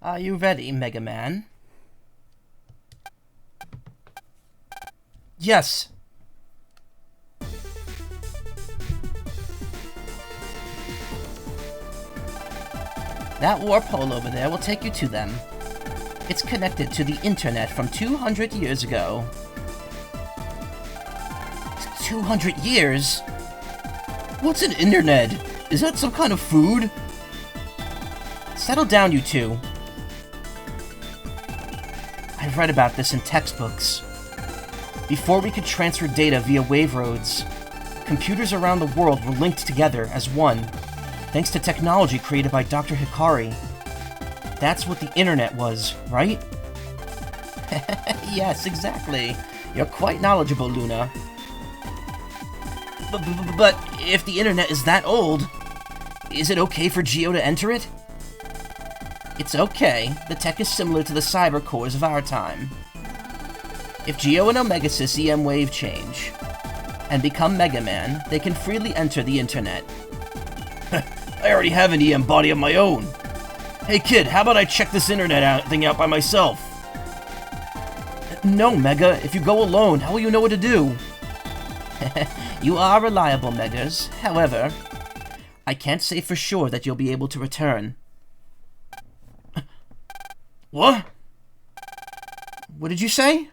Are you ready, Mega Man? Yes. That warp hole over there will take you to them. It's connected to the internet from 200 years ago. 200 years? What's an internet? Is that some kind of food? Settle down, you two. I've read about this in textbooks. Before we could transfer data via wave roads, computers around the world were linked together as one, thanks to technology created by Dr. Hikari. That's what the internet was, right? Yes, exactly. You're quite knowledgeable, Luna. But if the internet is that old, is it okay for Geo to enter it? It's okay. The tech is similar to the cyber cores of our time. If Geo and Omegasys EM wave change and become Mega Man, they can freely enter the internet. I already have an EM body of my own. Hey kid, how about I check this internet thing out by myself? No, Mega. If you go alone, how will you know what to do? You are reliable, Megas. However, I can't say for sure that you'll be able to return. What? What did you say?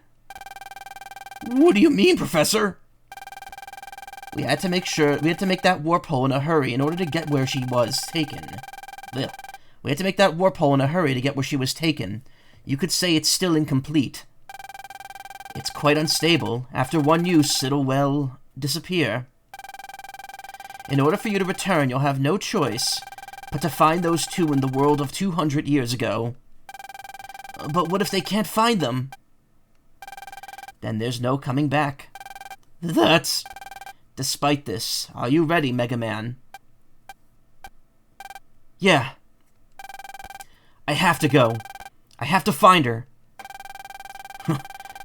What do you mean, Professor? We had to make that warp hole in a hurry in order to get where she was taken. Ugh. We had to make that warp hole in a hurry to get where she was taken. You could say it's still incomplete. It's quite unstable. After one use, it'll, well, disappear. In order for you to return, you'll have no choice but to find those two in the world of 200 years ago. But what if they can't find them? Then there's no coming back. That's... Despite this, are you ready, Mega Man? Yeah. I have to go. I have to find her. You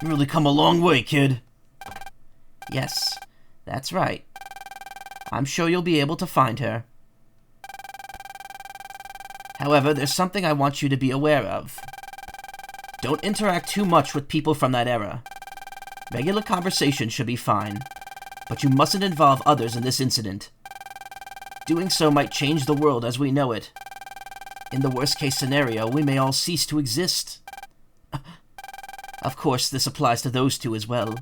really come a long way, kid. Yes, that's right. I'm sure you'll be able to find her. However, there's something I want you to be aware of. Don't interact too much with people from that era. Regular conversation should be fine, but you mustn't involve others in this incident. Doing so might change the world as we know it. In the worst-case scenario, we may all cease to exist. Of course, this applies to those two as well.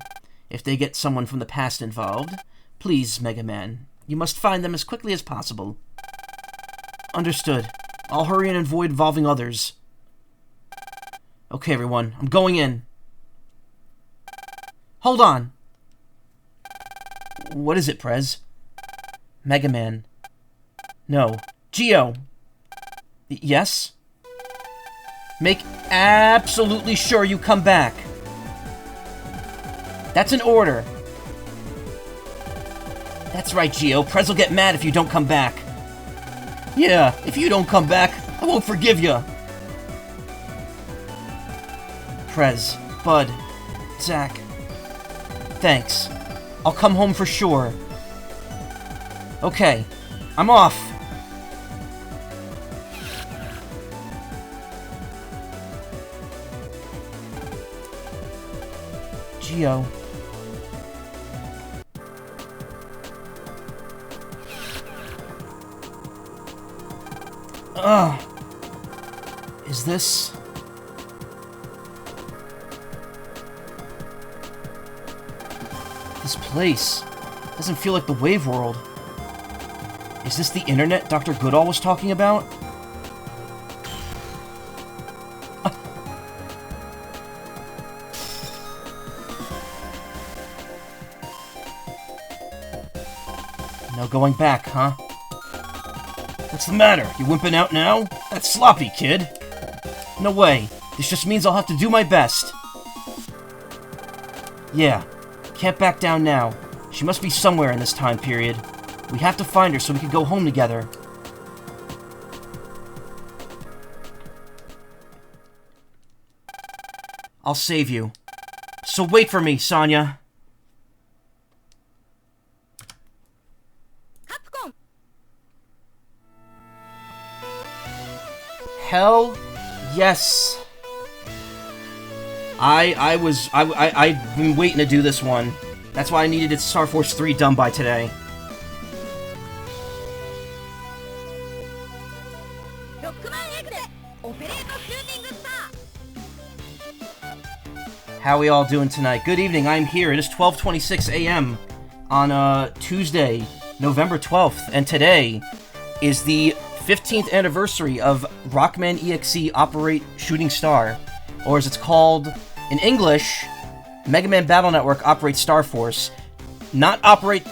If they get someone from the past involved, please, Mega Man, you must find them as quickly as possible. Understood. I'll hurry and avoid involving others. Okay, everyone, I'm going in. Hold on. What is it, Prez? Mega Man. No. Geo. Yes? Make absolutely sure you come back. That's an order. That's right, Geo. Prez will get mad if you don't come back. Yeah, if you don't come back, I won't forgive you. Prez, Bud, Zack. Thanks. I'll come home for sure. Okay, I'm off. Geo. Is this... This place doesn't feel like the Wave World. Is this the internet Dr. Goodall was talking about? No going back, huh? What's the matter? You wimping out now? That's sloppy, kid. No way. This just means I'll have to do my best. Yeah. Can't back down now. She must be somewhere in this time period. We have to find her so we can go home together. I'll save you. So wait for me, Sonya. Capcom. Hell Yes. I've been waiting to do this one. That's why I needed Star Force 3 done by today. How are we all doing tonight? Good evening, I'm here. It is 12:26 a.m. on Tuesday, November 12th, and today is the 15th anniversary of Rockman EXE Operate Shooting Star, or as it's called in English, Mega Man Battle Network Operate Star Force. Not Operate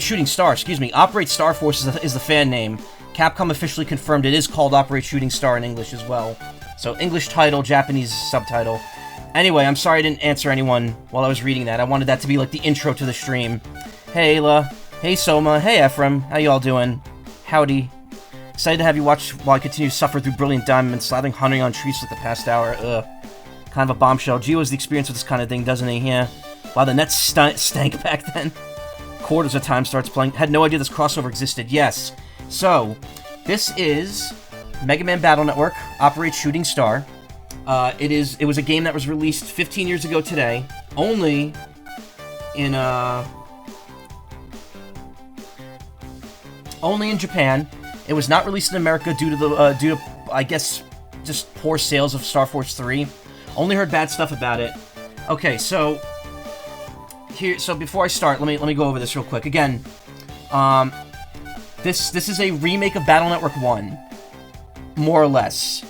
Shooting Star, excuse me. Operate Star Force is the fan name. Capcom officially confirmed it is called Operate Shooting Star in English as well. So English title, Japanese subtitle. Anyway, I'm sorry I didn't answer anyone while I was reading that. I wanted that to be like the intro to the stream. Hey Ayla. Hey Soma. Hey Ephraim. How y'all doing? Howdy. Excited to have you watch while I continue to suffer through Brilliant Diamond and slathering hunting on trees for the past hour. Ugh. Kind of a bombshell. Gio has the experience with this kind of thing, doesn't he? Yeah. Wow, the net stank back then. Quarters of time starts playing. Had no idea this crossover existed. Yes. So, this is Mega Man Battle Network Operate Shooting Star. It was a game that was released 15 years ago today, only in Japan. It was not released in America due to I guess just poor sales of Star Force 3. Only heard bad stuff about it. Okay, so before I start, let me go over this real quick. Again, this is a remake of Battle Network 1, more or less.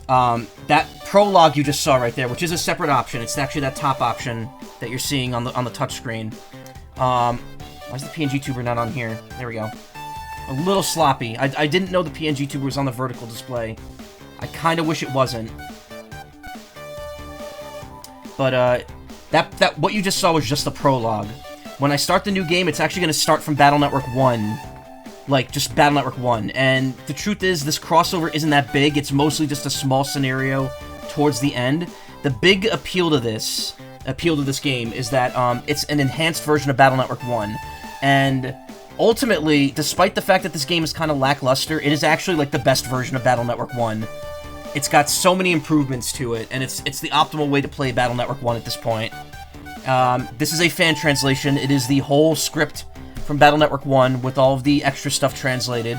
That prologue you just saw right there, which is a separate option. It's actually that top option that you're seeing on the touchscreen. Why is the PNG tuber not on here? There we go. A little sloppy. I didn't know the PNG tuber was on the vertical display. I kind of wish it wasn't. But that what you just saw was just the prologue. When I start the new game, it's actually going to start from Battle Network 1. Like, just Battle Network 1. And the truth is, this crossover isn't that big. It's mostly just a small scenario towards the end. The big appeal to this game is that it's an enhanced version of Battle Network 1. And ultimately, despite the fact that this game is kind of lackluster, it is actually like the best version of Battle Network 1. It's got so many improvements to it, and it's the optimal way to play Battle Network 1 at this point. This is a fan translation. It is the whole script from Battle Network 1 with all of the extra stuff translated,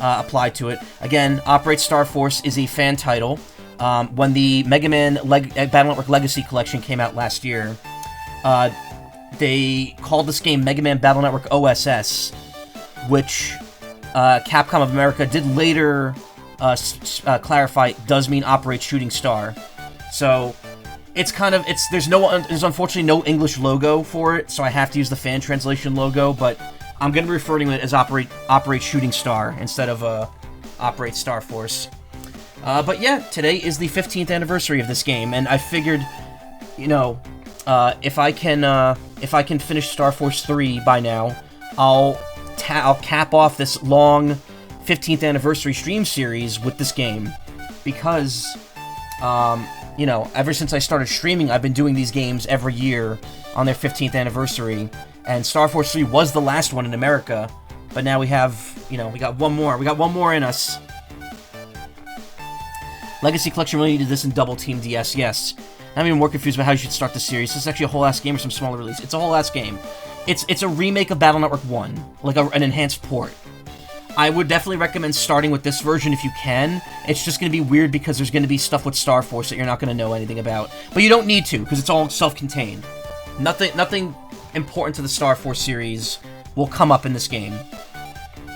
applied to it. Again, Operate Star Force is a fan title. When the Mega Man Battle Network Legacy Collection came out last year, they called this game Mega Man Battle Network OSS, which Capcom of America did later clarify does mean Operate Shooting Star. So it's kind of there's unfortunately no English logo for it, so I have to use the fan translation logo, but I'm going to be referring to it as Operate Shooting Star instead of Operate Star Force. But yeah, today is the 15th anniversary of this game, and I figured, you know, if I can finish Star Force 3 by now, I'll cap off this long 15th anniversary stream series with this game, because you know, ever since I started streaming, I've been doing these games every year on their 15th anniversary, and Star Force 3 was the last one in America, but now we have, you know, we got one more in us. Legacy Collection really needed this in Double Team DS, yes. I'm even more confused about how you should start the series. This is actually a whole-ass game or some smaller release. It's a whole-ass game. It's a remake of Battle Network 1, like an enhanced port. I would definitely recommend starting with this version if you can. It's just going to be weird because there's going to be stuff with Star Force that you're not going to know anything about. But you don't need to, because it's all self-contained. Nothing important to the Star Force series will come up in this game.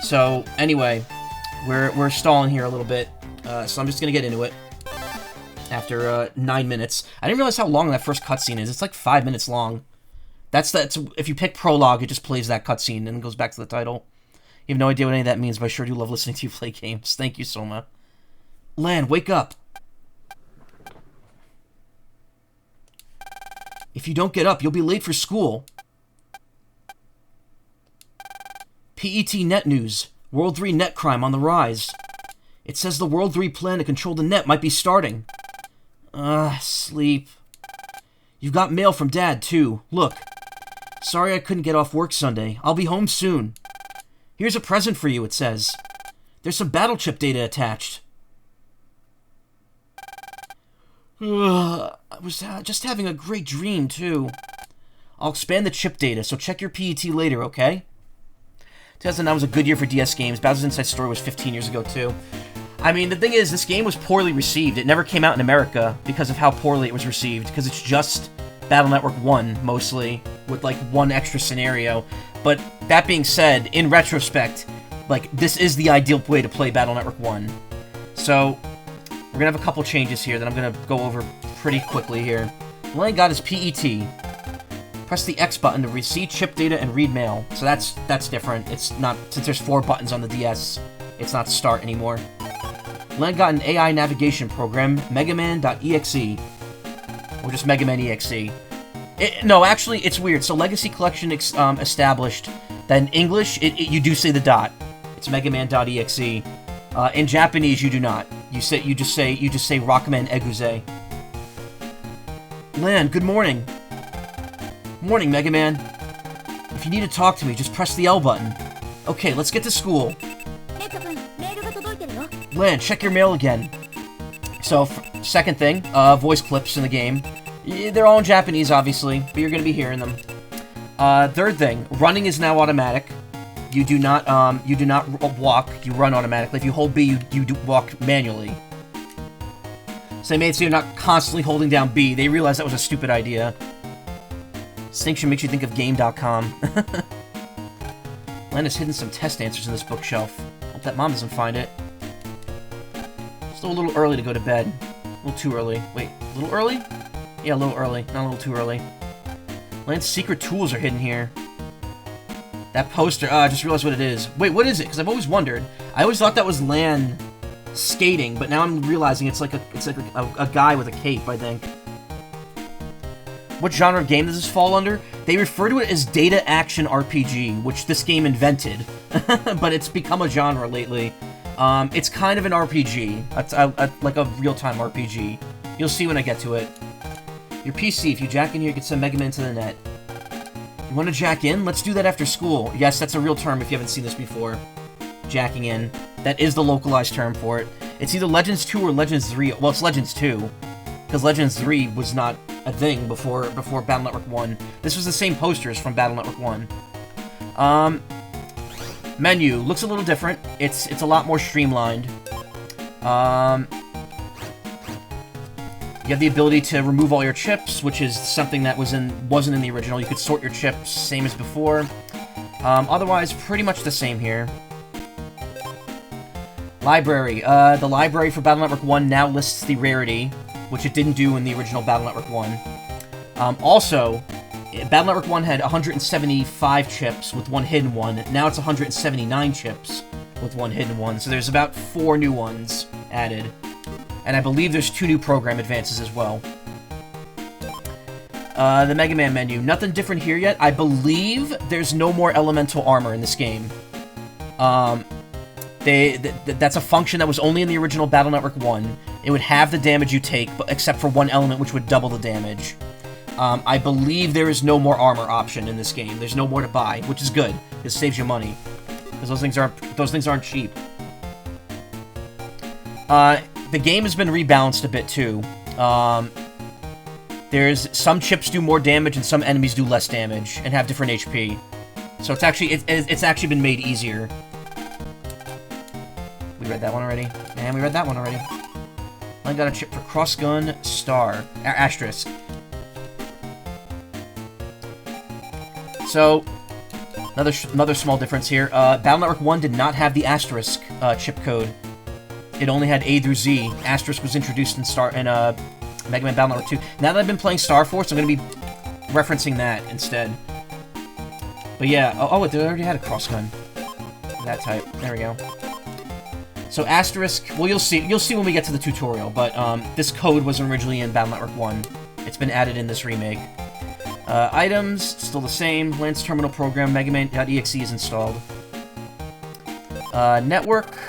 So, anyway, we're stalling here a little bit, so I'm just going to get into it after 9 minutes. I didn't realize how long that first cutscene is. It's like 5 minutes long. That's if you pick Prologue, it just plays that cutscene and then goes back to the title. You have no idea what any of that means, but I sure do love listening to you play games. Thank you, Soma. Lan, wake up! If you don't get up, you'll be late for school. PET Net News. World 3 net crime on the rise. It says the World 3 plan to control the net might be starting. Sleep. You've got mail from Dad, too. Look. Sorry I couldn't get off work Sunday. I'll be home soon. Here's a present for you, it says. There's some battle chip data attached. I was just having a great dream, too. I'll expand the chip data, so check your PET later, okay? 2009 was a good year for DS games. Bowser's Inside Story was 15 years ago, too. I mean, the thing is, this game was poorly received. It never came out in America because of how poorly it was received, because it's just Battle Network 1, mostly, with, like, one extra scenario. But, that being said, in retrospect, like, this is the ideal way to play Battle Network 1. So, we're gonna have a couple changes here that I'm gonna go over pretty quickly here. The only I got is PET. Press the X button to receive chip data and read mail. So that's different. It's not, since there's 4 buttons on the DS, it's not start anymore. Len got an AI navigation program, megaman.exe. Or just Mega Man EXE. No, actually, it's weird. So Legacy Collection established that in English, you do say the dot. It's megaman.exe. In Japanese, you do not. You just say Rockman Eguze. Lan, good morning. Morning, Mega Man. If you need to talk to me, just press the L button. Okay, let's get to school. Lan, check your mail again. So, second thing, voice clips in the game. They're all in Japanese, obviously, but you're going to be hearing them. Third thing, running is now automatic. You do not walk, you run automatically. If you hold B, you do walk manually. So they made it so you're not constantly holding down B. They realized that was a stupid idea. Distinction makes you think of Game.com. Len has hidden some test answers in this bookshelf. Hope that mom doesn't find it. Still a little early to go to bed. A little too early. Wait, a little early? Yeah, a little early. Not a little too early. Lan's secret tools are hidden here. That poster, I just realized what it is. Wait, what is it? Because I've always wondered. I always thought that was Lan skating, but now I'm realizing it's like a guy with a cape, I think. What genre of game does this fall under? They refer to it as data action RPG, which this game invented, but it's become a genre lately. It's kind of an RPG, like a real-time RPG. You'll see when I get to it. Your PC, if you jack in here, you can send Mega Man to the net. You want to jack in? Let's do that after school. Yes, that's a real term if you haven't seen this before. Jacking in. That is the localized term for it. It's either Legends 2 or Legends 3. Well, it's Legends 2. Because Legends 3 was not a thing before Battle Network 1. This was the same posters from Battle Network 1. Menu. Looks a little different. It's a lot more streamlined. You have the ability to remove all your chips, which is something that wasn't in the original. You could sort your chips, same as before. Otherwise, pretty much the same here. Library. The library for Battle Network 1 now lists the rarity, which it didn't do in the original Battle Network 1. Also, Battle Network 1 had 175 chips with one hidden one. Now it's 179 chips with one hidden one. So there's about 4 new ones added. And I believe there's 2 new program advances as well. The Mega Man menu. Nothing different here yet. I believe there's no more elemental armor in this game. That's a function that was only in the original Battle Network 1. It would have the damage you take, but except for one element, which would double the damage. I believe there is no more armor option in this game. There's no more to buy, which is good. It saves you money. Because those things aren't cheap. The game has been rebalanced a bit, too. There's some chips do more damage and some enemies do less damage and have different HP. So it's actually been made easier. We read that one already. And we read that one already. I got a chip for Crossgun Star. Asterisk. So, another small difference here. Battle Network 1 did not have the asterisk chip code. It only had A through Z. Asterisk was introduced in Mega Man Battle Network 2. Now that I've been playing Star Force, I'm going to be referencing that instead. But yeah, oh, they already had a crossgun. That type. There we go. So asterisk, well, you'll see when we get to the tutorial, but this code wasn't originally in Battle Network 1. It's been added in this remake. Items, still the same. Lance Terminal Program, megaman.exe is installed. Network.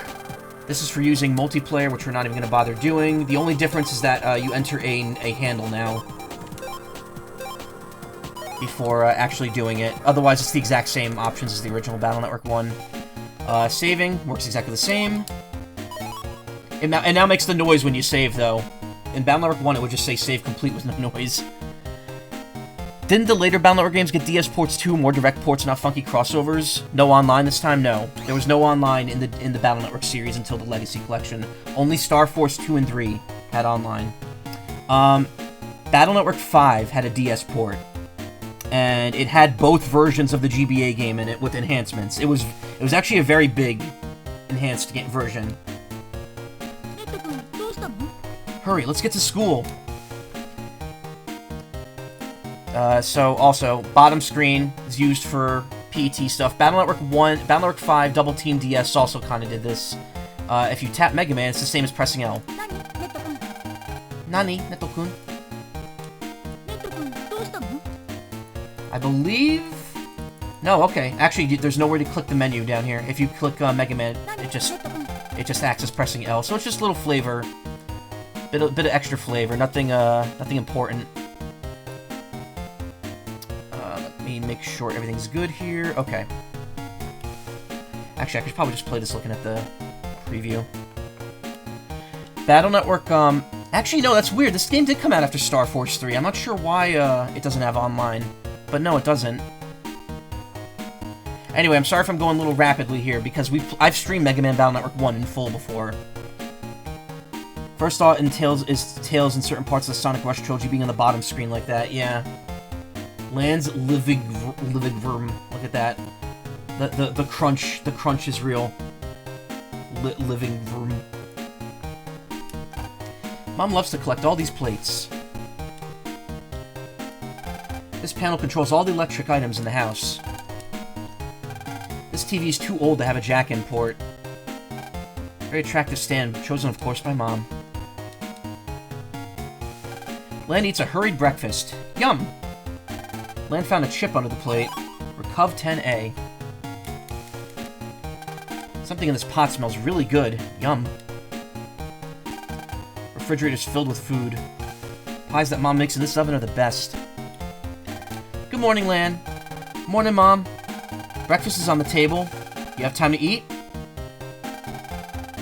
This is for using multiplayer, which we're not even going to bother doing. The only difference is that you enter a handle now before actually doing it. Otherwise, it's the exact same options as the original Battle Network 1. Saving works exactly the same. It now makes the noise when you save, though. in Battle Network 1, it would just say save complete with no noise. Didn't the later Battle Network games get DS ports too, more direct ports, not funky crossovers? No online this time? No. There was no online in the Battle Network series until the Legacy Collection. Only Star Force 2 and 3 had online. Battle Network 5 had a DS port, and it had both versions of the GBA game in it with enhancements. It was actually a very big enhanced version. Hurry, let's get to school. So also, bottom screen is used for PET stuff. Battle Network 1, Battle Network 5, Double Team DS also kind of did this. If you tap Mega Man, it's the same as pressing L. Nani, Neto-kun? I believe... No, okay. Actually, there's nowhere to click the menu down here. If you click Mega Man, it just acts as pressing L. So it's just a little flavor. Bit of extra flavor. Nothing important. Let me make sure everything's good here. Okay. Actually, I could probably just play this looking at the preview. Battle Network, Actually, no, that's weird. This game did come out after Star Force 3. I'm not sure why, it doesn't have online. But no, it doesn't. Anyway, I'm sorry if I'm going a little rapidly here, because I've streamed Mega Man Battle Network 1 in full before. First thought is Tails in certain parts of the Sonic Rush trilogy being on the bottom screen like that, yeah. Land's living verm. Look at that. The crunch is real. Living verm. Mom loves to collect all these plates. This panel controls all the electric items in the house. This TV is too old to have a jack-in port. Very attractive stand, chosen of course by Mom. Lan eats a hurried breakfast. Yum! Lan found a chip under the plate. Recov 10A. Something in this pot smells really good. Yum. Refrigerator's filled with food. Pies that Mom makes in this oven are the best. Good morning, Lan. Morning, Mom. Breakfast is on the table. You have time to eat?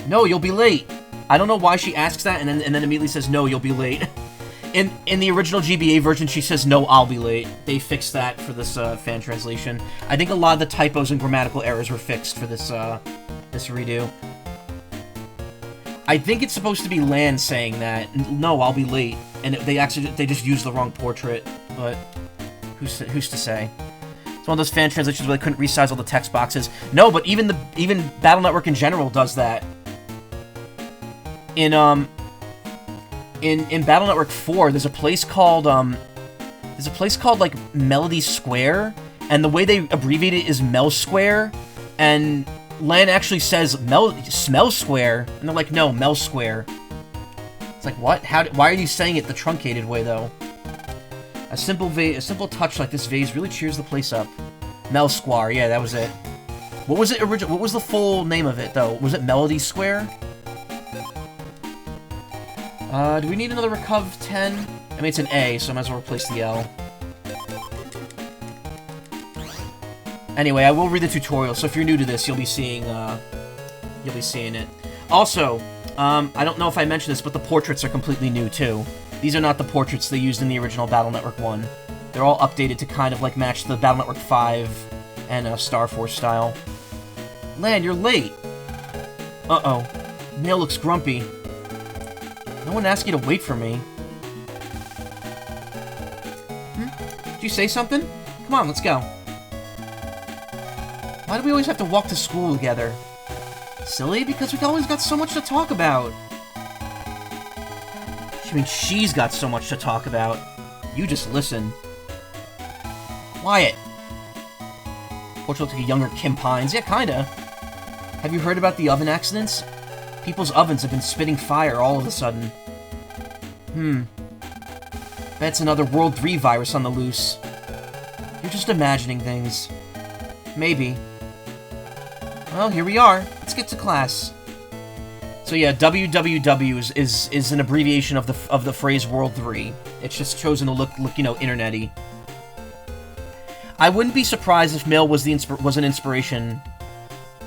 No, you'll be late. I don't know why she asks that and then immediately says, no, you'll be late. In the original GBA version, she says, no, I'll be late. They fixed that for this fan translation. I think a lot of the typos and grammatical errors were fixed for this redo. I think it's supposed to be Lan saying that, no, I'll be late, and they just used the wrong portrait, but who's to say? It's one of those fan translations where they couldn't resize all the text boxes. No, but even Battle Network in general does that. In Battle Network 4, there's a place called like Melody Square, and the way they abbreviate it is Mel Square, and Lan actually says Smell Square, and they're like, no, Mel Square. It's like, what? Why are you saying it the truncated way, though? A simple touch like this vase really cheers the place up. Mel Square, yeah, that was it. What was it original? What was the full name of it, though? Was it Melody Square? Do we need another Recov 10? I mean, it's an A, so I might as well replace the L. Anyway, I will read the tutorial, so if you're new to this, you'll be seeing it. Also, I don't know if I mentioned this, but the portraits are completely new, too. These are not the portraits they used in the original Battle Network 1. They're all updated to kind of, like, match the Battle Network 5 and Star Force style. Lan, you're late! Uh-oh. Nail looks grumpy. No one asked you to wait for me. Did you say something? Come on, let's go. Why do we always have to walk to school together? Silly, because we've always got so much to talk about. I mean, she's got so much to talk about. You just listen. Wyatt. Portrait looks like a younger Kim Pines. Yeah, kinda. Have you heard about the oven accidents? People's ovens have been spitting fire all of a sudden. That's another World 3 virus on the loose. You're just imagining things. Maybe. Well, here we are. Let's get to class. So yeah, WWW is an abbreviation of the phrase World 3. It's just chosen to look you know, internet-y. I wouldn't be surprised if Mail was an inspiration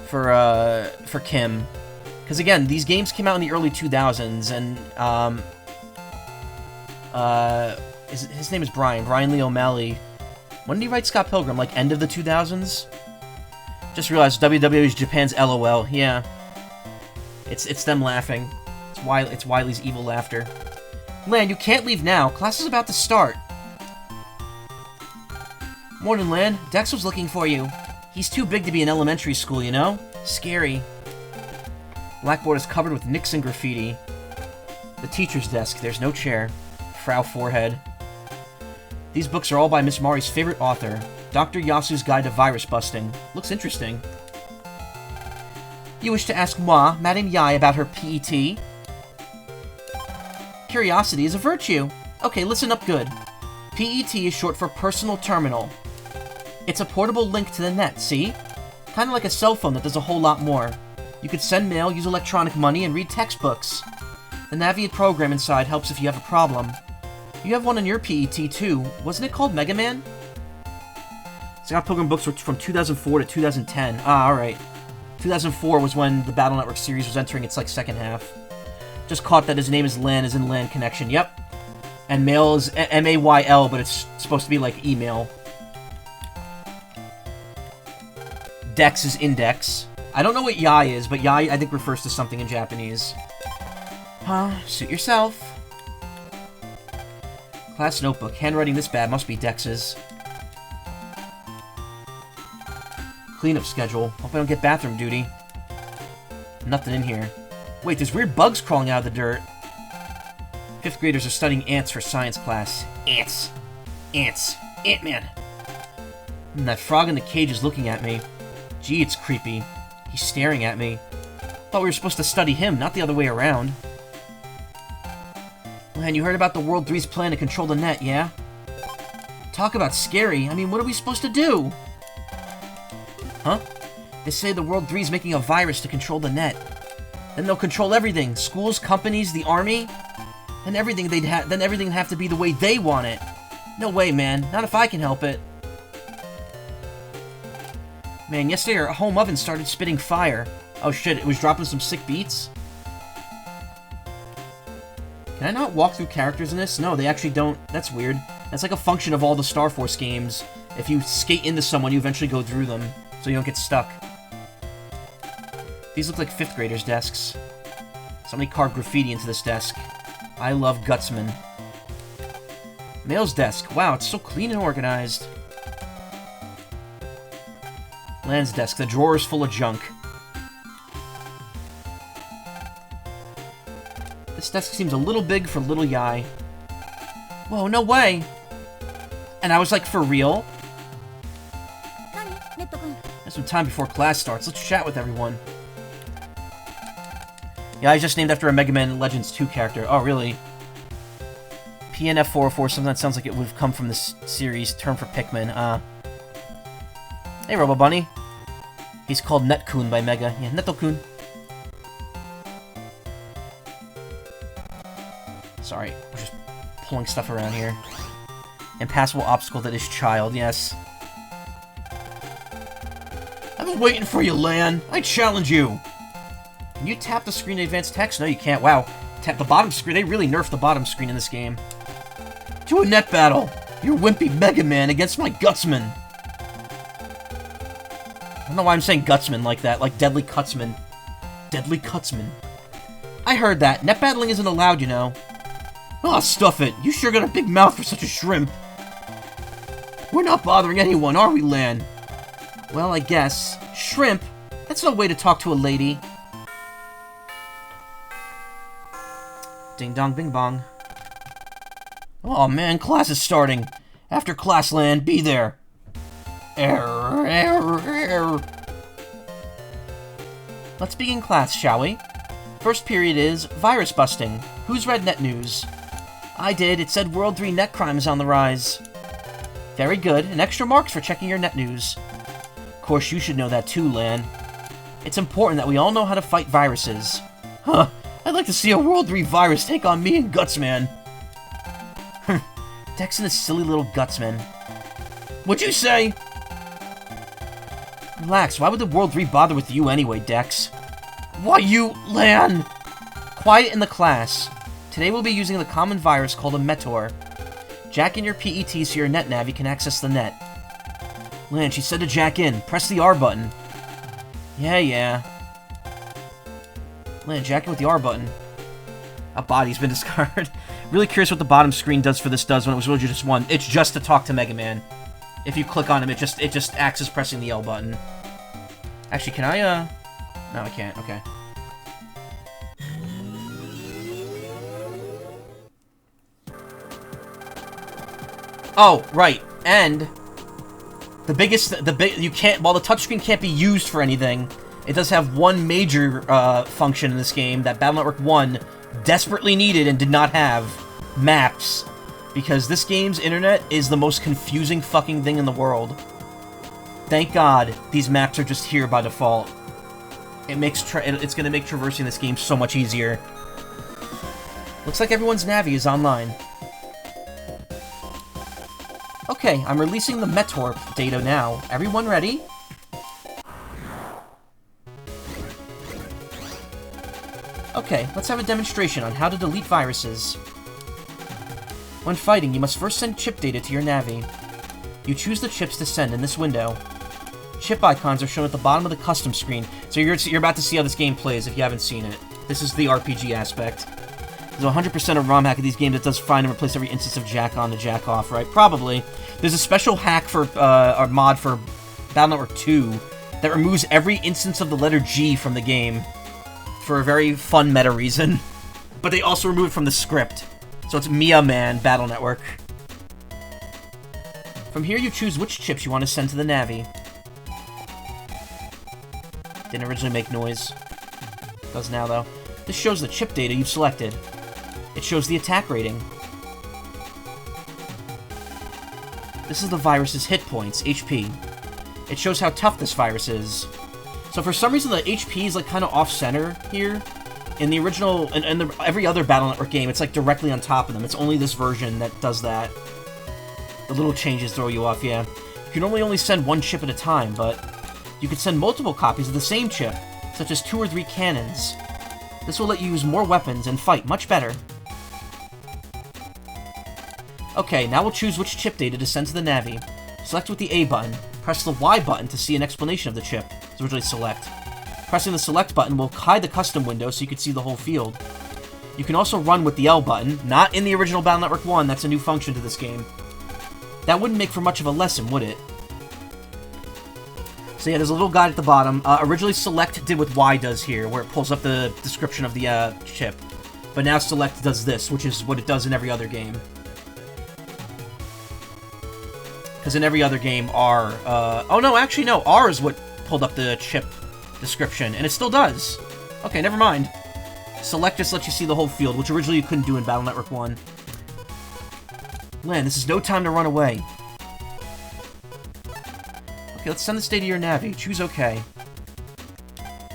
for Kim. Because again, these games came out in the early 2000s, and His name is Brian Lee O'Malley. When did he write Scott Pilgrim? Like, end of the 2000s? Just realized WWE is Japan's LOL. Yeah. It's them laughing. It's Wiley's evil laughter. Lan, you can't leave now. Class is about to start. Morning, Lan. Dex was looking for you. He's too big to be in elementary school, you know? Scary. Blackboard is covered with nicks and graffiti. The teacher's desk. There's no chair. Frau Forehead. These books are all by Miss Mari's favorite author, Dr. Yasu's Guide to Virus Busting. Looks interesting. You wish to ask moi, Madame Yai, about her PET? Curiosity is a virtue. Okay, listen up good. PET is short for Personal Terminal. It's a portable link to the net, see? Kind of like a cell phone that does a whole lot more. You could send mail, use electronic money, and read textbooks. The Naviate program inside helps if you have a problem. You have one on your PET too. Wasn't it called Mega Man? Scott Pilgrim books were from 2004 to 2010. Ah, alright. 2004 was when the Battle Network series was entering its, like, second half. Just caught that his name is Lan, as in Land Connection. Yep. And mail is M-A-Y-L, but it's supposed to be like email. Dex is index. I don't know what Yai is, but Yai, I think, refers to something in Japanese. Huh? Suit yourself. Class notebook. Handwriting this bad must be Dex's. Cleanup schedule. Hope I don't get bathroom duty. Nothing in here. Wait, there's weird bugs crawling out of the dirt. 5th graders are studying ants for science class. Ants. Ants. Ant-Man. That frog in the cage is looking at me. Gee, it's creepy. He's staring at me. Thought we were supposed to study him, not the other way around. Man, you heard about the World 3's plan to control the net, yeah? Talk about scary. I mean, what are we supposed to do? Huh? They say the World 3's making a virus to control the net. Then they'll control everything. Schools, companies, the army. And everything then everything would have to be the way they want it. No way, man. Not if I can help it. Man, yesterday our home oven started spitting fire. Oh shit, it was dropping some sick beats? Can I not walk through characters in this? No, they actually don't. That's weird. That's like a function of all the Star Force games. If you skate into someone, you eventually go through them, so you don't get stuck. These look like 5th graders' desks. Somebody carved graffiti into this desk. I love Gutsman. Mail's desk. Wow, it's so clean and organized. Land's desk. The drawer is full of junk. This desk seems a little big for little Yai. Whoa, no way! And I was like, for real? There's some time before class starts. Let's chat with everyone. Yeah, I just named after a Mega Man Legends 2 character. Oh, really? PNF 404, something that sounds like it would have come from this series, term for Pikmin. Hey, Robo Bunny. He's called Netcoon by Mega. Yeah, Netokun. Sorry, we're just pulling stuff around here. Impassable obstacle that is child, yes. I've been waiting for you, Lan. I challenge you. Can you tap the screen to advance text? No, you can't. Wow. Tap the bottom screen. They really nerfed the bottom screen in this game. To a net battle. Your wimpy Mega Man against my Gutsman. I don't know why I'm saying Gutsman like that. Like Deadly Cutsman. Deadly Cutsman. I heard that. Net battling isn't allowed, you know. Aw, stuff it. You sure got a big mouth for such a shrimp. We're not bothering anyone, are we, Lan? Well, I guess. Shrimp? That's no way to talk to a lady. Ding dong bing bong. Oh man, class is starting. After class, Lan, be there. Error, error, error. Let's begin class, shall we? First period is virus busting. Who's read net news? I did. It said World 3 net crime is on the rise. Very good. And extra marks for checking your net news. Of course, you should know that too, Lan. It's important that we all know how to fight viruses. Huh. I'd like to see a World 3 virus take on me and Gutsman. Dex and his silly little Gutsman. What'd you say? Relax, why would the World 3 bother with you anyway, Dex? Why you, Lan? Quiet in the class. Today we'll be using the common virus called a Meteor. Jack in your PET so your net navy can access the net. Lan, she said to jack in. Press the R button. Yeah. Lan, jack in with the R button. A body's been discarded. Really curious what the bottom screen does when it was really just one. It's just to talk to Mega Man. If you click on him, it just acts as pressing the L button. Actually, can I, No, I can't. Okay. Oh, right. And while the touchscreen can't be used for anything, it does have one major function in this game that Battle Network 1 desperately needed and did not have: maps. Because this game's internet is the most confusing fucking thing in the world. Thank God these maps are just here by default. It's gonna make traversing this game so much easier. Looks like everyone's Navi is online. Okay, I'm releasing the Meteor data now. Everyone ready? Okay, let's have a demonstration on how to delete viruses. When fighting, you must first send chip data to your Navi. You choose the chips to send in this window. Chip icons are shown at the bottom of the custom screen, so you're about to see how this game plays if you haven't seen it. This is the RPG aspect. There's 100% of ROM hack of these games that does find and replace every instance of jack on to jack off, right? Probably. There's a special hack for, or mod for Battle Network 2 that removes every instance of the letter G from the game for a very fun meta reason. But they also remove it from the script. So it's Mia Man Battle Network. From here you choose which chips you want to send to the Navi. Didn't originally make noise. Does now, though. This shows the chip data you've selected. It shows the attack rating. This is the virus's hit points, HP. It shows how tough this virus is. So for some reason the HP is like kind of off-center here. In the original, and every other Battle Network game, it's like directly on top of them. It's only this version that does that. The little changes throw you off, yeah. You can normally only send one chip at a time, but you can send multiple copies of the same chip, such as 2 or 3 cannons. This will let you use more weapons and fight much better. Okay, now we'll choose which chip data to send to the Navi. Select with the A button. Press the Y button to see an explanation of the chip. It's originally select. Pressing the select button will hide the custom window so you can see the whole field. You can also run with the L button, not in the original Battle Network 1, that's a new function to this game. That wouldn't make for much of a lesson, would it? So yeah, there's a little guide at the bottom. Originally select did what Y does here, where it pulls up the description of the chip. But now select does this, which is what it does in every other game. Because in every other game, R... oh no, actually no, R is what pulled up the chip description, and it still does. Okay, never mind. Select just lets you see the whole field, which originally you couldn't do in Battle Network 1. Lan, this is no time to run away. Okay, let's send this data to your Navi. Choose OK.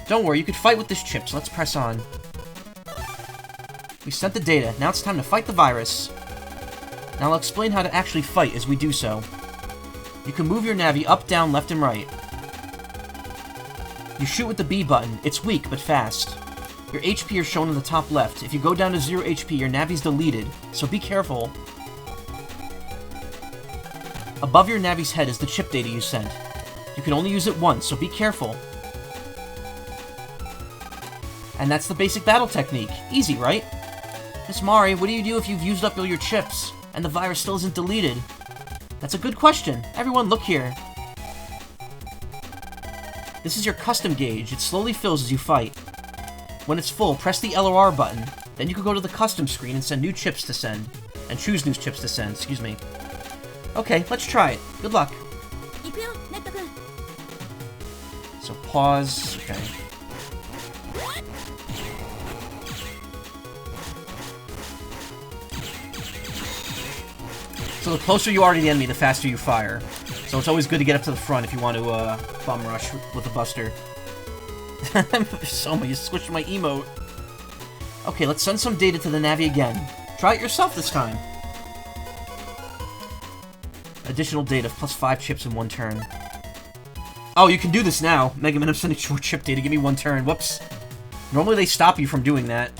Don't worry, you could fight with this chip, so let's press on. We sent the data. Now it's time to fight the virus. Now I'll explain how to actually fight as we do so. You can move your Navi up, down, left, and right. You shoot with the B button. It's weak, but fast. Your HP is shown in the top left. If you go down to 0 HP, your Navi's deleted, so be careful. Above your Navi's head is the chip data you sent. You can only use it once, so be careful. And that's the basic battle technique. Easy, right? Miss Mari, what do you do if you've used up all your chips, and the virus still isn't deleted? That's a good question. Everyone, look here. This is your custom gauge. It slowly fills as you fight. When it's full, press the L or R button. Then you can go to the custom screen and send new chips to send. And choose new chips to send, excuse me. Okay, let's try it. Good luck. So pause, okay. So the closer you are to the enemy, the faster you fire. So it's always good to get up to the front if you want to bum rush with the Buster. Soma, you squished my emote. Okay, let's send some data to the Navi again. Try it yourself this time. Additional data, plus 5 chips in 1 turn. Oh, you can do this now. Mega Man, I'm sending short chip data. Give me 1 turn. Whoops. Normally they stop you from doing that.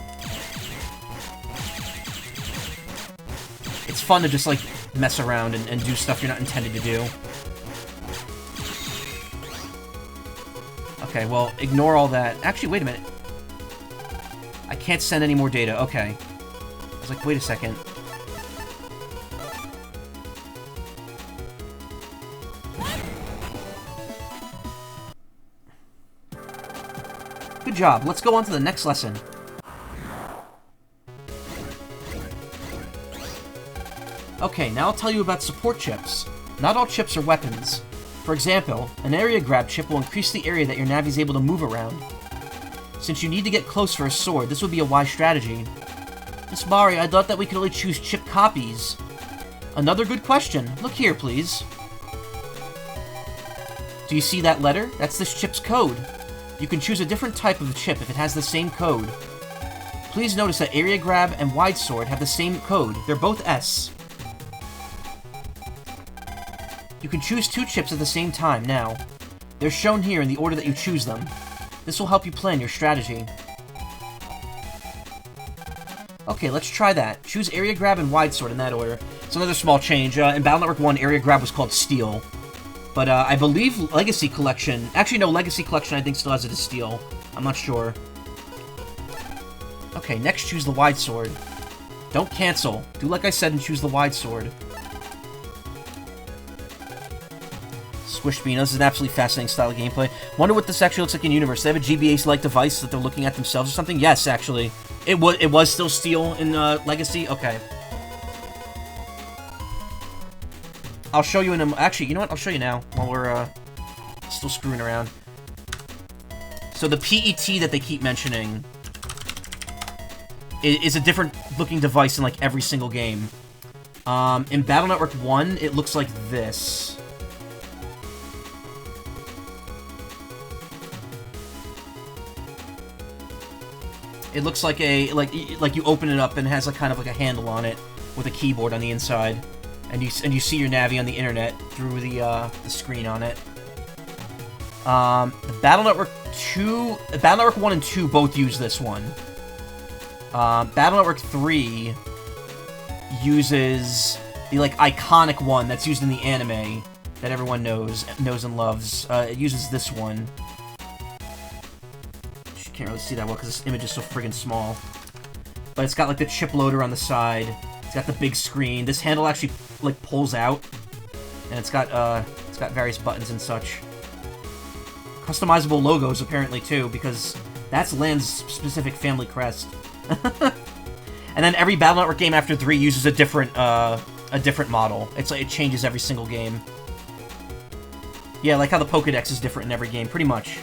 It's fun to just, like, mess around and do stuff you're not intended to do. Okay, well, ignore all that. Actually, wait a minute. I can't send any more data. Okay. I was like, wait a second. Good job. Let's go on to the next lesson. Okay, now I'll tell you about support chips. Not all chips are weapons. For example, an area grab chip will increase the area that your Navi is able to move around. Since you need to get close for a sword, this would be a wise strategy. Miss Mari, I thought that we could only choose chip copies. Another good question. Look here, please. Do you see that letter? That's this chip's code. You can choose a different type of chip if it has the same code. Please notice that area grab and wide sword have the same code. They're both S. You can choose 2 chips at the same time now. They're shown here in the order that you choose them. This will help you plan your strategy. Okay, let's try that. Choose area grab and wide sword in that order. It's another small change. In Battle Network 1, area grab was called steel. But I believe Legacy Collection... Actually, no, Legacy Collection I think still has it as steel. I'm not sure. Okay, next choose the wide sword. Don't cancel. Do like I said and choose the wide sword. Squishbean, this is an absolutely fascinating style of gameplay. Wonder what this actually looks like in universe. They have a GBA-like device that they're looking at themselves or something? Yes, actually. It was still steel in Legacy? Okay. I'll show you in a... Actually, you know what? I'll show you now, while we're still screwing around. So the PET that they keep mentioning is a different looking device in, like, every single game. In Battle Network 1, it looks like this. It looks like a like you open it up and it has a kind of like a handle on it with a keyboard on the inside, and you see your Navi on the internet through the screen on it. Battle Network 1 and 2 both use this one. Battle Network 3 uses the like iconic one that's used in the anime that everyone knows and loves. It uses this one. Can't really see that well because this image is so friggin' small. But it's got like the chip loader on the side. It's got the big screen. This handle actually like pulls out, and it's got various buttons and such. Customizable logos apparently too, because that's Land's specific family crest. And then every Battle Network game after 3 uses a different model. It's like it changes every single game. Yeah, like how the Pokédex is different in every game, pretty much.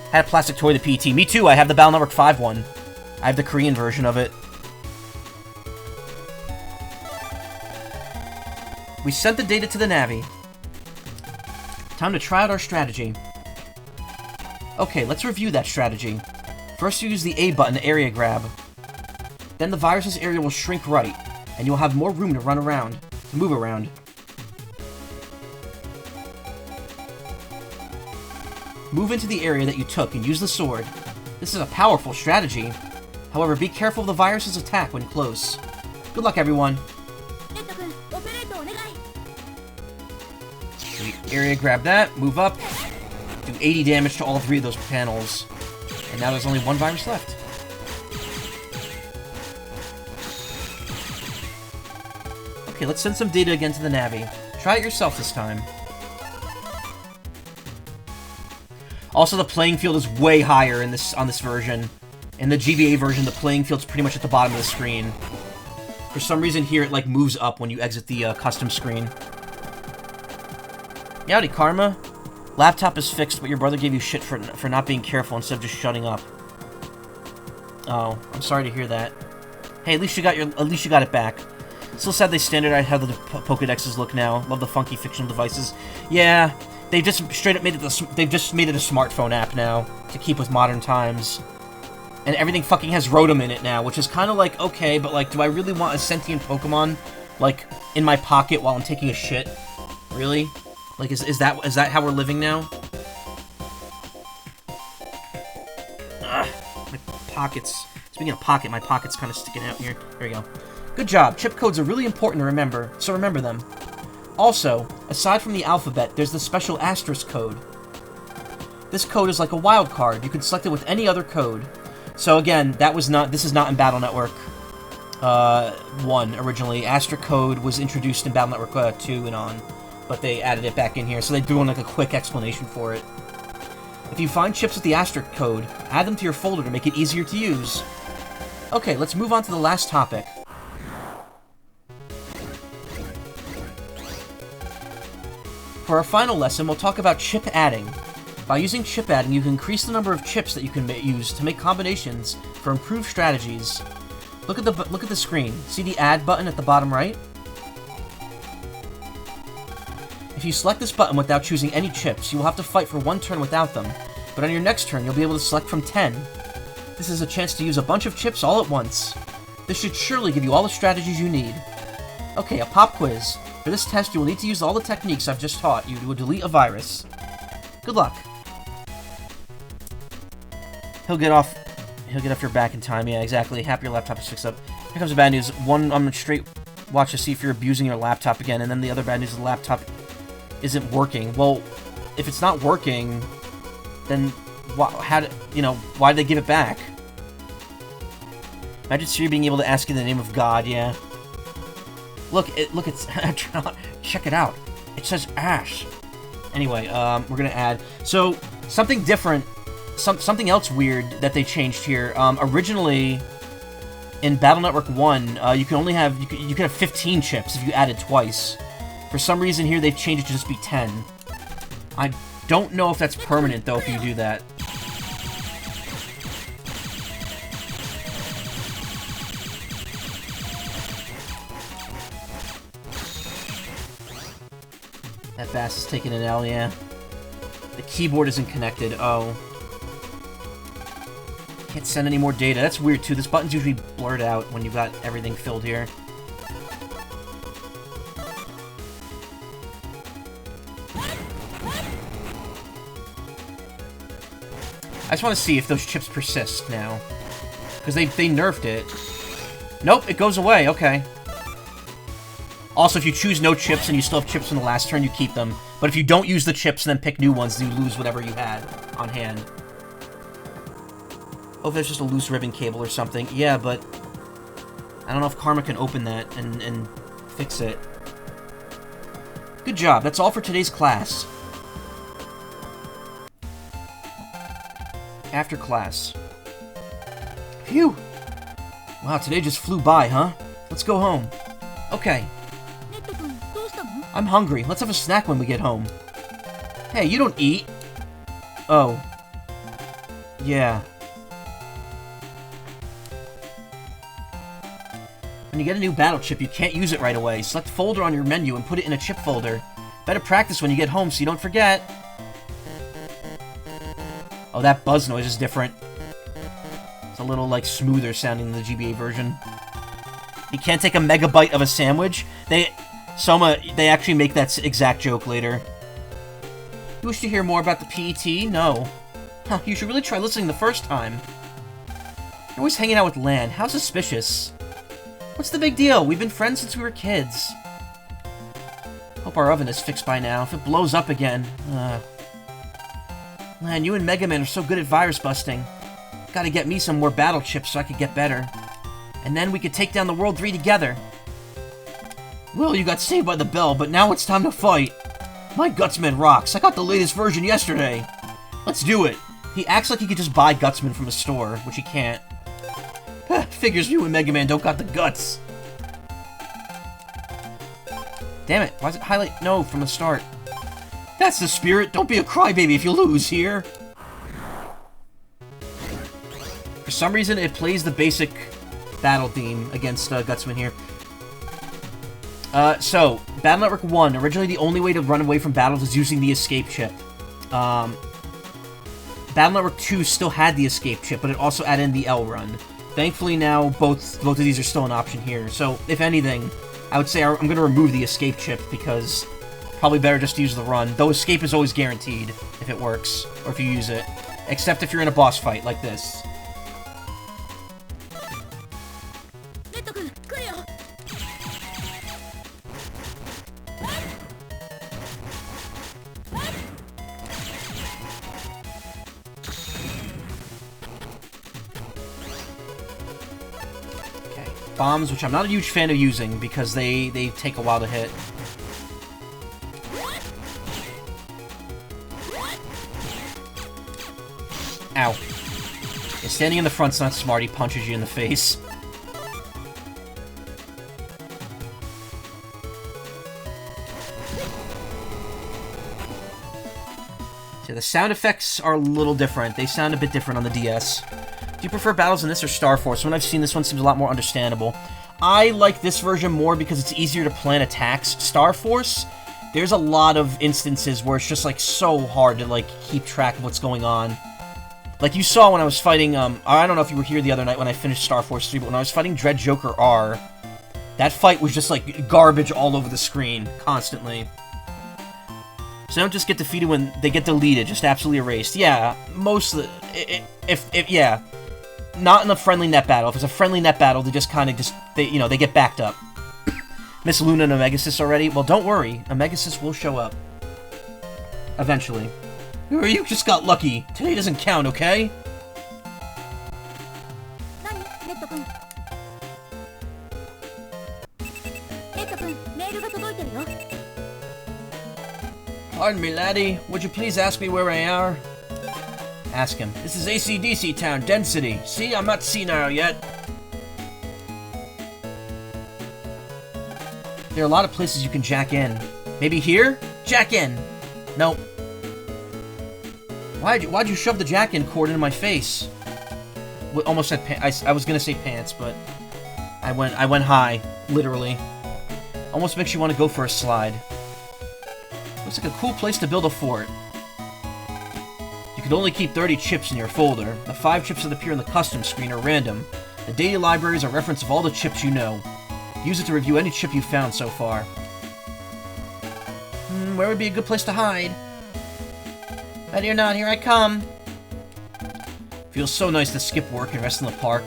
I had a plastic toy, the PET. Me too, I have the Battle Network 5 one. I have the Korean version of it. We sent the data to the Navi. Time to try out our strategy. Okay, let's review that strategy. First, you use the A button to area grab. Then the virus's area will shrink right, and you'll have more room to run around, to move around. Move into the area that you took and use the sword. This is a powerful strategy. However, be careful of the virus's attack when close. Good luck, everyone. Area grab that, move up, do 80 damage to all 3 of those panels. And now there's only 1 virus left. Okay, let's send some data again to the Navi. Try it yourself this time. Also, the playing field is way higher in on this version. In the GBA version, the playing field's pretty much at the bottom of the screen. For some reason here, it like moves up when you exit the custom screen. Yowdy, Karma. Laptop is fixed, but your brother gave you shit for not being careful instead of just shutting up. Oh, I'm sorry to hear that. Hey, at least you got it back. Still sad they standardized how the Pokédexes look now. Love the funky fictional devices. Yeah. They just straight up made it they've just made it a smartphone app now to keep with modern times. And everything fucking has Rotom in it now, which is kind of like, okay, but like, do I really want a sentient Pokemon, like, in my pocket while I'm taking a shit? Really? Like, is that how we're living now? Ugh, my pockets. Speaking of pocket, my pocket's kind of sticking out here. There we go. Good job. Chip codes are really important to remember, so remember them. Also, aside from the alphabet, there's the special asterisk code. This code is like a wild card. You can select it with any other code. So again, this is not in Battle Network 1 originally. Asterisk code was introduced in Battle Network 2 and on, but they added it back in here, so they're doing like a quick explanation for it. If you find chips with the asterisk code, add them to your folder to make it easier to use. Okay, let's move on to the last topic. For our final lesson, we'll talk about chip adding. By using chip adding, you can increase the number of chips that you can use to make combinations for improved strategies. Look at the screen. See the add button at the bottom right? If you select this button without choosing any chips, you will have to fight for one turn without them. But on your next turn, you'll be able to select from 10. This is a chance to use a bunch of chips all at once. This should surely give you all the strategies you need. Okay, a pop quiz. For this test, you will need to use all the techniques I've just taught you to delete a virus. Good luck. He'll get off your back in time. Yeah, exactly. Happy your laptop is fixed up. Here comes the bad news. One, I'm gonna straight watch to see if you're abusing your laptop again, and then the other bad news is the laptop isn't working. Well, if it's not working, then why did they give it back? Imagine Siri being able to ask you the name of God. Yeah. Look, it's check it out. It says ash. Anyway, we're gonna add something different. Something else weird that they changed here. Originally, in Battle Network 1, you can have 15 chips if you added twice. For some reason here, they've changed it to just be 10. I don't know if that's permanent, though, if you do that. That bass is taking an L, yeah. The keyboard isn't connected. Oh. Can't send any more data. That's weird, too. This button's usually blurred out when you've got everything filled here. I just want to see if those chips persist now. Because they nerfed it. Nope, it goes away. Okay. Also, if you choose no chips and you still have chips from the last turn, you keep them. But if you don't use the chips and then pick new ones, you lose whatever you had on hand. Oh, there's just a loose ribbon cable or something. Yeah, but I don't know if Karma can open that and fix it. Good job. That's all for today's class. After class. Phew! Wow, today just flew by, huh? Let's go home. Okay. I'm hungry. Let's have a snack when we get home. Hey, you don't eat. Oh. Yeah. When you get a new battle chip, you can't use it right away. Select folder on your menu and put it in a chip folder. Better practice when you get home so you don't forget. Oh, that buzz noise is different. It's a little, like, smoother sounding than the GBA version. You can't take a megabyte of a sandwich? They actually make that exact joke later. You wish to hear more about the PET? No. Huh, you should really try listening the first time. You're always hanging out with Lan. How suspicious. What's the big deal? We've been friends since we were kids. Hope our oven is fixed by now. If it blows up again... Man, you and Mega Man are so good at virus busting. Gotta get me some more battle chips so I could get better. And then we could take down the World 3 together. Well, you got saved by the bell, but now it's time to fight. My Gutsman rocks. I got the latest version yesterday. Let's do it. He acts like he could just buy Gutsman from a store, which he can't. Figures you and Mega Man don't got the guts. Damn it, why does it highlight no from the start? That's the spirit. Don't be a crybaby if you lose here. For some reason, it plays the basic battle theme against Gutsman here. So, Battle Network 1, originally the only way to run away from battles is using the escape chip. Battle Network 2 still had the escape chip, but it also added in the L run. Thankfully now, both of these are still an option here. So, if anything, I would say I'm going to remove the escape chip because probably better just to use the run. Though escape is always guaranteed if it works, or if you use it. Except if you're in a boss fight, like this. bombs, which I'm not a huge fan of using because they take a while to hit. Ow. Yeah, standing in the front's not smart, he punches you in the face. So the sound effects are a little different. They sound a bit different on the DS. Do you prefer battles in this or Star Force? When I've seen this one seems a lot more understandable. I like this version more because it's easier to plan attacks. Star Force, there's a lot of instances where it's just like so hard to like keep track of what's going on. Like you saw when I was fighting, I don't know if you were here the other night when I finished Star Force 3, but when I was fighting Dread Joker R, that fight was just like garbage all over the screen, constantly. So they don't just get defeated when they get deleted, just absolutely erased. Yeah, most of the, yeah. Not in a friendly net battle. If it's a friendly net battle, they just kind of they get backed up. Miss Luna and Omegasis already? Well, don't worry. Omegasis will show up. Eventually. You just got lucky. Today doesn't count, okay? Pardon me, laddie. Would you please ask me where we are? Ask him. This is AC/DC town, Density. See, I'm not senile yet. There are a lot of places you can jack in. Maybe here? Jack in. Nope. Why'd you shove the jack-in cord into my face? Almost said I was gonna say pants, but I went high, literally. Almost makes you want to go for a slide. Looks like a cool place to build a fort. You can only keep 30 chips in your folder. The 5 chips that appear in the custom screen are random. The data library is a reference of all the chips you know. Use it to review any chip you've found so far. Where would be a good place to hide? Ready or not, here I come. Feels so nice to skip work and rest in the park.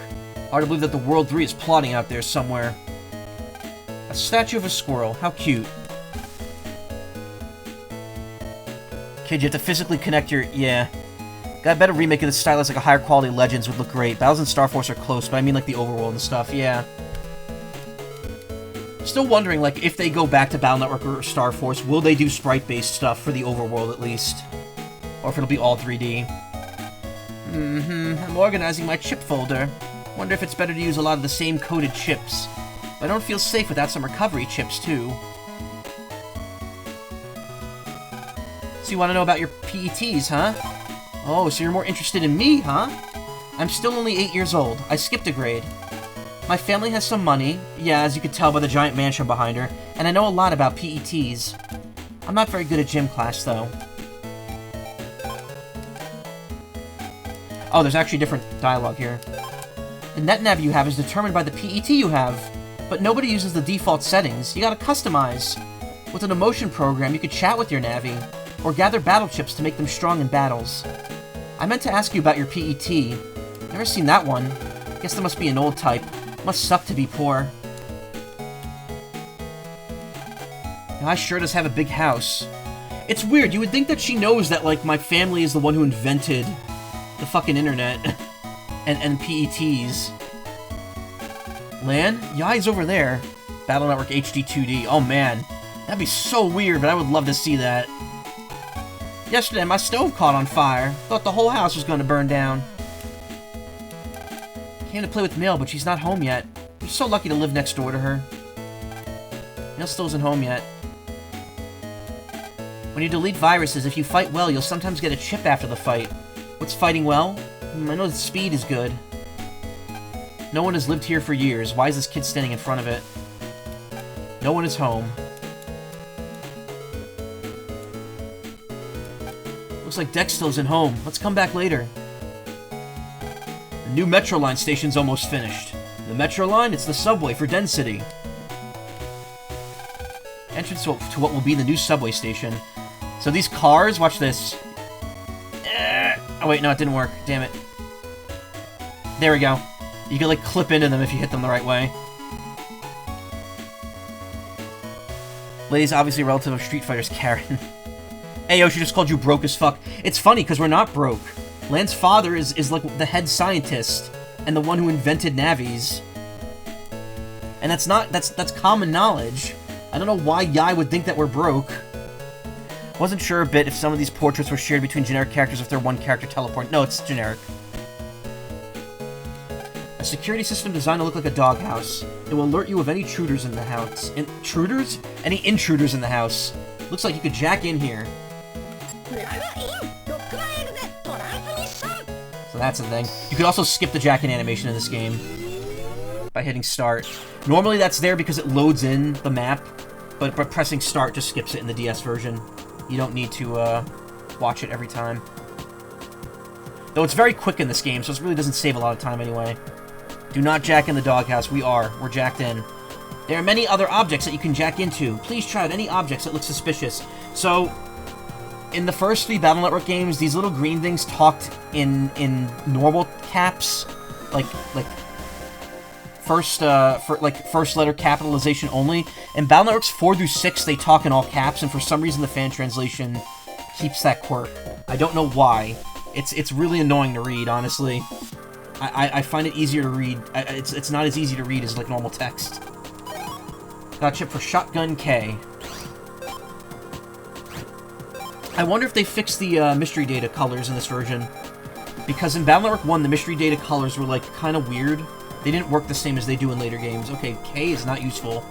Hard to believe that the World 3 is plotting out there somewhere. A statue of a squirrel. How cute. Kid, you have to physically connect your... Yeah. Got a better remake of this style as like a higher quality Legends would look great. Battles in Star Force are close, but I mean like the overworld and stuff, yeah. Still wondering, like, if they go back to Battle Network or Star Force, will they do sprite-based stuff for the overworld at least? Or if it'll be all 3D. I'm organizing my chip folder. Wonder if it's better to use a lot of the same coded chips. But I don't feel safe without some recovery chips, too. So you want to know about your PETs, huh? Oh, so you're more interested in me, huh? I'm still only 8 years old. I skipped a grade. My family has some money, yeah, as you can tell by the giant mansion behind her, and I know a lot about PETs. I'm not very good at gym class, though. Oh, there's actually different dialogue here. The NetNav you have is determined by the PET you have, but nobody uses the default settings. You gotta customize. With an emotion program, you could chat with your Navi, or gather battle chips to make them strong in battles. I meant to ask you about your PET. Never seen that one. Guess that must be an old type. Must suck to be poor. Now, I sure does have a big house. It's weird, you would think that she knows that, like, my family is the one who invented the fucking internet. and PETs. LAN? Yai's over there. Battle Network HD 2D. Oh man. That'd be so weird, but I would love to see that. Yesterday, my stove caught on fire. Thought the whole house was going to burn down. Came to play with Mel, but she's not home yet. I'm so lucky to live next door to her. Mel still isn't home yet. When you delete viruses, if you fight well, you'll sometimes get a chip after the fight. What's fighting well? I know the speed is good. No one has lived here for years. Why is this kid standing in front of it? No one is home. Looks like Dexter isn't home. Let's come back later. The new Metro Line station's almost finished. The Metro Line? It's the subway for Den City. Entrance to what will be the new subway station. So these cars, watch this. Oh wait, no, it didn't work. Damn it. There we go. You can like clip into them if you hit them the right way. Lady's obviously a relative of Street Fighter's Karen. Hey yo, she just called you broke as fuck. It's funny, because we're not broke. Lan's father is like the head scientist, and the one who invented Navis. And that's common knowledge. I don't know why Yai would think that we're broke. Wasn't sure a bit if some of these portraits were shared between generic characters, if they're one character teleport. No, it's generic. A security system designed to look like a doghouse. It will alert you of any intruders in the house. Intruders? Any intruders in the house. Looks like you could jack in here. So that's the thing. You could also skip the jack-in animation in this game by hitting start. Normally that's there because it loads in the map, but pressing start just skips it in the DS version. You don't need to watch it every time. Though it's very quick in this game, so it really doesn't save a lot of time anyway. Do not jack in the doghouse. We're jacked in. There are many other objects that you can jack into. Please try out any objects that look suspicious. So, in the first 3 Battle Network games, these little green things talked in normal caps, like first letter capitalization only. In Battle Networks 4 through 6, they talk in all caps, and for some reason the fan translation keeps that quirk. I don't know why. It's really annoying to read, honestly. I find it easier to read. It's not as easy to read as like normal text. Got a chip for Shotgun K. I wonder if they fixed the mystery data colors in this version. Because in Battle Network 1, the mystery data colors were like kind of weird. They didn't work the same as they do in later games. Okay, K is not useful.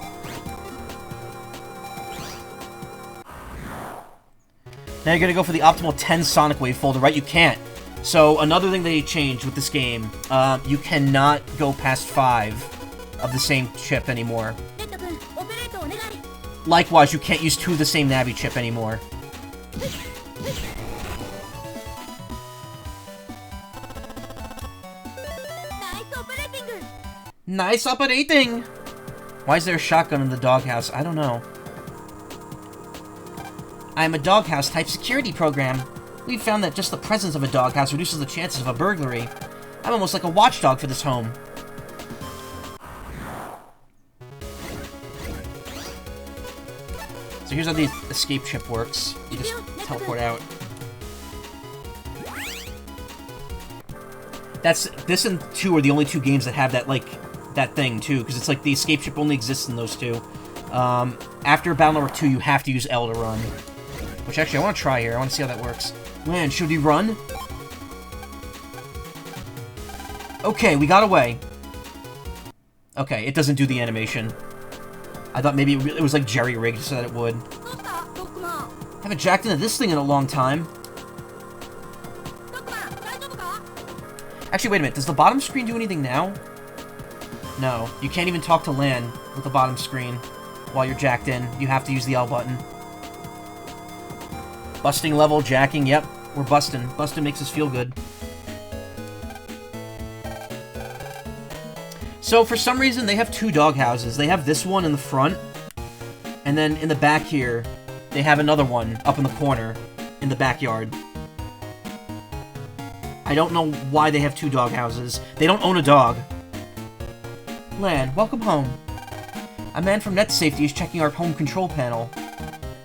Now you're gonna go for the optimal 10 Sonic Wave folder, right? You can't. So, another thing they changed with this game, you cannot go past 5 of the same chip anymore. Likewise, you can't use 2 of the same Navi chip anymore. Nice operating! Why is there a shotgun in the doghouse? I don't know. I'm a doghouse-type security program. We've found that just the presence of a doghouse reduces the chances of a burglary. I'm almost like a watchdog for this home. So here's how the escape chip works. You just teleport out. This and 2 are the only 2 games that have that, like, that thing, too, because it's like the escape chip only exists in those 2. After Battle Network 2, you have to use L to run. Which, actually, I want to try here. I want to see how that works. Man, should we run? Okay, we got away. Okay, it doesn't do the animation. I thought maybe it was like jerry-rigged so that it would. Haven't jacked into this thing in a long time. Actually, wait a minute. Does the bottom screen do anything now? No. You can't even talk to Lan with the bottom screen while you're jacked in. You have to use the L button. Busting level, jacking, yep. We're busting. Busting makes us feel good. So, for some reason, they have 2 doghouses. They have this one in the front, and then in the back here, they have another one up in the corner in the backyard. I don't know why they have 2 doghouses. They don't own a dog. Lan, welcome home. A man from Net Safety is checking our home control panel.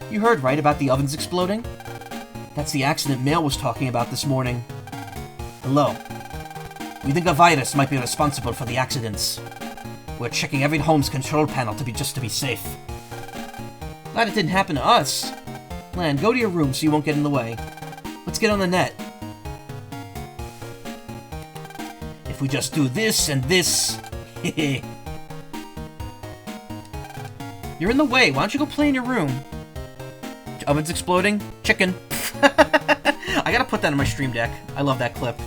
You heard, right, about the ovens exploding? That's the accident Mail was talking about this morning. Hello. We think a virus might be responsible for the accidents. We're checking every home's control panel to be safe. Glad it didn't happen to us. Lan, go to your room so you won't get in the way. Let's get on the net. If we just do this and this... You're in the way. Why don't you go play in your room? Oven's exploding. Chicken. I gotta put that on my stream deck. I love that clip.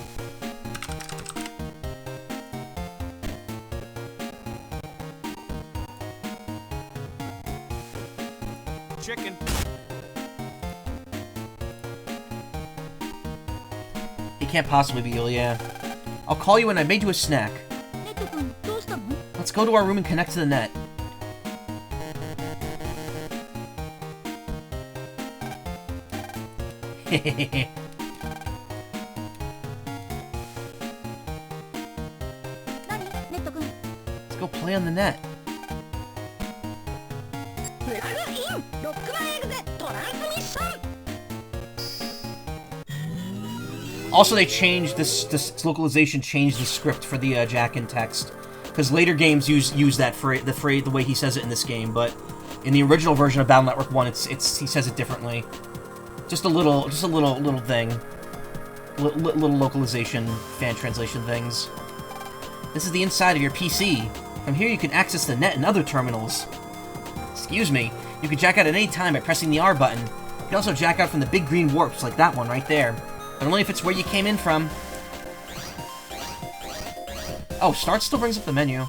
Chicken. It can't possibly be Ilya. I'll call you when I made you a snack. Let's go to our room and connect to the net. Let's go play on the net. Also, they changed this localization changed the script for the Jack-in text. because later games use that phrase, the way he says it in this game, but in the original version of Battle Network 1, he says it differently. Just a little thing. Little localization, fan translation things. This is the inside of your PC. From here you can access the net and other terminals. Excuse me. You can jack out at any time by pressing the R button. You can also jack out from the big green warps, like that one right there. But only if it's where you came in from. Oh, Start still brings up the menu.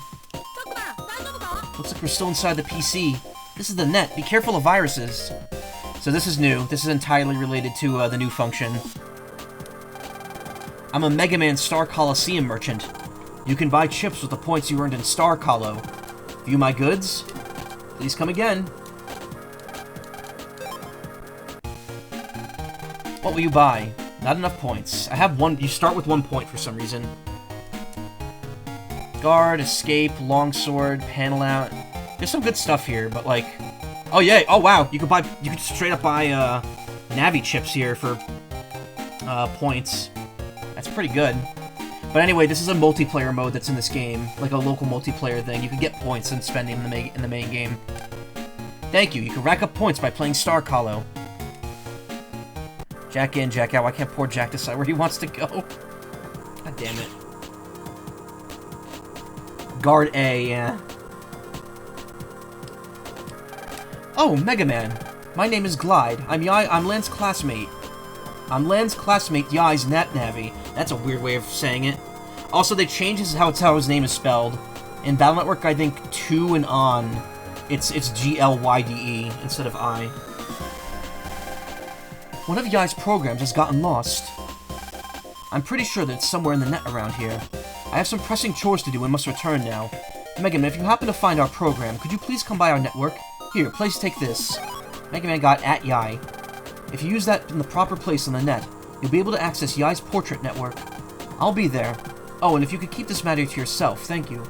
Looks like we're still inside the PC. This is the net. Be careful of viruses. So this is new. This is entirely related to the new function. I'm a Mega Man Star Coliseum merchant. You can buy chips with the points you earned in Star Colo. View my goods? Please come again. What will you buy? Not enough points. I have one. You start with 1 point for some reason. Guard, escape, longsword, panel out. There's some good stuff here, but like... Oh yeah, oh wow, you could straight up buy Navi chips here for points. That's pretty good. But anyway, this is a multiplayer mode that's in this game, like a local multiplayer thing. You can get points and spend them in the main game. Thank you. You can rack up points by playing Star Colo. Jack in, Jack out. Why can't poor Jack decide where he wants to go? God damn it. Guard A, yeah. Oh, Mega Man. My name is Glide. I'm Lan's classmate. I'm Lan's classmate, Yai's Nat Navi. That's a weird way of saying it. Also, they changed how his name is spelled. In Battle Network, I think 2 and on, it's Glyde instead of I. One of Yai's programs has gotten lost. I'm pretty sure that it's somewhere in the net around here. I have some pressing chores to do and must return now. Mega Man, if you happen to find our program, could you please come by our network? Here, please take this. Mega Man got at Yai. If you use that in the proper place on the net, you'll be able to access Yai's portrait network. I'll be there. Oh, and if you could keep this matter to yourself, thank you.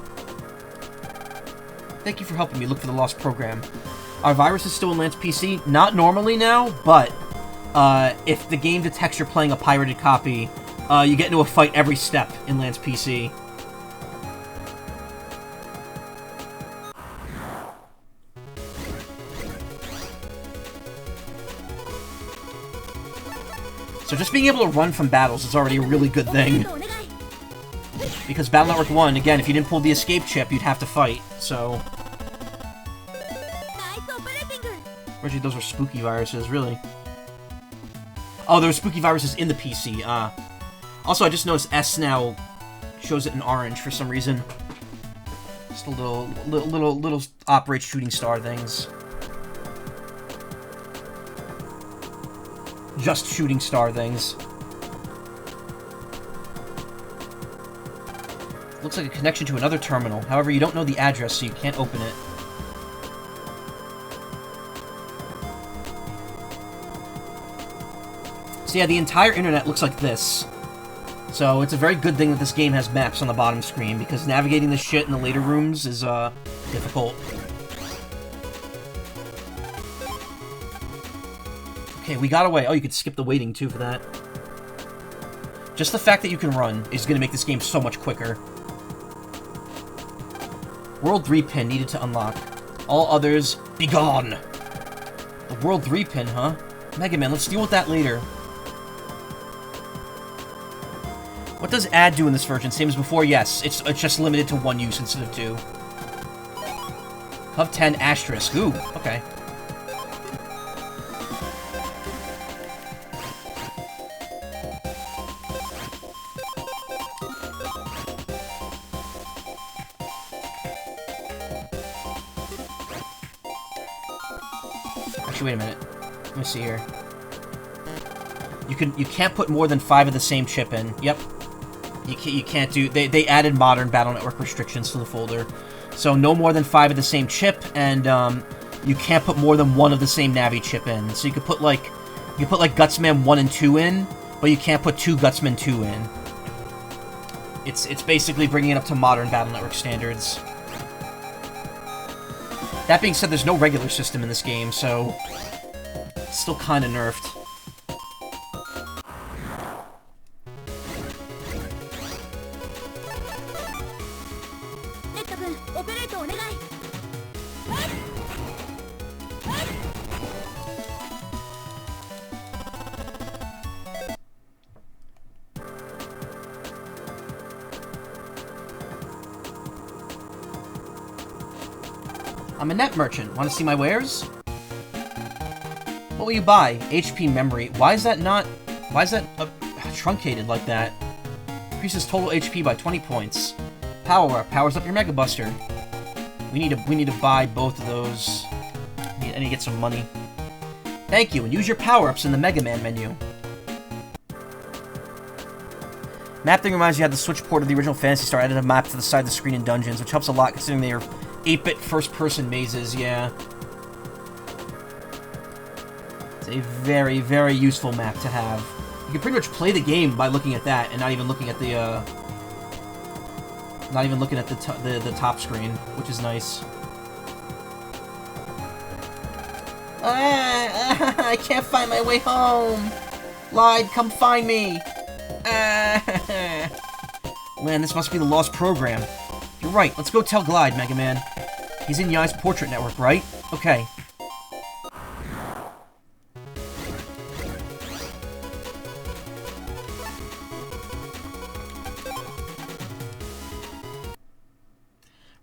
Thank you for helping me look for the lost program. Our virus is still in Lan's PC. Not normally now, but if the game detects you're playing a pirated copy, you get into a fight every step in Lan's PC. So just being able to run from battles is already a really good thing. Because Battle Network 1, again, if you didn't pull the escape chip, you'd have to fight, so... Actually, those were spooky viruses, really. Oh, there were spooky viruses in the PC, Also, I just noticed S now shows it in orange for some reason. Just a little operate shooting star things. Just shooting star things. Looks like a connection to another terminal. However, you don't know the address, so you can't open it. So yeah, the entire internet looks like this. So it's a very good thing that this game has maps on the bottom screen, because navigating this shit in the later rooms is, difficult. Okay, we got away. Oh, you could skip the waiting, too, for that. Just the fact that you can run is going to make this game so much quicker. World 3 pin needed to unlock. All others, be gone! The World 3 pin, huh? Mega Man, let's deal with that later. What does add do in this version? Same as before? Yes, it's just limited to 1 use instead of 2. Hub 10 asterisk. Ooh, okay. Actually, wait a minute. Let me see here. You can't put more than 5 of the same chip in. Yep. You can't do... They added modern Battle Network restrictions to the folder. So no more than 5 of the same chip, and you can't put more than 1 of the same Navi chip in. So you could put like Gutsman 1 and 2 in, but you can't put 2 Gutsman 2 in. It's basically bringing it up to modern Battle Network standards. That being said, there's no regular system in this game, so it's still kind of nerfed. I'm a net merchant. Want to see my wares? What will you buy? HP memory. Why is that truncated like that? Increases total HP by 20 points. Power up. Powers up your Mega Buster. We need to buy both of those. I need to get some money. Thank you, and use your power-ups in the Mega Man menu. Map thing reminds you how the Switch port of the original Phantasy Star added a map to the side of the screen in dungeons, which helps a lot considering they are 8-bit first-person mazes, yeah. It's a very, very useful map to have. You can pretty much play the game by looking at that and not even looking at the top screen, which is nice. I can't find my way home. Glide, come find me. Man, this must be the lost program. You're right. Let's go tell Glide, Mega Man. He's in Yai's portrait network, right? Okay.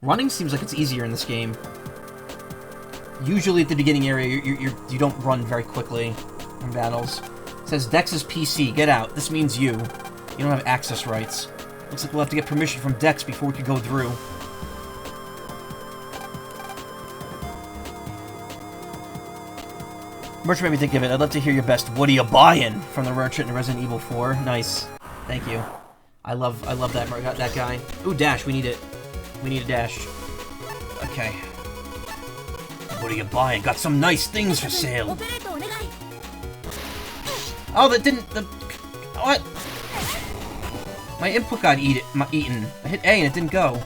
Running seems like it's easier in this game. Usually at the beginning area, you don't run very quickly in battles. It says Dex is PC. Get out. This means you. You don't have access rights. Looks like we'll have to get permission from Dex before we can go through. Merchant made me think of it. I'd love to hear your best "What are you buying?" from the merchant in Resident Evil 4. Nice. Thank you. I love that guy. Ooh, dash. We need it. We need a dash. Okay. What are you buying? Got some nice things for sale. Oh, that didn't... What? My input got eaten. I hit A and it didn't go.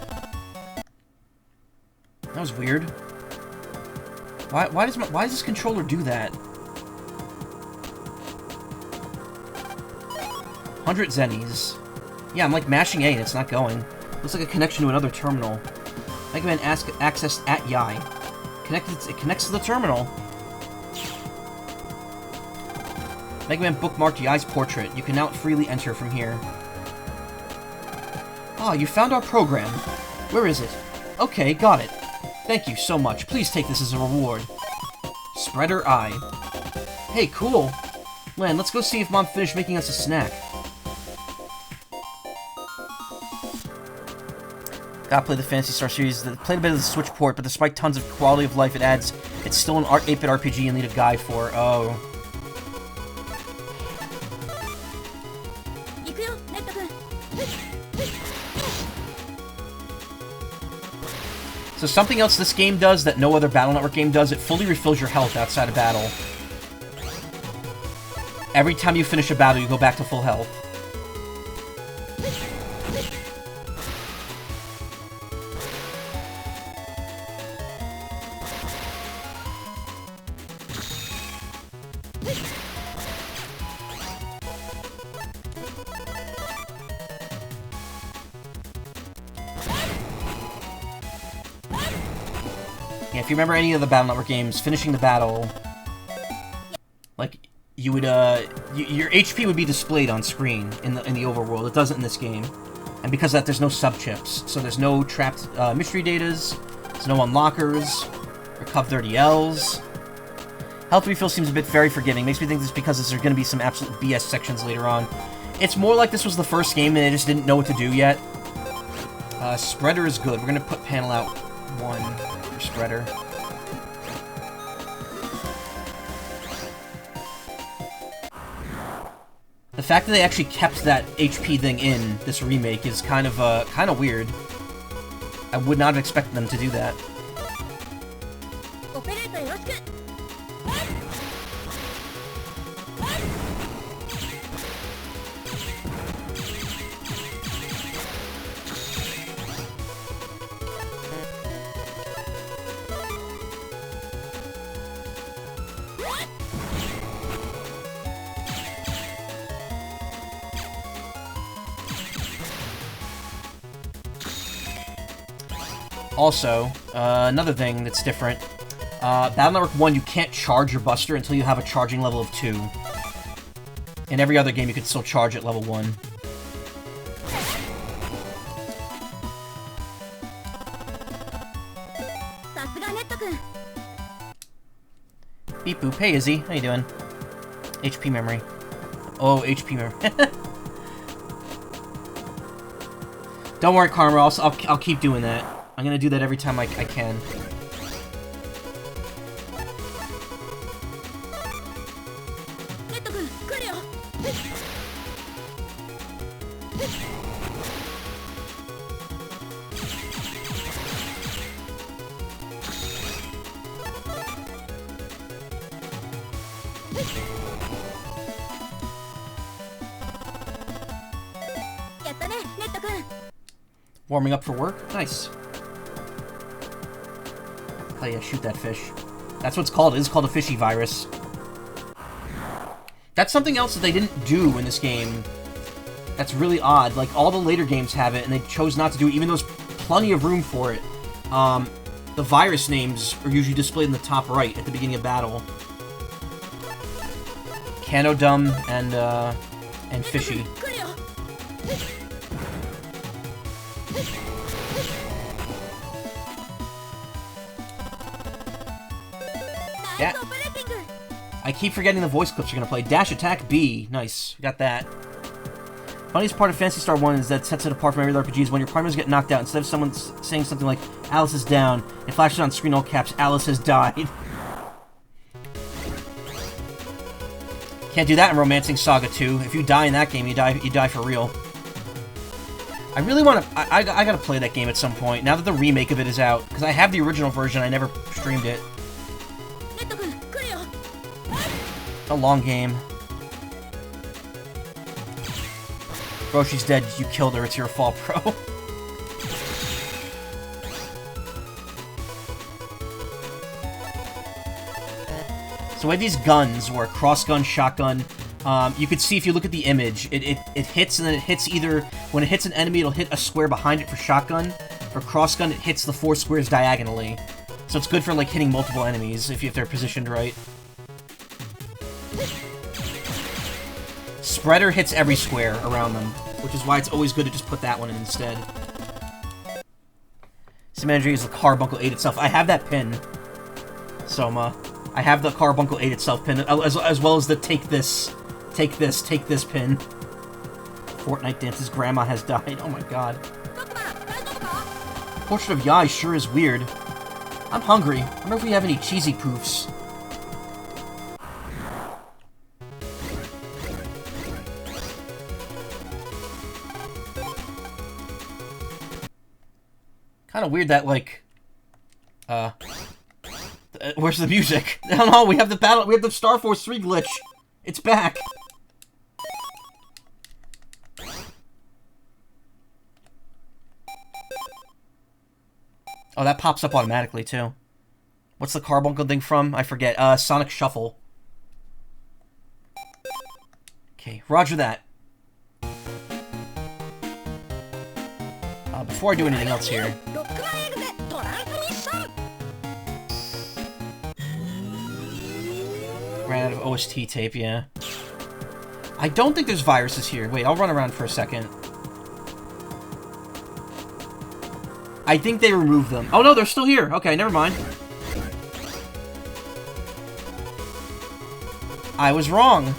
That was weird. Why does this controller do that? 100 zennies. Yeah, I'm like mashing A and it's not going. Looks like a connection to another terminal. Mega Man accessed at Yai. It connects to the terminal. Mega Man bookmarked Yai's portrait. You can now freely enter from here. Ah, you found our program. Where is it? Okay, got it. Thank you so much. Please take this as a reward. Spreader Eye. Hey, cool. Lan, let's go see if Mom finished making us a snack. Gotta play the Phantasy Star series. Played a bit of the Switch port, but despite tons of quality of life it adds, it's still an 8-bit RPG and need a guide for. Oh. So something else this game does that no other Battle Network game does, it fully refills your health outside of battle. Every time you finish a battle, you go back to full health. Yeah, if you remember any of the Battle Network games, finishing the battle, like, you would, your HP would be displayed on screen in the overworld. It doesn't in this game. And because of that, there's no sub-chips. So there's no trapped mystery datas, there's no unlockers, or Cup 30Ls. Health refill seems a bit very forgiving. Makes me think this because there's going to be some absolute BS sections later on. It's more like this was the first game and they just didn't know what to do yet. Spreader is good. We're going to put panel out 1. Spreader. The fact that they actually kept that HP thing in this remake is kind of weird. I would not have expected them to do that. Also, another thing that's different, Battle Network 1, you can't charge your Buster until you have a charging level of 2. In every other game, you can still charge at level 1. Beep boop. Hey, Izzy. How you doing? HP memory. Oh, HP memory. Don't worry, Karma. I'll keep doing that. I'm gonna do that every time I can. Warming up for work? Nice. Oh yeah, shoot that fish. That's what it's called. It is called a fishy virus. That's something else that they didn't do in this game. That's really odd. Like, all the later games have it, and they chose not to do it, even though there's plenty of room for it. The virus names are usually displayed in the top right at the beginning of battle. Canodum and Fishy. Yeah. I keep forgetting the voice clips you're gonna play. Dash Attack B. Nice. Got that. Funniest part of Phantasy Star 1 is that sets it apart from every other RPG is when your partners get knocked out, instead of someone saying something like, Alice is down, it flashes on screen all caps, Alice has died. Can't do that in Romancing Saga 2. If you die in that game, you die for real. I really want to... I gotta play that game at some point, now that the remake of it is out. Because I have the original version, I never streamed it. A long game. Bro, she's dead. You killed her. It's your fault, bro. So we have these guns, where cross-gun, shotgun. You can see if you look at the image, it hits, and then it hits either... When it hits an enemy, it'll hit a square behind it for shotgun. For cross-gun, it hits the 4 squares diagonally. So it's good for, like, hitting multiple enemies, if they're positioned right. Spreader hits every square around them, which is why it's always good to just put that one in instead. Simandry is the Carbuncle 8 itself. I have that pin. Soma. I have the Carbuncle 8 itself pin, as well as the take this pin. Fortnite dances, Grandma has died. Oh my god. Portrait of Yai sure is weird. I'm hungry. I wonder if we have any cheesy poofs. Kind of weird that, like, where's the music? No, no, we have the Star Force 3 glitch. It's back. Oh, that pops up automatically, too. What's the Carbuncle thing from? I forget. Sonic Shuffle. Okay, roger that. Before I do anything else here... Ran out of OST tape, yeah. I don't think there's viruses here. Wait, I'll run around for a second. I think they removed them. Oh no, they're still here. Okay, never mind. I was wrong.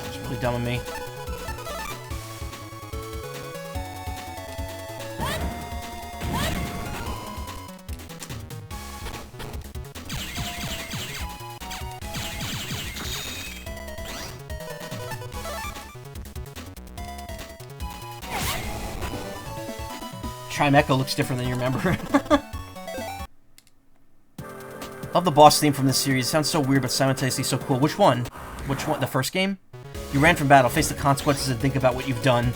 It's really dumb of me. Trimecho looks different than you remember. Love the boss theme from this series. It sounds so weird, but simultaneously so cool. Which one? Which one? The first game? You ran from battle, face the consequences, and think about what you've done.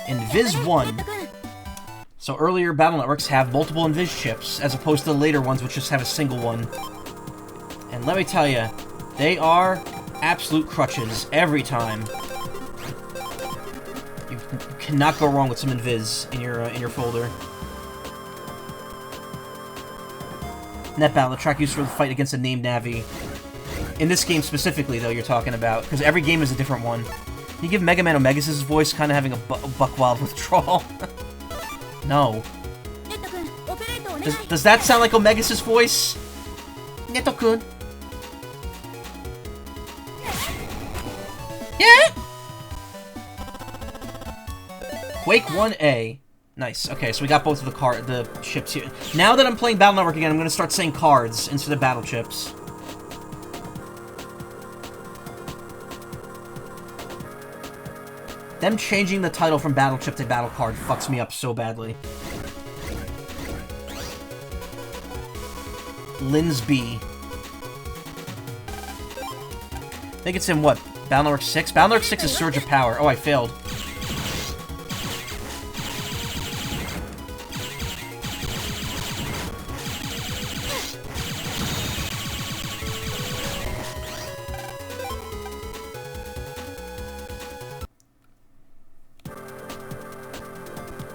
In Viz 1, So earlier battle networks have multiple Invis chips, as opposed to the later ones which just have a single one. And let me tell you, they are absolute crutches every time. You cannot go wrong with some Invis in your folder. Net battle, the track used for the fight against a named Navi. In this game specifically, though, you're talking about, because every game is a different one. Can you give Mega Man Omegas' voice kind of having a Buckwild withdrawal? No. Does that sound like Omegas' voice? Neto-kun. Yeah! Quake 1A. Nice. Okay, so we got both of the chips here. Now that I'm playing Battle Network again, I'm going to start saying cards instead of battle chips. Them changing the title from battle chip to battle card fucks me up so badly. Linsby. I think it's in what? Battle Network 6? Battle Network 6 is Surge of Power. Oh, I failed.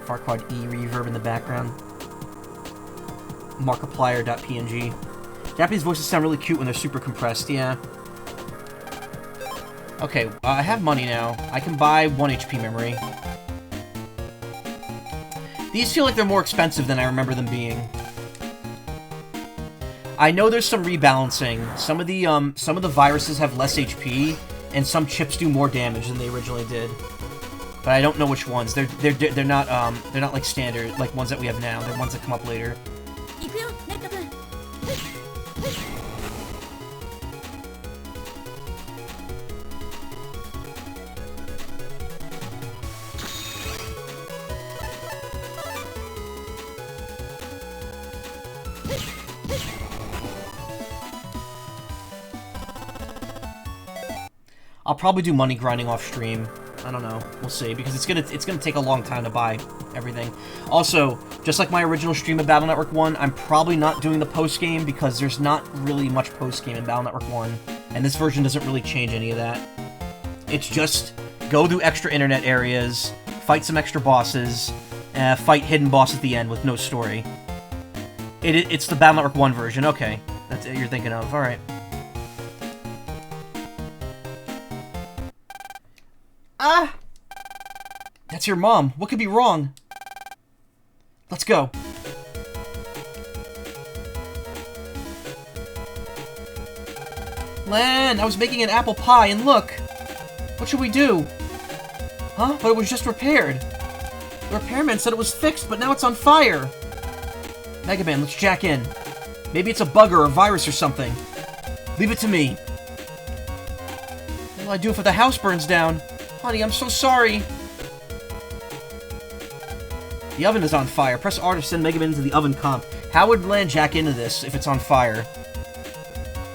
Farquaad E reverb in the background. Markiplier.png. Japanese voices sound really cute when they're super compressed, yeah. Okay, I have money now. I can buy 1 HP memory. These feel like they're more expensive than I remember them being. I know there's some rebalancing. Some of the viruses have less HP, and some chips do more damage than they originally did. But I don't know which ones. They're not like standard, like ones that we have now. They're ones that come up later. I'll probably do money grinding off stream. I don't know. We'll see, because it's gonna take a long time to buy everything. Also, just like my original stream of Battle Network 1, I'm probably not doing the post-game because there's not really much post-game in Battle Network 1, and this version doesn't really change any of that. It's just go through extra internet areas, fight some extra bosses, fight hidden boss at the end with no story. It's the Battle Network 1 version. Okay, that's what you're thinking of. All right. Ah! That's your mom. What could be wrong? Let's go. Lan, I was making an apple pie, and look! What should we do? Huh? But it was just repaired. The repairman said it was fixed, but now it's on fire. Mega Man, let's jack in. Maybe it's a bug or a virus or something. Leave it to me. What will I do if the house burns down? Honey, I'm so sorry. The oven is on fire. Press R to send Mega Man into the oven comp. How would Lan jack into this if it's on fire?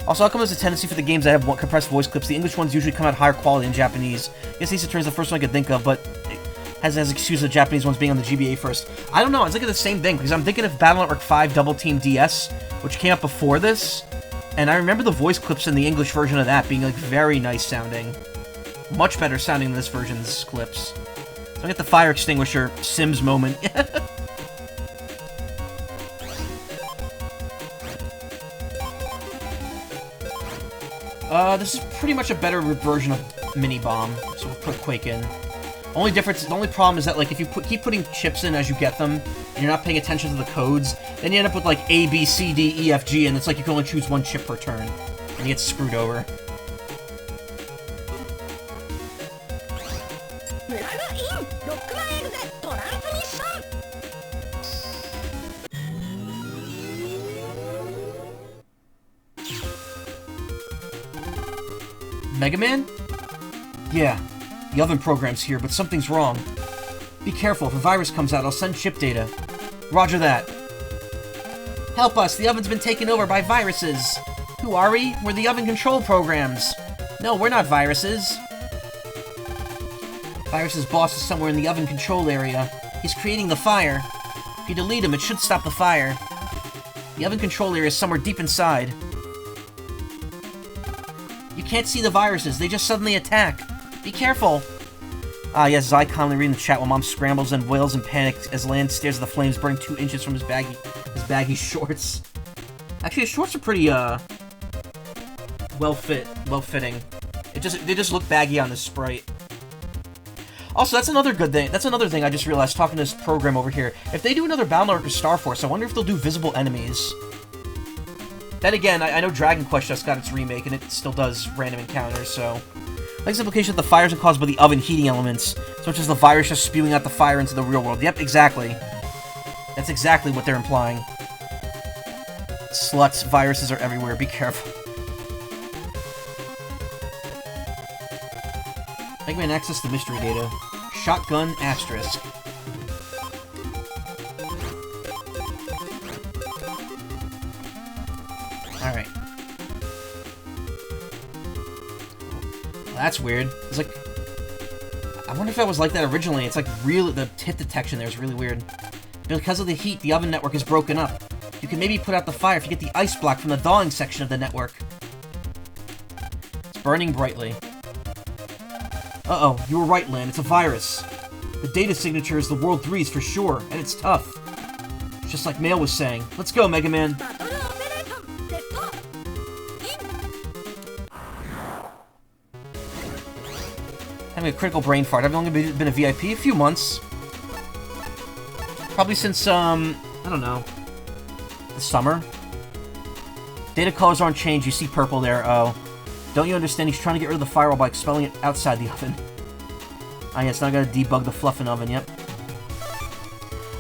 Also, how come there's a tendency for the games that have compressed voice clips? The English ones usually come out higher quality than Japanese. I guess Ace Attorney is the first one I could think of, but it has excuse of the Japanese ones being on the GBA first. I don't know. I was thinking the same thing, because I'm thinking of Battle Network 5 Double Team DS, which came out before this, and I remember the voice clips in the English version of that being, like, very nice sounding. Much better sounding than this version's clips. So I get the fire extinguisher Sims moment. This is pretty much a better version of Mini Bomb, so we'll put Quake in. The only problem is that, like, if you keep putting chips in as you get them, and you're not paying attention to the codes, then you end up with, like, A, B, C, D, E, F, G, and it's like you can only choose one chip per turn, and you get screwed over. Mega Man? Yeah, the oven program's here, but something's wrong. Be careful, if a virus comes out, I'll send chip data. Roger that. Help us, the oven's been taken over by viruses. Who are we? We're the oven control programs. No, we're not viruses. Virus's boss is somewhere in the oven control area. He's creating the fire. If you delete them, it should stop the fire. The oven control area is somewhere deep inside. You can't see the viruses, they just suddenly attack. Be careful! Ah, yes, Zai calmly reading the chat while Mom scrambles and wails in panic as Lan stares at the flames burning 2 inches from his baggy shorts. Actually, his shorts are pretty, well-fitting. They just look baggy on this sprite. Also, that's another good thing. That's another thing I just realized talking to this program over here. If they do another Battle Network or Star Force, I wonder if they'll do visible enemies. Then again, I know Dragon Quest just got its remake, and it still does random encounters, so... Like this implication that the fires are caused by the oven heating elements, such as the virus just spewing out the fire into the real world. Yep, exactly. That's exactly what they're implying. Sluts, viruses are everywhere, be careful. Mega Man access the mystery data. Shotgun asterisk. Alright. Well, that's weird. It's like... I wonder if that was like that originally. It's like really... The hit detection there is really weird. Because of the heat, the oven network is broken up. You can maybe put out the fire if you get the ice block from the thawing section of the network. It's burning brightly. Uh-oh, you were right, Lan. It's a virus. The data signature is the World 3's for sure, and it's tough. Just like Mail was saying. Let's go, Mega Man. Having a critical brain fart. I've only been a VIP a few months. Probably since, I don't know, the summer. Data colors aren't changed. You see purple there. Oh. Don't you understand? He's trying to get rid of the firewall by expelling it outside the oven. Ah, yes, now I gotta debug the fluffin' oven, yep.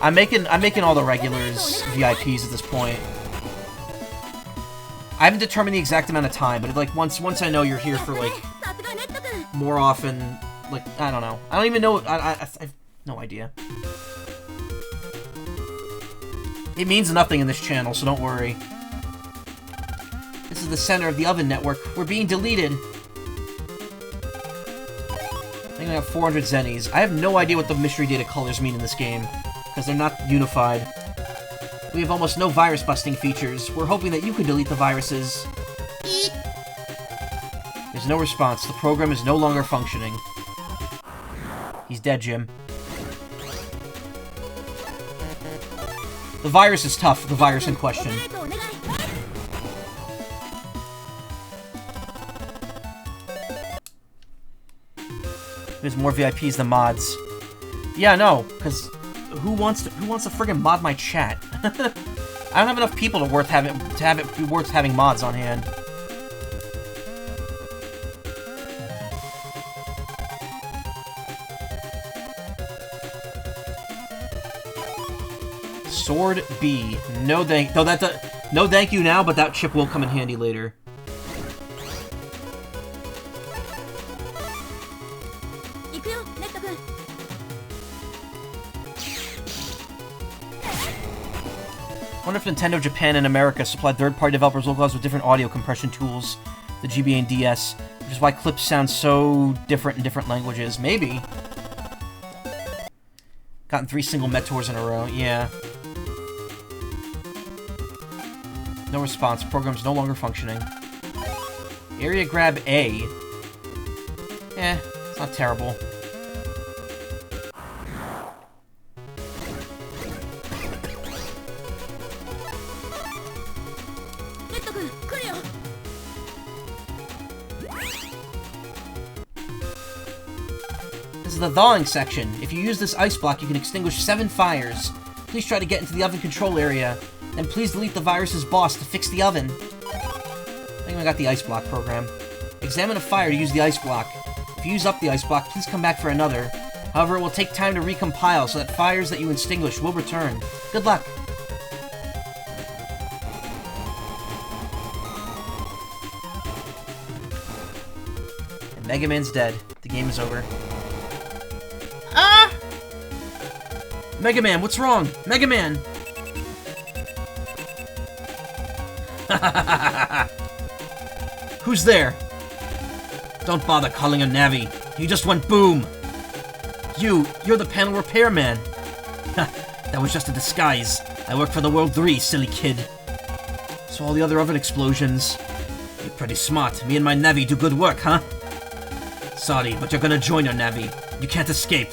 I'm making all the regulars VIPs at this point. I haven't determined the exact amount of time, but like once I know you're here for like more often, like I don't know. I don't even know. I have no idea. It means nothing in this channel, so don't worry. This is the center of the oven network. We're being deleted. I think I have 400 zennies. I have no idea what the mystery data colors mean in this game, because they're not unified. We have almost no virus-busting features. We're hoping that you can delete the viruses. There's no response. The program is no longer functioning. He's dead, Jim. The virus is tough, the virus in question. There's more VIPs than mods. Yeah, no, because who wants to friggin' mod my chat? I don't have enough people to have it be worth having mods on hand. Sword B. No thank you now, but that chip will come in handy later. I wonder if Nintendo Japan and America supplied third-party developers localized with different audio compression tools, the GBA and DS, which is why clips sound so different in different languages. Maybe. Gotten 3 single Metors in a row, yeah. No response. Program's no longer functioning. Area grab A. It's not terrible. This is the thawing section. If you use this ice block, you can extinguish 7 fires. Please try to get into the oven control area. Then please delete the virus's boss to fix the oven. I think I got the ice block program. Examine a fire to use the ice block. If you use up the ice block, please come back for another. However, it will take time to recompile so that fires that you extinguish will return. Good luck. And Mega Man's dead. The game is over. Ah! Mega Man, what's wrong? Mega Man! Who's there? Don't bother calling him Navi. He just went boom. You're the panel repairman. That was just a disguise. I work for the World 3, silly kid. So all the other oven explosions... You're pretty smart. Me and my navvy do good work, huh? Sorry, but you're gonna join our navvy. You can't escape.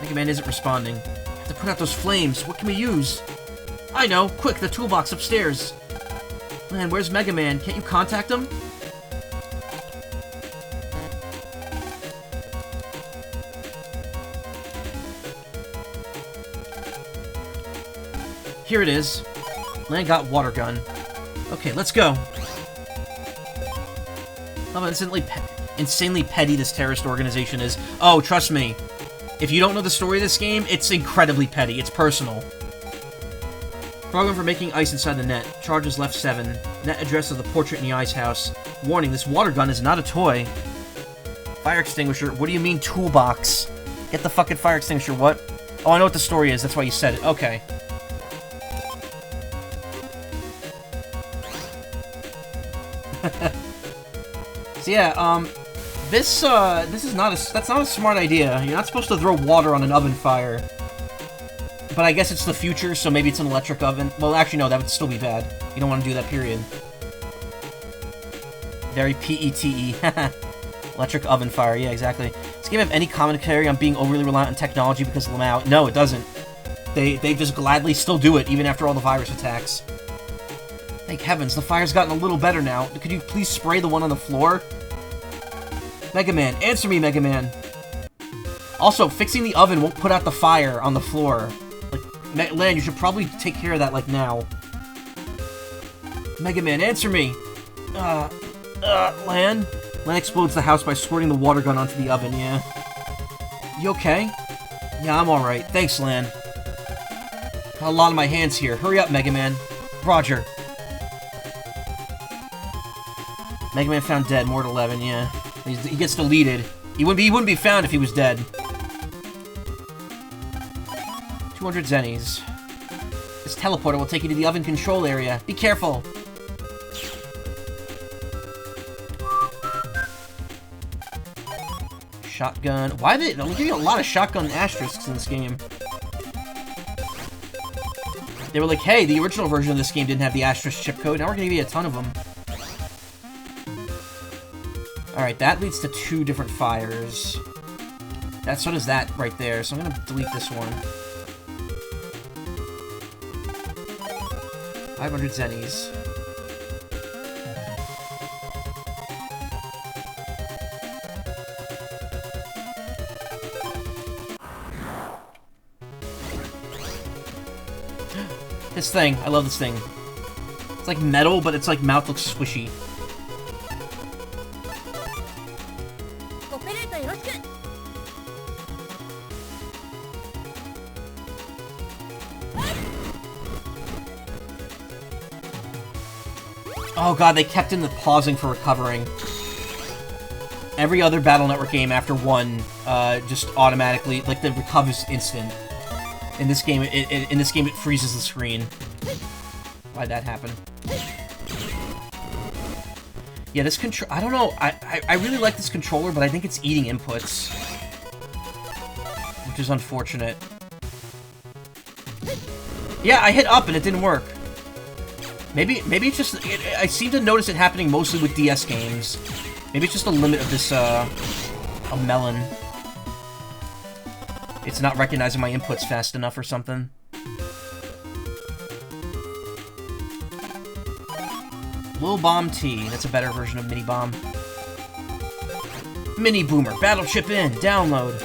Mega Man isn't responding. I have to put out those flames. What can we use? I know. Quick, the toolbox upstairs. Man, where's Mega Man? Can't you contact him? Here it is. Lan got water gun. Okay, let's go. How insanely petty this terrorist organization is. Oh, trust me. If you don't know the story of this game, it's incredibly petty. It's personal. Program for making ice inside the net. Charges left 7. Net address of the portrait in the ice house. Warning, this water gun is not a toy. Fire extinguisher. What do you mean toolbox? Get the fucking fire extinguisher, what? Oh, I know what the story is. That's why you said it. Okay. So yeah, this is not that's not a smart idea. You're not supposed to throw water on an oven fire. But I guess it's the future, so maybe it's an electric oven. Well, actually, no, that would still be bad. You don't want to do that, period. Very P-E-T-E. Electric oven fire, yeah, exactly. Does this game have any commentary on being overly reliant on technology because of Macaw? No, it doesn't. They just gladly still do it, even after all the virus attacks. Thank heavens, the fire's gotten a little better now. Could you please spray the one on the floor? Mega Man, answer me, Mega Man. Also, fixing the oven won't put out the fire on the floor. Like, Lan, you should probably take care of that, like, now. Mega Man, answer me! Lan? Lan explodes the house by squirting the water gun onto the oven, yeah. You okay? Yeah, I'm alright. Thanks, Lan. Got a lot on my hands here. Hurry up, Mega Man. Roger. Mega Man found dead, Mort 11, yeah. He gets deleted. He wouldn't be found if he was dead. 200 zennies. This teleporter will take you to the oven control area. Be careful. Shotgun. Why did they're giving a lot of shotgun asterisks in this game? They were like, hey, the original version of this game didn't have the asterisk chip code. Now we're gonna give you a ton of them. Alright, that leads to 2 different fires. So does that right there, so I'm gonna delete this one. 500 zennies. This thing, I love this thing. It's like metal, but its like mouth looks squishy. Oh god, they kept in the pausing for recovering. Every other Battle Network game after 1, just automatically, like, the recover's instant. In this game, it freezes the screen. Why'd that happen? Yeah, this control, I don't know, I really like this controller, but I think it's eating inputs. Which is unfortunate. Yeah, I hit up and it didn't work. Maybe it's just... I seem to notice it happening mostly with DS games. Maybe it's just a limit of this, a melon. It's not recognizing my inputs fast enough or something. Lil Bomb T. That's a better version of Mini Bomb. Mini Boomer. Battle chip in. Download.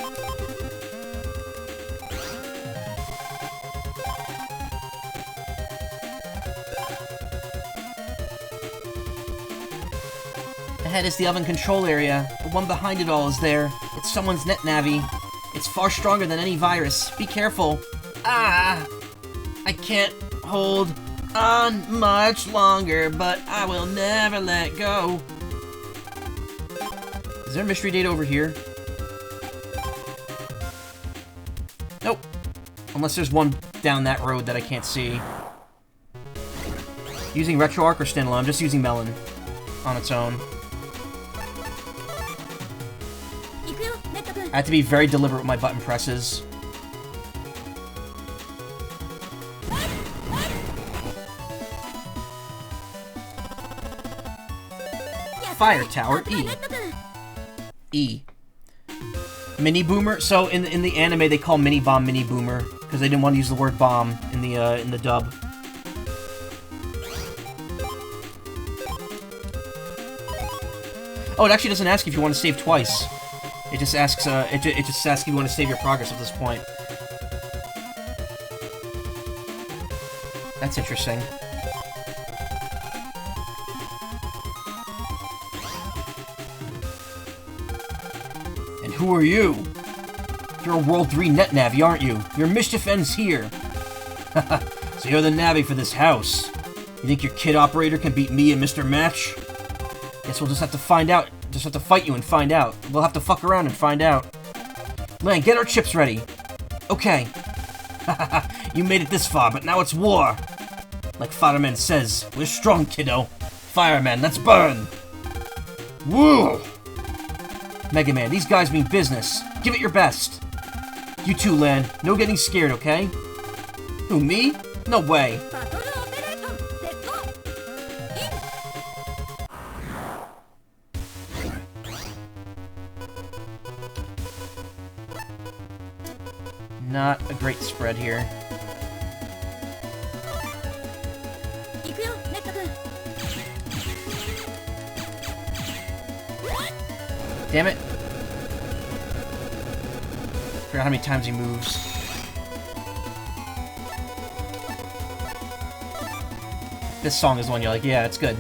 Ahead is the oven control area. The one behind it all is there. It's someone's net navi. It's far stronger than any virus. Be careful. Ah! I can't hold on much longer, but I will never let go. Is there a mystery data over here? Nope. Unless there's one down that road that I can't see. Using RetroArch or standalone? I'm just using Melon on its own. I had to be very deliberate with my button presses. Fire Tower, E. E. Mini Boomer? So, in the anime, they call Mini Bomb Mini Boomer, because they didn't want to use the word bomb in the dub. Oh, it actually doesn't ask if you want to save twice. It just asks, it just asks if you want to save your progress at this point. That's interesting. And who are you? You're a World 3 net Navi, aren't you? Your mischief ends here. So you're the Navi for this house. You think your kid operator can beat me and Mr. Match? Guess we'll just have to find out. Just have to fight you and find out. We'll have to fuck around and find out. Lan, get our chips ready. Okay. You made it this far, but now it's war. Like Fireman says, we're strong, kiddo. Fireman, let's burn. Woo! Mega Man, these guys mean business. Give it your best. You too, Lan. No getting scared, okay? Who, me? No way. Not a great spread here. Damn it. Forgot how many times he moves. This song is the one you're like, yeah, it's good.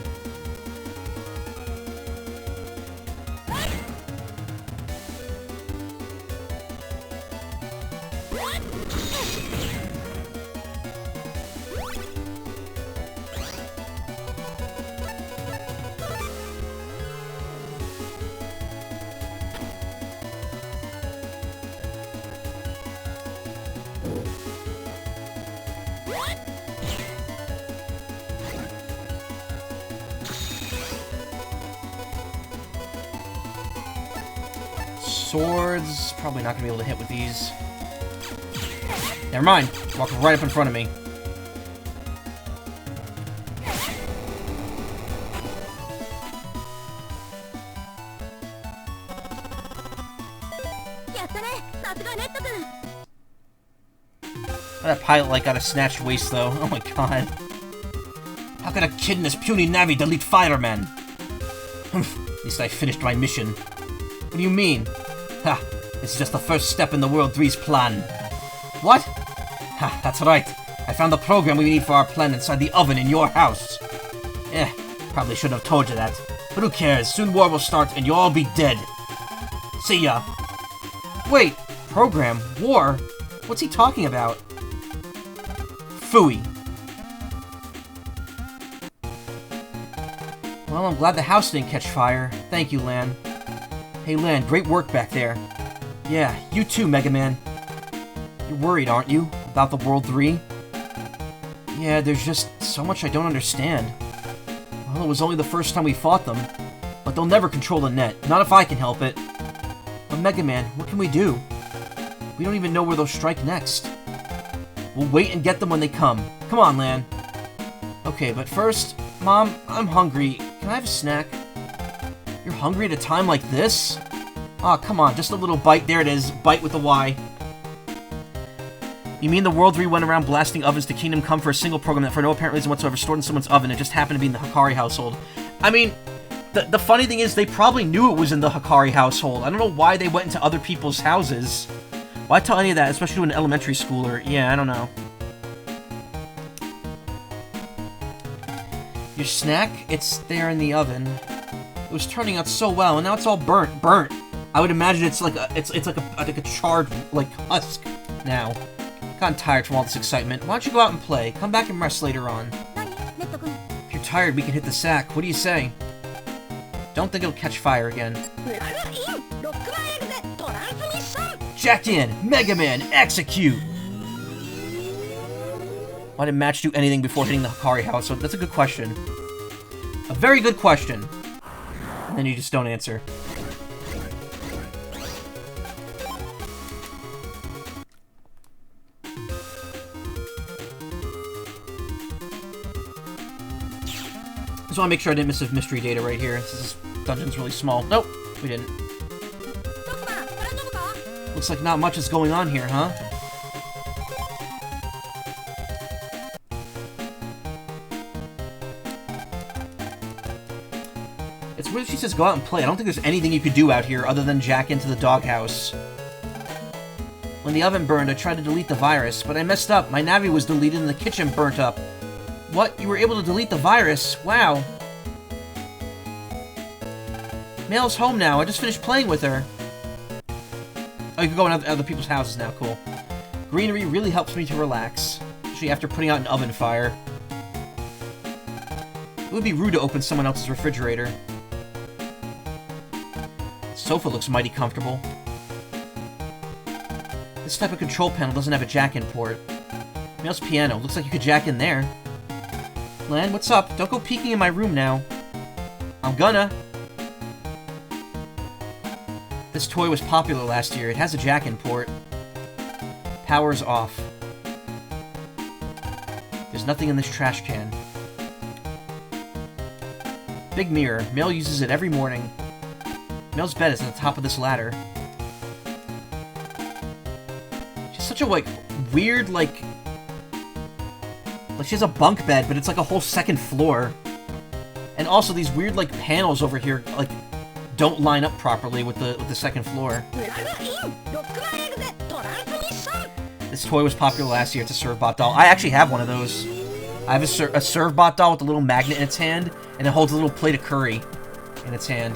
Swords, probably not gonna be able to hit with these. Never mind, walk right up in front of me. That pilot like got a snatched waist though. Oh my god. How could a kid in this puny Navi delete Fireman? At least I finished my mission. What do you mean? Ha! This is just the first step in the World 3's plan. What? Ha, that's right. I found the program we need for our plan inside the oven in your house. Probably shouldn't have told you that. But who cares? Soon war will start and you'll all be dead. See ya. Wait, program? War? What's he talking about? Phooey. Well, I'm glad the house didn't catch fire. Thank you, Lan. Hey, Lan, great work back there. Yeah, you too, Mega Man. You're worried, aren't you? About the World 3? Yeah, there's just so much I don't understand. Well, it was only the first time we fought them. But they'll never control the net. Not if I can help it. But Mega Man, what can we do? We don't even know where they'll strike next. We'll wait and get them when they come. Come on, Lan. Okay, but first, Mom, I'm hungry. Can I have a snack? You're hungry at a time like this? Aw, come on, just a little bite. There it is. Bite with a Y. You mean the World 3 went around blasting ovens to Kingdom Come for a single program that for no apparent reason whatsoever stored in someone's oven? It just happened to be in the Hikari household. I mean, the funny thing is they probably knew it was in the Hikari household. I don't know why they went into other people's houses. Why tell any of that, especially to an elementary schooler? Yeah, I don't know. Your snack? It's there in the oven. It was turning out so well, and now it's all burnt. Burnt. I would imagine it's like a like a charred like husk now. Gotten tired from all this excitement. Why don't you go out and play? Come back and rest later on. If you're tired, we can hit the sack. What do you say? Don't think it'll catch fire again. Jack in! Mega Man, execute! Why didn't Match do anything before hitting the Hikari house? So that's a good question. A very good question. And then you just don't answer. want to make sure I didn't miss a mystery data right here. This dungeon's really small. Nope, we didn't. Looks like not much is going on here, huh? It's weird she says go out and play. I don't think there's anything you could do out here other than jack into the doghouse. When the oven burned, I tried to delete the virus, but I messed up. My Navi was deleted and the kitchen burnt up. What? You were able to delete the virus? Wow. Mail's home now. I just finished playing with her. Oh, you can go in other people's houses now. Cool. Greenery really helps me to relax, especially after putting out an oven fire. It would be rude to open someone else's refrigerator. The sofa looks mighty comfortable. This type of control panel doesn't have a jack-in port. Mail's piano. Looks like you could jack in there. Lan, what's up? Don't go peeking in my room now. I'm gonna. This toy was popular last year. It has a jack-in port. Power's off. There's nothing in this trash can. Big mirror. Mail uses it every morning. Mail's bed is at the top of this ladder. She's such a, like, weird, like she has a bunk bed, but it's like a whole second floor. And also these weird, like, panels over here, like, don't line up properly with the second floor. This toy was popular last year. It's a Servbot doll. I actually have one of those. I have a Servbot doll with a little magnet in its hand, and it holds a little plate of curry in its hand.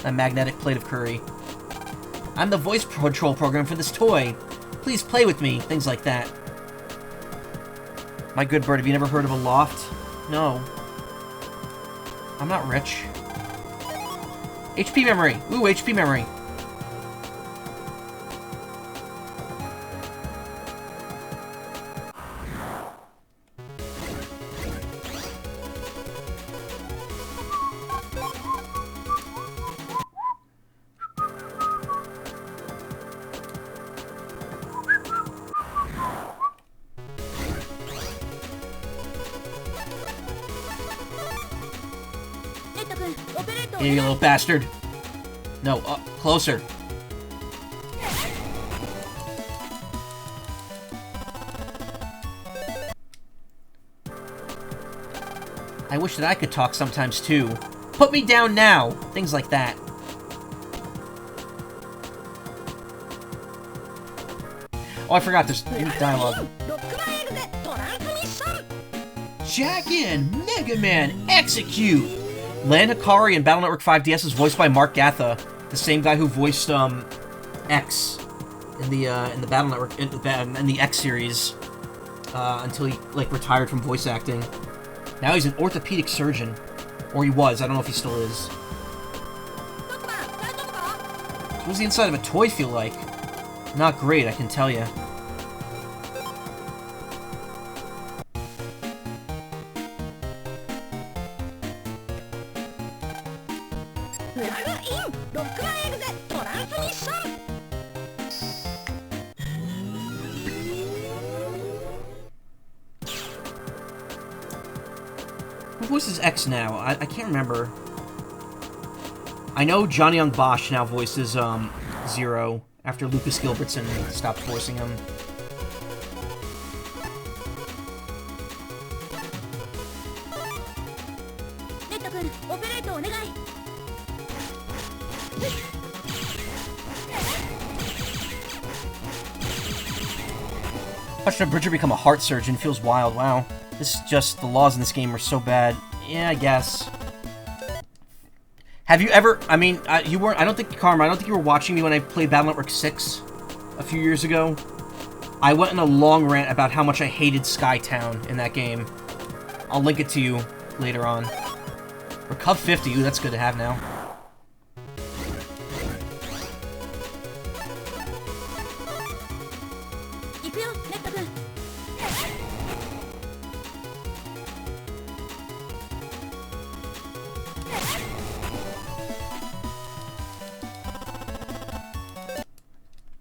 A magnetic plate of curry. I'm the voice control program for this toy. Please play with me. Things like that. My good bird, have you never heard of a loft? No. I'm not rich. HP memory. Ooh, HP memory. Here, you little bastard. No, closer. I wish that I could talk sometimes, too. Put me down now! Things like that. Oh, I forgot, there's dialogue. Jack in! Mega Man! Execute! Lan Hikari in Battle Network 5DS is voiced by Mark Gatha, the same guy who voiced X in the Battle Network in the X series until he like retired from voice acting. Now he's an orthopedic surgeon, or he was. I don't know if he still is. So what does the inside of a toy feel like? Not great, I can tell you. Who voices X now? I can't remember. I know Johnny Young Bosch now voices Zero after Lucas Gilbertson stopped voicing him. Watching a Bridger become a heart surgeon feels wild. Wow. This is just, the laws in this game are so bad. Yeah, I guess. Have you ever, I mean, you weren't, I don't think, Karma, I don't think you were watching me when I played Battle Network 6 a few years ago. I went in a long rant about how much I hated Skytown in that game. I'll link it to you later on. Recuv 50, ooh, that's good to have now.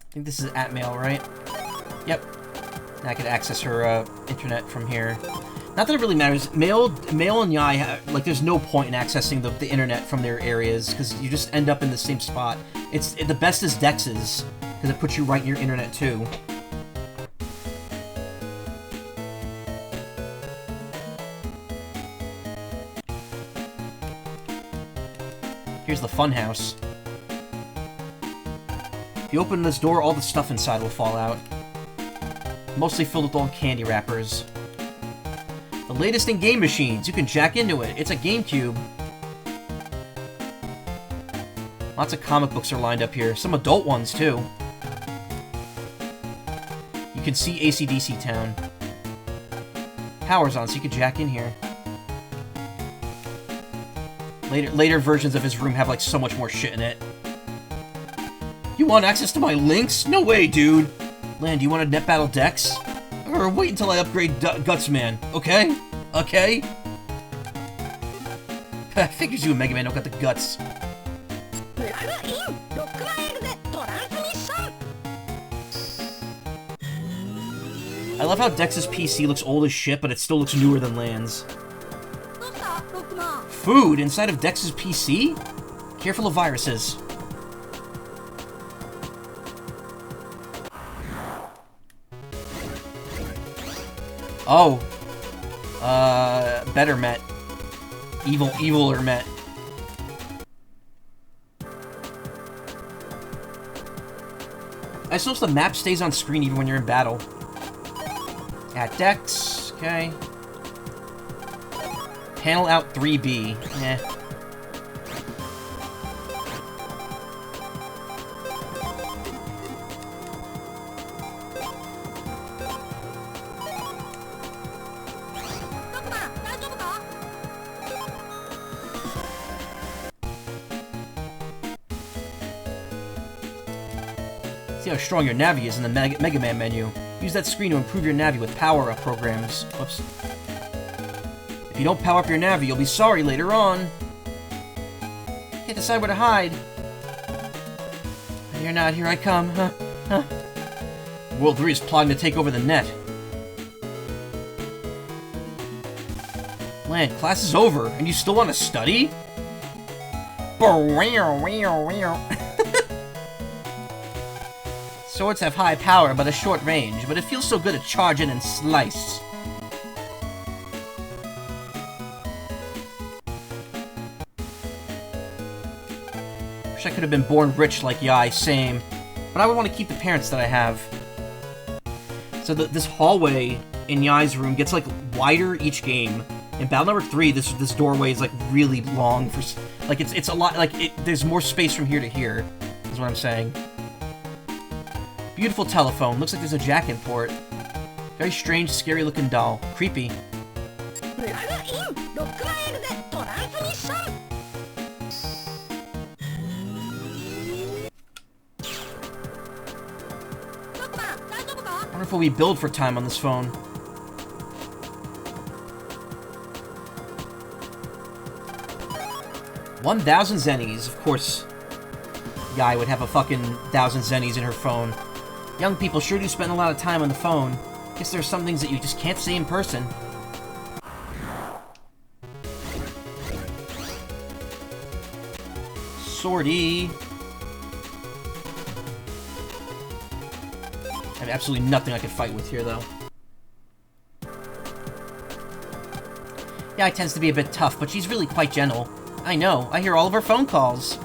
I think this is @mail, right? Yep. Now I can access her internet from here. Not that it really matters. Mail and Yai, like, there's no point in accessing the internet from their areas, because you just end up in the same spot. The best is Dex's, because it puts you right in your internet, too. Here's the funhouse. If you open this door, all the stuff inside will fall out. Mostly filled with old candy wrappers. The latest in game machines. You can jack into it. It's a GameCube. Lots of comic books are lined up here. Some adult ones, too. You can see AC/DC Town. Power's on, so you can jack in here. Later versions of his room have, like, so much more shit in it. You want access to my links? No way, dude! Lan, do you want to net battle Dex? Or wait until I upgrade Gutsman, okay? Okay? Figures you and Mega Man don't got the guts. I love how Dex's PC looks old as shit, but it still looks newer than Lan's. Food inside of Dex's PC? Careful of viruses. Oh. Better Met. Eviler Met. I suppose the map stays on screen even when you're in battle. At Dex, okay. Panel out 3B. Eh. See how strong your Navi is in the Mega Man menu. Use that screen to improve your Navi with power-up programs. Whoops. If you don't power up your Navi, you'll be sorry later on. Can't decide where to hide. You're not, here I come. Huh. World 3 is plotting to take over the net. Lan, class is over, and you still want to study? Swords have high power, but a short range, but it feels so good to charge in and slice. Wish I could have been born rich like Yai, same. But I would want to keep the parents that I have. So this hallway in Yai's room gets, like, wider each game. In Battle Number 3, this doorway is, like, really long for... Like, it's a lot... Like, there's more space from here to here, is what I'm saying. Beautiful telephone. Looks like there's a jack in port. Very strange, scary-looking doll. Creepy. I wonder if we'll be billed for time on this phone. 1,000 zennies. Of course, Yai would have a fucking 1,000 zennies in her phone. Young people sure do spend a lot of time on the phone. Guess there's some things that you just can't say in person. Swordy. I have absolutely nothing I can fight with here, though. Yai tends to be a bit tough, but she's really quite gentle. I know, I hear all of her phone calls.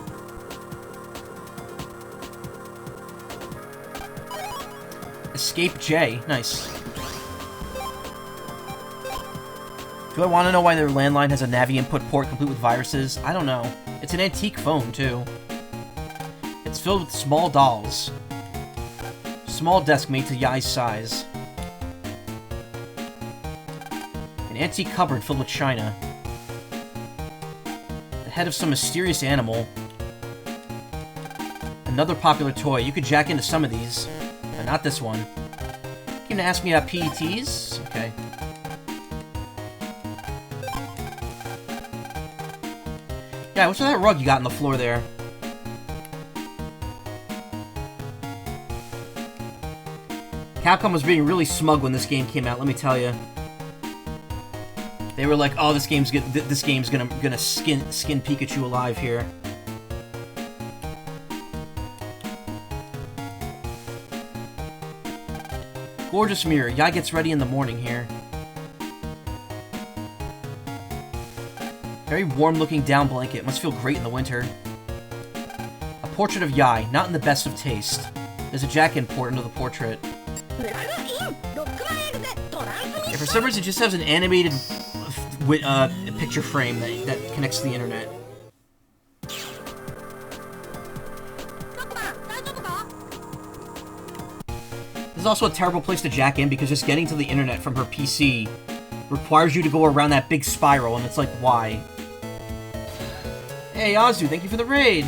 Escape J. Nice. Do I want to know why their landline has a Navi input port complete with viruses? I don't know. It's an antique phone, too. It's filled with small dolls. Small desk made to Yai's size. An antique cupboard filled with china. The head of some mysterious animal. Another popular toy. You could jack into some of these. But not this one. Came to ask me about PETs? Okay. Yeah, what's with that rug you got on the floor there? Capcom was being really smug when this game came out, let me tell you. They were like, "Oh, this game's gonna skin Pikachu alive here." Gorgeous mirror. Yai gets ready in the morning here. Very warm-looking down blanket. Must feel great in the winter. A portrait of Yai, not in the best of taste. There's a jack import into the portrait. Yeah, for some reason, it just has an animated picture frame that connects to the internet. This is also a terrible place to jack in because just getting to the internet from her PC requires you to go around that big spiral, and it's like, why? Hey, Azu, thank you for the raid!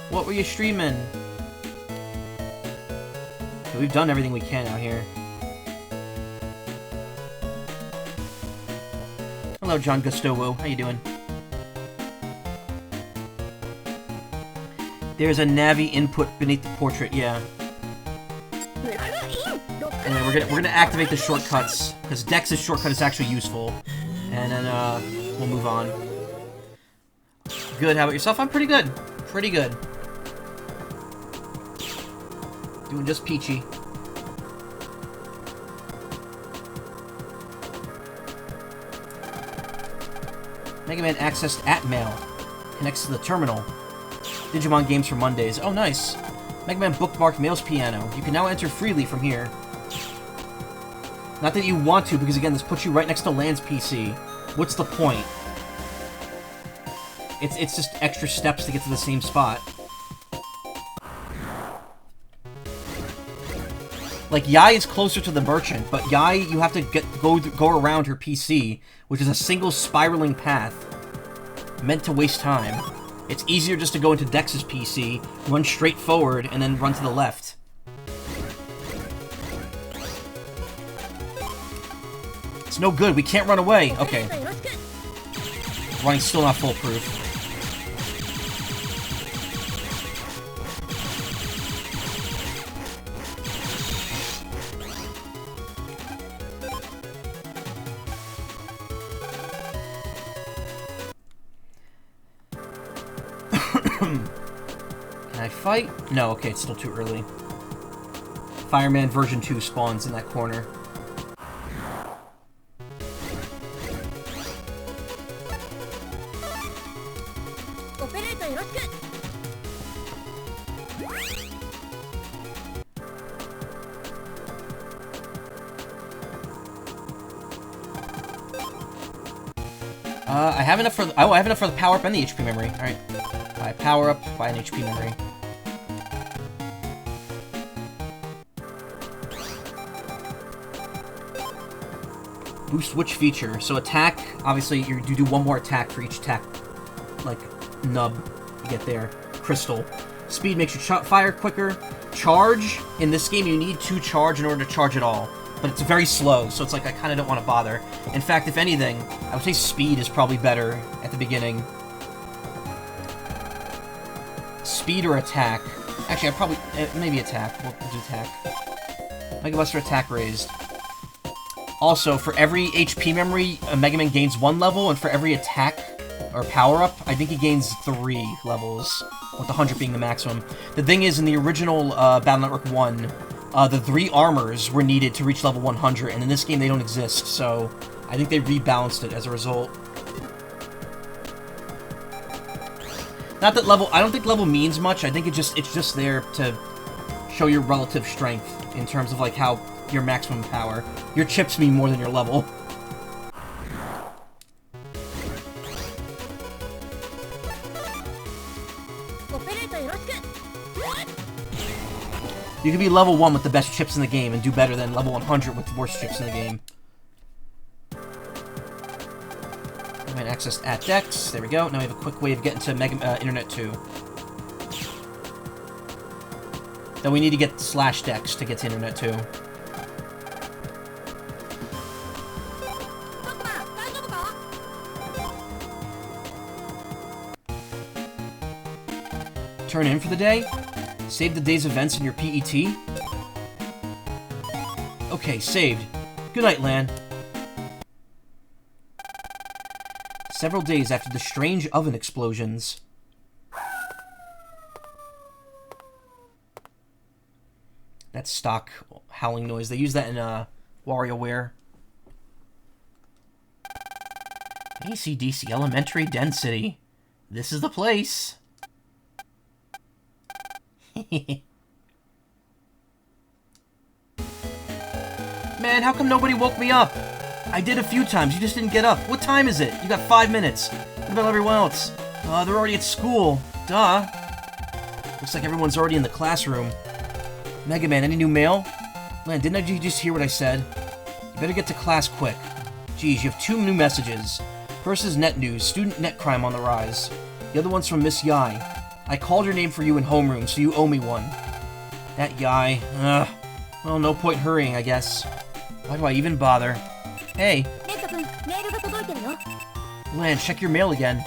What were you streaming? Okay, we've done everything we can out here. Hello, John Gustowo. How you doing? There's a Navi input beneath the portrait, yeah. And then we're gonna activate the shortcuts, because Dex's shortcut is actually useful. And then we'll move on. Good, how about yourself? I'm pretty good. Pretty good. Doing just peachy. Mega Man accessed at mail. Connects to the terminal. Digimon games for Mondays. Oh, nice. Mega Man bookmarked Mail's piano. You can now enter freely from here. Not that you want to, because again, this puts you right next to Land's PC. What's the point? It's just extra steps to get to the same spot. Like, Yai is closer to the merchant, but Yai, you have to go around her PC, which is a single spiraling path meant to waste time. It's easier just to go into Dex's PC, run straight forward, and then run to the left. It's no good, we can't run away. Okay. Running's still not foolproof. Can I fight? No, okay, it's still too early. Fireman version 2 spawns in that corner. I have enough for the, I have enough for the power-up and the HP memory. Alright. Buy power-up, buy an HP memory. Boost which feature? So attack, obviously you do one more attack for each attack, like, nub you get there. Crystal. Speed makes you fire quicker. Charge, in this game you need 2 charge in order to charge it all. But it's very slow, so it's like I kind of don't want to bother. In fact, if anything, I would say speed is probably better at the beginning. Speed or attack? Actually, I'd probably... maybe attack. We'll do attack. Mega Buster attack raised. Also, for every HP memory, Mega Man gains 1 level, and for every attack or power-up, I think he gains 3 levels, with 100 being the maximum. The thing is, in the original Battle Network 1, the 3 armors were needed to reach level 100, and in this game they don't exist, so I think they rebalanced it as a result. Not that level... I don't think level means much, I think it's just there to show your relative strength in terms of, like, how your maximum power. Your chips mean more than your level. You can be level 1 with the best chips in the game and do better than level 100 with the worst chips in the game. I'm going to access at Dex. There we go. Now we have a quick way of getting to Internet 2. Then we need to get /Dex to get to Internet 2. Turn in for the day? Save the day's events in your PET? Okay, saved. Good night, Lan. Several days after the strange oven explosions. That's stock howling noise. They use that in WarioWare. AC/DC Elementary Density. This is the place. Man, how come nobody woke me up? I did a few times, you just didn't get up. What time is it? You got 5 minutes. What about everyone else? They're already at school. Duh. Looks like everyone's already in the classroom. Mega Man, any new mail? Lan, didn't you just hear what I said? You better get to class quick. Geez, you have 2 new messages. First is net news, student net crime on the rise. The other one's from Miss Yai. I called your name for you in homeroom, so you owe me one. That Yai. Well, no point hurrying, I guess. Why do I even bother? Hey. Lan, check your mail again.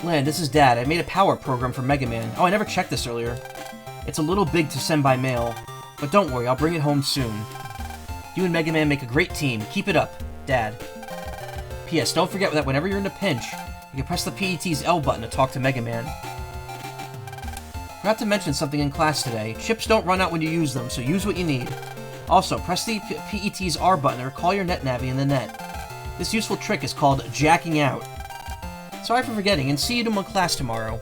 Lan, this is Dad. I made a power program for Mega Man. Oh, I never checked this earlier. It's a little big to send by mail, but don't worry, I'll bring it home soon. You and Mega Man make a great team. Keep it up, Dad. P.S. Don't forget that whenever you're in a pinch, you can press the PET's L button to talk to Mega Man. Forgot to mention something in class today. Chips don't run out when you use them, so use what you need. Also, press the PET's R button or call your NetNavi in the net. This useful trick is called jacking out. Sorry for forgetting, and see you in class tomorrow.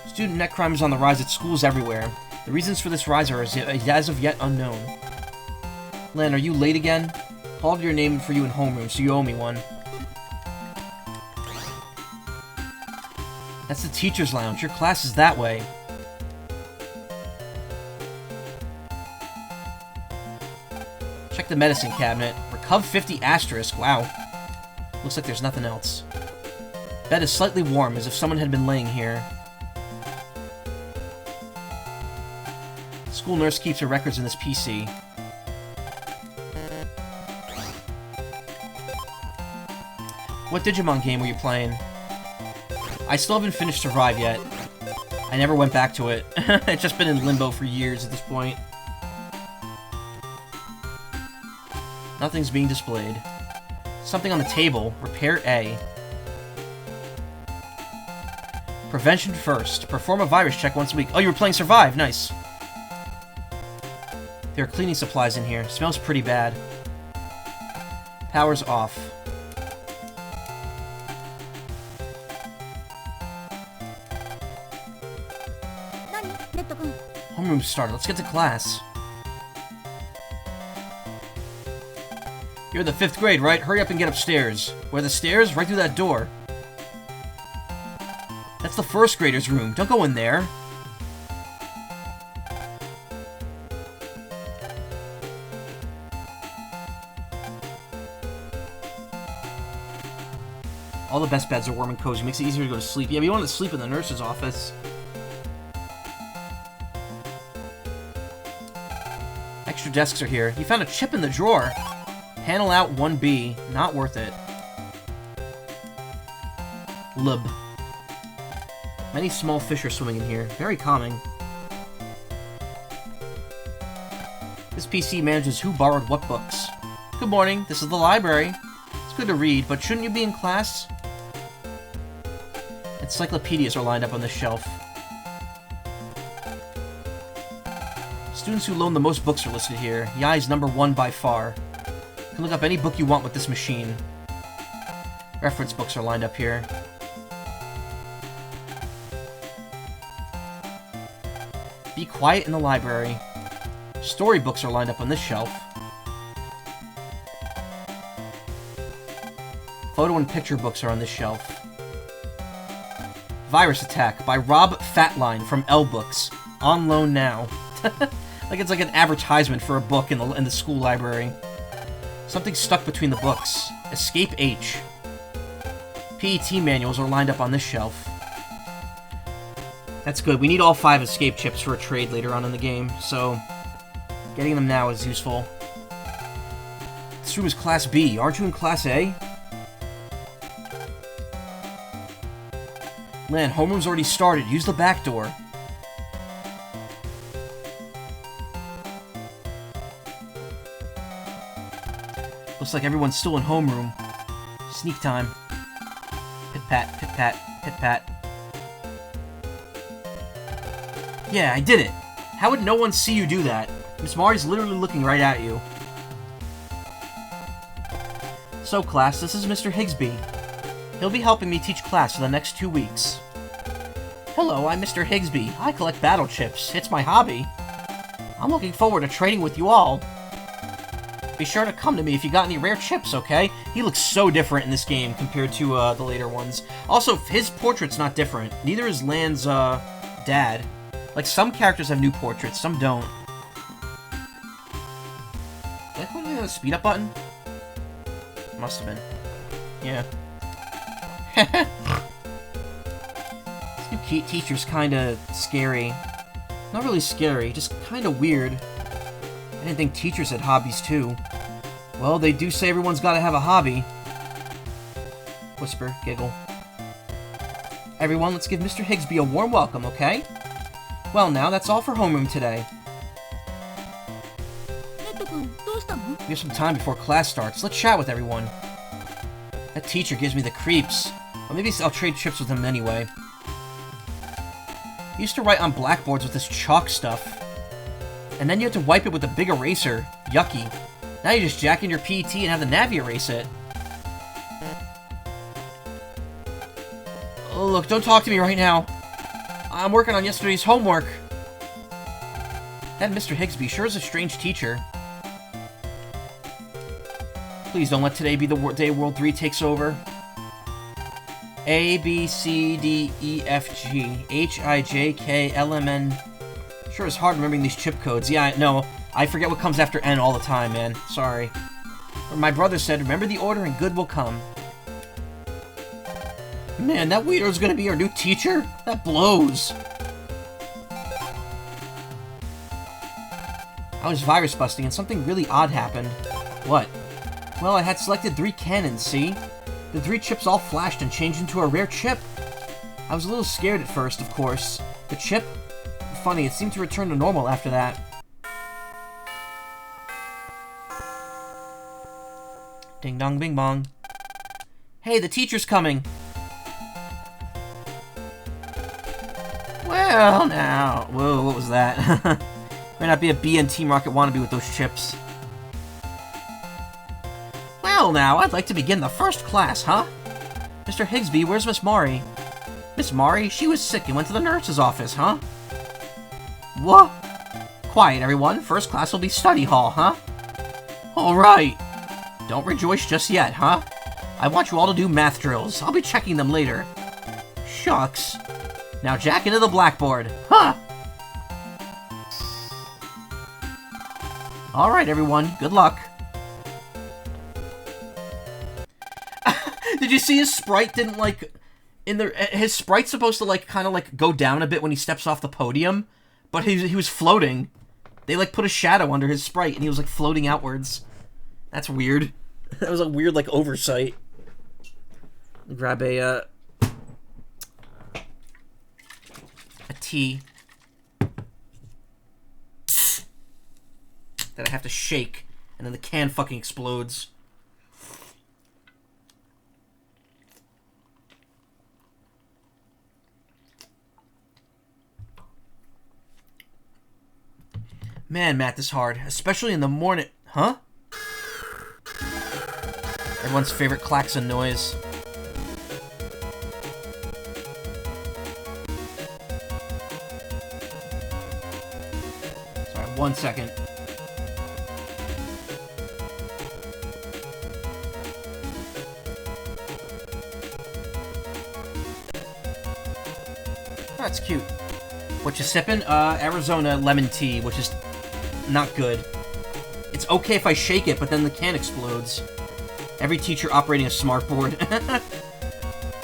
Student net crime is on the rise at schools everywhere. The reasons for this rise are as of yet unknown. Lan, are you late again? Called your name for you in homeroom, so you owe me one. That's the teacher's lounge. Your class is that way. Check the medicine cabinet. Recuv 50 asterisk. Wow. Looks like there's nothing else. Bed is slightly warm, as if someone had been laying here. School nurse keeps her records in this PC. What Digimon game were you playing? I still haven't finished Survive yet. I never went back to it. It's just been in limbo for years at this point. Nothing's being displayed. Something on the table. Repair A. Prevention first. Perform a virus check once a week. Oh, you were playing Survive. Nice. There are cleaning supplies in here. Smells pretty bad. Power's off. Homeroom started. Let's get to class. You're the 5th grade, right? Hurry up and get upstairs. Where are the stairs? Right through that door. That's the 1st grader's room. Don't go in there. All the best beds are warm and cozy. Makes it easier to go to sleep. Yeah, we want to sleep in the nurse's office. Extra desks are here. You found a chip in the drawer. Panel out 1B. Not worth it. Lub. Many small fish are swimming in here. Very calming. This PC manages who borrowed what books. Good morning. This is the library. It's good to read, but shouldn't you be in class? Encyclopedias are lined up on this shelf. Students who loan the most books are listed here. Yai's #1 by far. You can look up any book you want with this machine. Reference books are lined up here. Be quiet in the library. Storybooks are lined up on this shelf. Photo and picture books are on this shelf. Virus Attack by Rob Fatline from L Books. On loan now. Like it's like an advertisement for a book in the school library. Something stuck between the books. Escape H. PET manuals are lined up on this shelf. That's good. We need all 5 escape chips for a trade later on in the game, so getting them now is useful. This room is Class B. Aren't you in Class A? Lan, homeroom's already started. Use the back door. Looks like everyone's still in homeroom. Sneak time. Pit-pat, pit-pat, pit-pat. Yeah, I did it. How would no one see you do that? Miss Mari's literally looking right at you. So, class, this is Mr. Higsby. He'll be helping me teach class for the next 2 weeks. Hello, I'm Mr. Higsby. I collect battle chips. It's my hobby. I'm looking forward to trading with you all. Be sure to come to me if you got any rare chips, okay? He looks so different in this game compared to the later ones. Also, his portrait's not different. Neither is Lan's dad. Like, some characters have new portraits, some don't. Did I put the speed up button? Must have been. Yeah. This new teacher's kinda scary. Not really scary, just kinda weird. I didn't think teachers had hobbies too. Well, they do say everyone's gotta have a hobby. Whisper, giggle. Everyone, let's give Mr. Higsby a warm welcome, okay? Well now, that's all for homeroom today. We have some time before class starts. Let's chat with everyone. That teacher gives me the creeps. But maybe I'll trade chips with him anyway. He used to write on blackboards with this chalk stuff. And then you have to wipe it with a big eraser. Yucky. Now you just jack in your PET and have the Navi erase it. Oh, look, don't talk to me right now. I'm working on yesterday's homework. That Mr. Higsby sure is a strange teacher. Please don't let today be the day World 3 takes over. A, B, C, D, E, F, G, H, I, J, K, L, M, N. Sure is hard remembering these chip codes. Yeah, no, I forget what comes after N all the time, man. Sorry. Or my brother said, remember the order and good will come. Man, that weirdo's gonna be our new teacher? That blows. I was virus busting and something really odd happened. What? Well, I had selected 3 cannons, see? The 3 chips all flashed and changed into a rare chip. I was a little scared at first, of course. The chip? Funny, it seemed to return to normal after that. Ding dong bing bong. Hey, the teacher's coming! Well, now... Whoa, what was that? Might not be a B and Team Rocket wannabe with those chips. Well, now, I'd like to begin the first class, huh? Mr. Higsby, where's Miss Mari? Miss Mari? She was sick and went to the nurse's office, huh? What? Quiet, everyone. First class will be study hall, huh? Alright. Don't rejoice just yet, huh? I want you all to do math drills. I'll be checking them later. Shucks. Now jack into the blackboard. Huh! Alright, everyone. Good luck. Did you see his sprite didn't, like... his sprite's supposed to, like, kind of, like, go down a bit when he steps off the podium. But he was floating. They, like, put a shadow under his sprite, and he was, like, floating outwards. That's weird. That was a weird, like, oversight. Grab a tea. That I have to shake, and then the can fucking explodes. Man, math is hard, especially in the morning. Huh? Everyone's favorite klaxon noise. Sorry, 1 second. That's cute. What you sipping? Arizona lemon tea, which is not good. It's okay if I shake it, but then the can explodes. Every teacher operating a smartboard.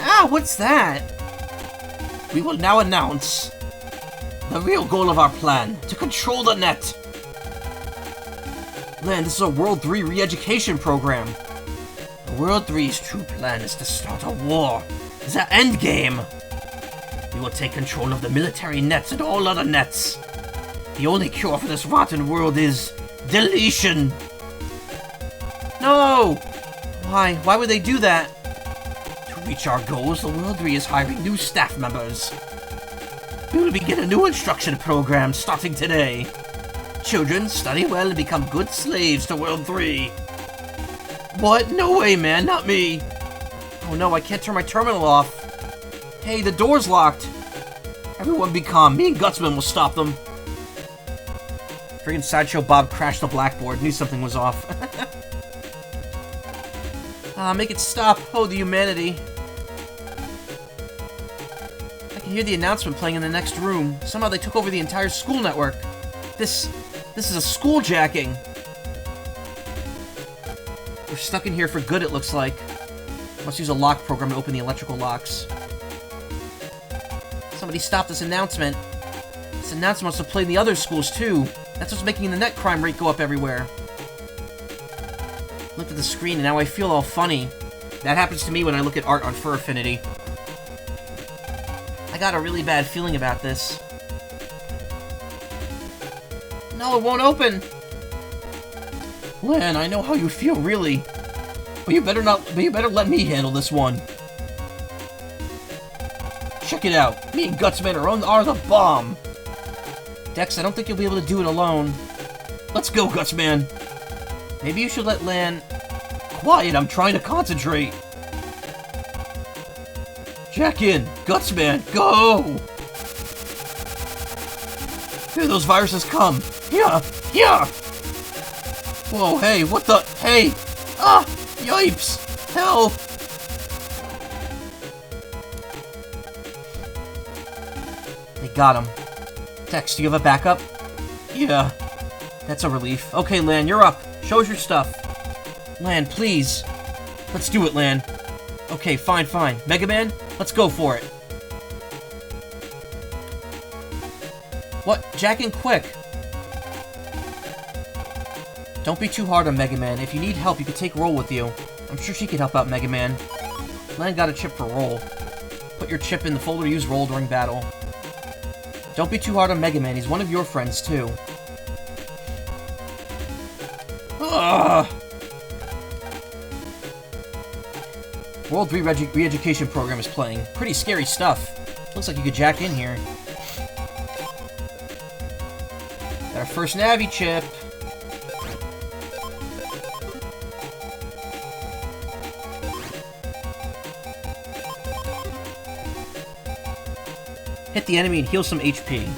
Ah, what's that? We will now announce the real goal of our plan, to control the net. Man, this is a World 3 re-education program. The World 3's true plan is to start a war. It's our endgame. We will take control of the military nets and all other nets. The only cure for this rotten world is deletion. No, No! Why? Why would they do that? To reach our goals, the World 3 is hiring new staff members. We will begin a new instruction program starting today. Children, study well and become good slaves to World 3. What? No way, man, not me. Oh no, I can't turn my terminal off. Hey, the door's locked. Everyone be calm. Me and Gutsman will stop them. Friggin' Sideshow Bob crashed the blackboard. Knew something was off. Make it stop. Oh, the humanity. I can hear the announcement playing in the next room. Somehow they took over the entire school network. This is a school-jacking. We're stuck in here for good, it looks like. Must use a lock program to open the electrical locks. Somebody stop this announcement. This announcement must have played in the other schools, too. That's what's making the net crime rate go up everywhere. Looked at the screen and now I feel all funny. That happens to me when I look at art on Fur Affinity. I got a really bad feeling about this. No, it won't open! Lan, I know how you feel, really. But you better let me handle this one. Check it out. Me and Gutsman are the bomb. Dex, I don't think you'll be able to do it alone. Let's go, Gutsman. Maybe you should let Lan... Quiet, I'm trying to concentrate. Jack in. Gutsman, go! Here those viruses come. Yeah! Whoa, hey, what the... Hey! Ah! Yipes! Help! They got him. Tex, do you have a backup? Yeah. That's a relief. Okay, Lan, you're up. Show us your stuff. Lan, please. Let's do it, Lan. Okay, fine. Mega Man, let's go for it. What? Jack in quick. Don't be too hard on Mega Man. If you need help, you can take Roll with you. I'm sure she can help out Mega Man. Lan got a chip for Roll. Put your chip in the folder to use Roll during battle. Don't be too hard on Mega Man. He's one of your friends, too. Ugh! World 3 Re-Education Program is playing. Pretty scary stuff. Looks like you could jack in here. Got our first Navi chip. Hit the enemy and heal some HP.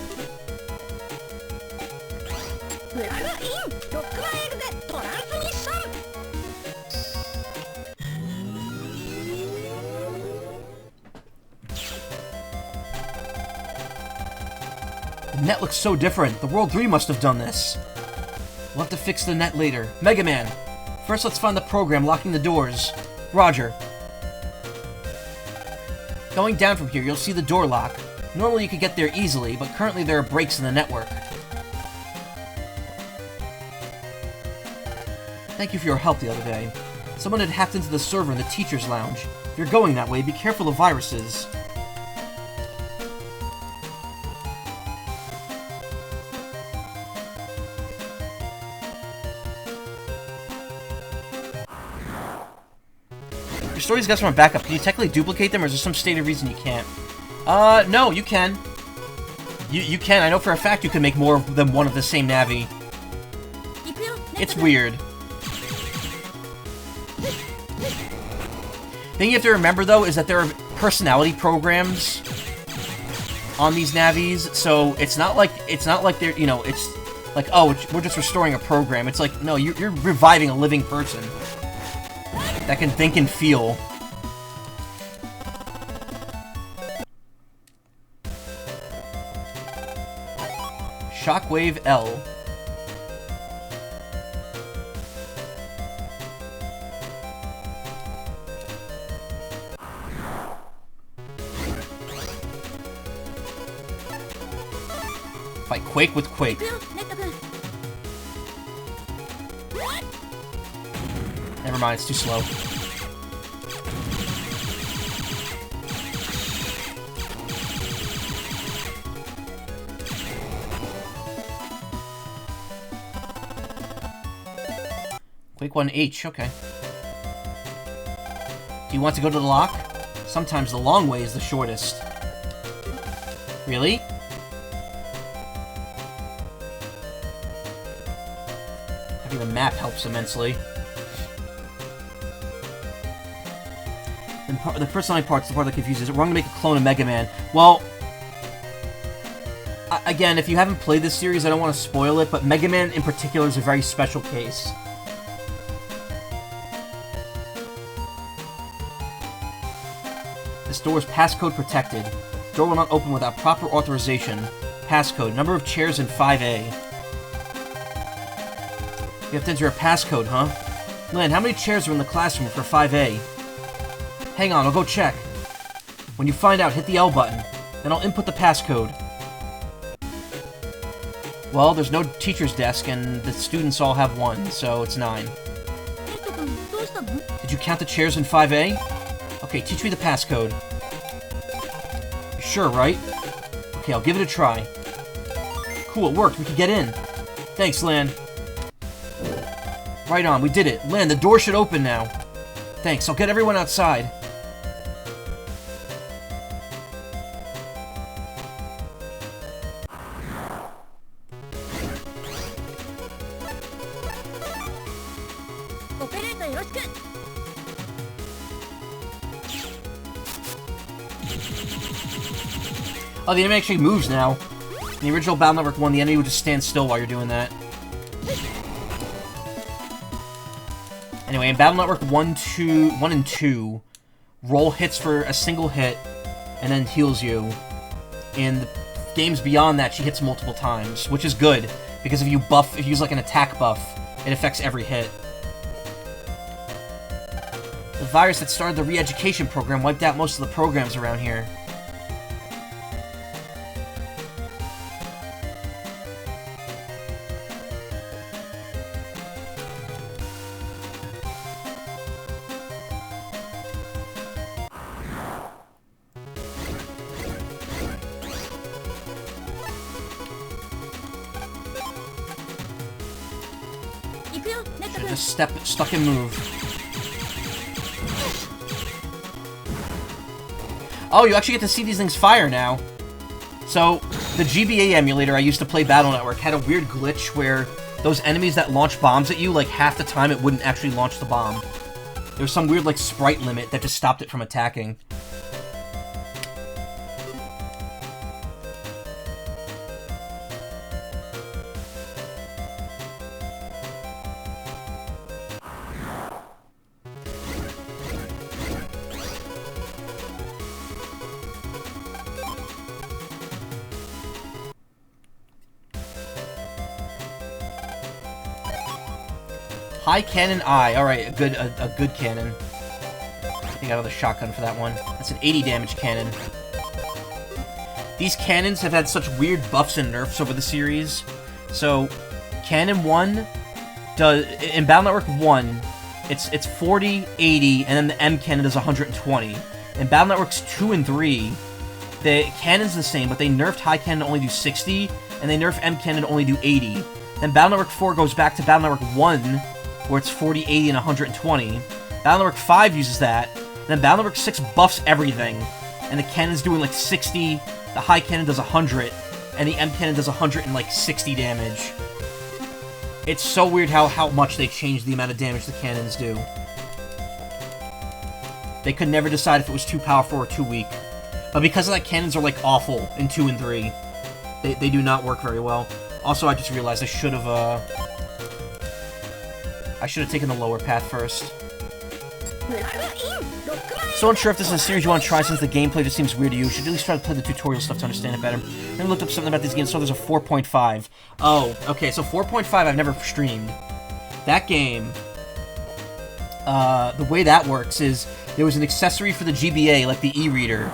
The net looks so different. The World 3 must have done this. We'll have to fix the net later. Mega Man, first let's find the program locking the doors. Roger. Going down from here, you'll see the door lock. Normally you could get there easily, but currently there are breaks in the network. Thank you for your help the other day. Someone had hacked into the server in the teacher's lounge. If you're going that way, be careful of viruses. Your story's got some backup. Can you technically duplicate them, or is there some stated reason you can't? No, you can. You can. I know for a fact you can make more than one of the same Navi. It's weird. The thing you have to remember, though, is that there are personality programs on these Navis, so it's not like they're, you know, it's like, oh, we're just restoring a program. It's like, no, you're reviving a living person that can think and feel. Shockwave L. Fight Quake with Quake. Never mind, it's too slow. Quick one, H, okay. Do you want to go to the lock? Sometimes the long way is the shortest. Really? Having the map helps immensely. And the personality part's the part that confuses. We're going to make a clone of Mega Man. Well, again, if you haven't played this series, I don't want to spoil it, but Mega Man in particular is a very special case. This door is passcode protected. Door will not open without proper authorization. Passcode. Number of chairs in 5A. You have to enter a passcode, huh? Lynn, how many chairs are in the classroom for 5A? Hang on, I'll go check. When you find out, hit the L button. Then I'll input the passcode. Well, there's no teacher's desk, and the students all have one, so it's 9. Did you count the chairs in 5A? Okay, teach me the passcode. You're sure, right? Okay, I'll give it a try. Cool, it worked. We can get in. Thanks, Lan. Right on, we did it. Lan, the door should open now. Thanks, I'll get everyone outside. Oh, the enemy actually moves now. In the original Battle Network 1, the enemy would just stand still while you're doing that. Anyway, in Battle Network 1 and 2, roll hits for a single hit, and then heals you. In the games beyond that, she hits multiple times, which is good, because if you use like an attack buff, it affects every hit. The virus that started the re-education program wiped out most of the programs around here. Just stuck and move. Oh, you actually get to see these things fire now. So, the GBA emulator I used to play Battle Network had a weird glitch where those enemies that launch bombs at you, like half the time it wouldn't actually launch the bomb. There was some weird like sprite limit that just stopped it from attacking. High cannon I. Alright, a good cannon. I think I got another shotgun for that one. That's an 80 damage cannon. These cannons have had such weird buffs and nerfs over the series. So, Cannon 1 does... In Battle Network 1, it's 40, 80, and then the M cannon does 120. In Battle Networks 2 and 3, the cannon's the same, but they nerfed High Cannon to only do 60, and they nerfed M cannon to only do 80. Then Battle Network 4 goes back to Battle Network 1, where it's 40, 80, and 120. Battle Network 5 uses that, and then Battle Network 6 buffs everything, and the cannon's doing like 60, the High Cannon does 100, and the M cannon does 160 damage. It's so weird how much they changed the amount of damage the cannons do. They could never decide if it was too powerful or too weak. But because of that, cannons are like awful in 2 and 3. They do not work very well. Also, I just realized I should have taken the lower path first. So unsure if this is a series you want to try since the gameplay just seems weird to you. You should at least try to play the tutorial stuff to understand it better. Then I looked up something about these games, so there's a 4.5. Oh, okay, so 4.5 I've never streamed. That game, the way that works is there was an accessory for the GBA, like the e-reader,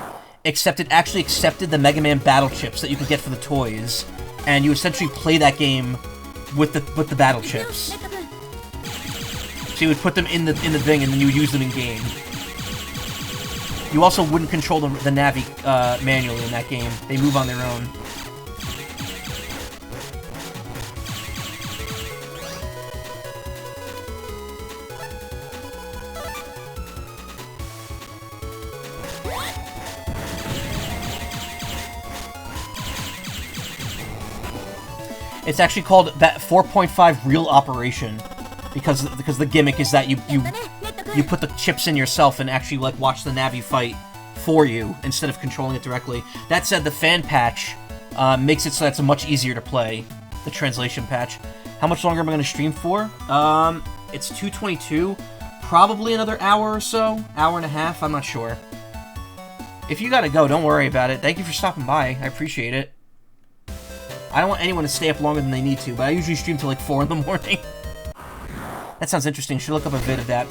except it actually accepted the Mega Man battle chips that you could get for the toys, and you essentially play that game with the battle chips. So you would put them in the thing, and then you would use them in game. You also wouldn't control the Navi manually in that game. They move on their own. It's actually called 4.5 Real Operation, because the gimmick is that you put the chips in yourself and actually like watch the Navi fight for you instead of controlling it directly. That said, the fan patch makes it so that's much easier to play. The translation patch. How much longer am I going to stream for? It's 2:22. Probably another hour or so. Hour and a half. I'm not sure. If you gotta go, don't worry about it. Thank you for stopping by. I appreciate it. I don't want anyone to stay up longer than they need to, but I usually stream till like 4 in the morning. That sounds interesting. Should look up a vid of that.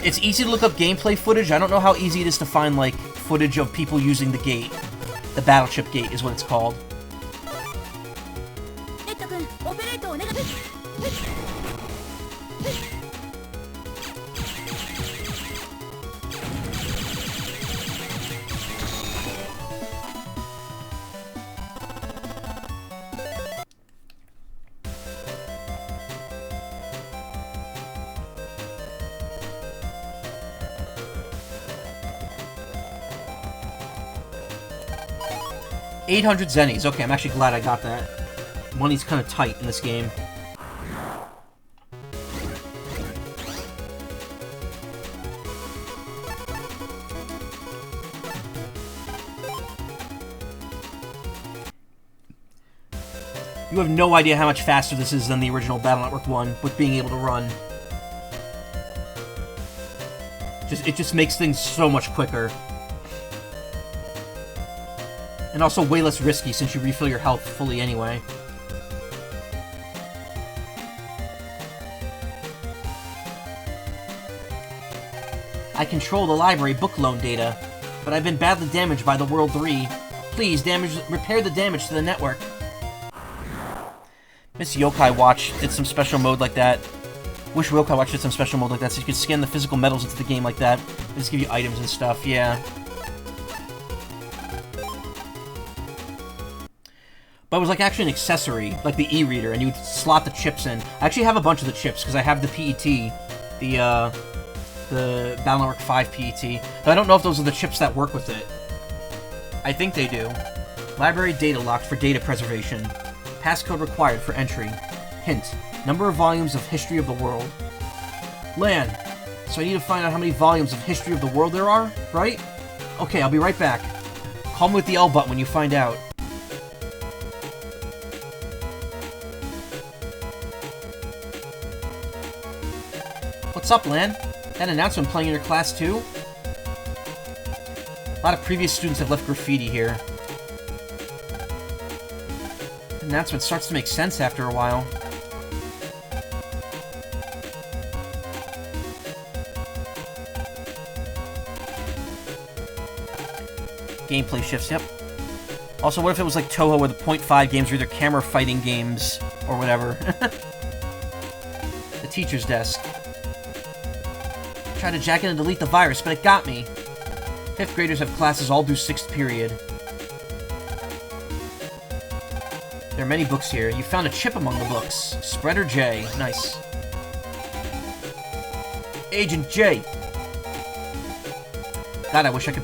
It's easy to look up gameplay footage. I don't know how easy it is to find, like, footage of people using the gate. The battleship gate is what it's called. 800 zennies. Okay, I'm actually glad I got that. Money's kind of tight in this game. You have no idea how much faster this is than the original Battle Network 1 with being able to run. It just makes things so much quicker. And also way less risky since you refill your health fully anyway. I control the library book loan data, but I've been badly damaged by the World 3. Please, repair the damage to the network. Miss Yokai Watch did some special mode like that. Wish Yokai Watch did some special mode like that so you could scan the physical metals into the game like that. They just give you items and stuff, yeah. But it was like actually an accessory, like the e-reader, and you'd slot the chips in. I actually have a bunch of the chips, because I have the PET, the Battle Network 5 PET. But I don't know if those are the chips that work with it. I think they do. Library data locked for data preservation. Passcode required for entry. Hint, number of volumes of History of the World. Lan, so I need to find out how many volumes of History of the World there are, right? Okay, I'll be right back. Call me with the L button when you find out. What's up, Lan? That announcement playing in your class too? A lot of previous students have left graffiti here. The announcement starts to make sense after a while. Gameplay shifts, yep. Also, what if it was like Toho where the .5 games were either camera fighting games or whatever? The teacher's desk. Tried to jack in and delete the virus, but it got me. 5th graders have classes all due 6th period. There are many books here. You found a chip among the books. Spreader J. Nice. Agent J. God, I wish I could...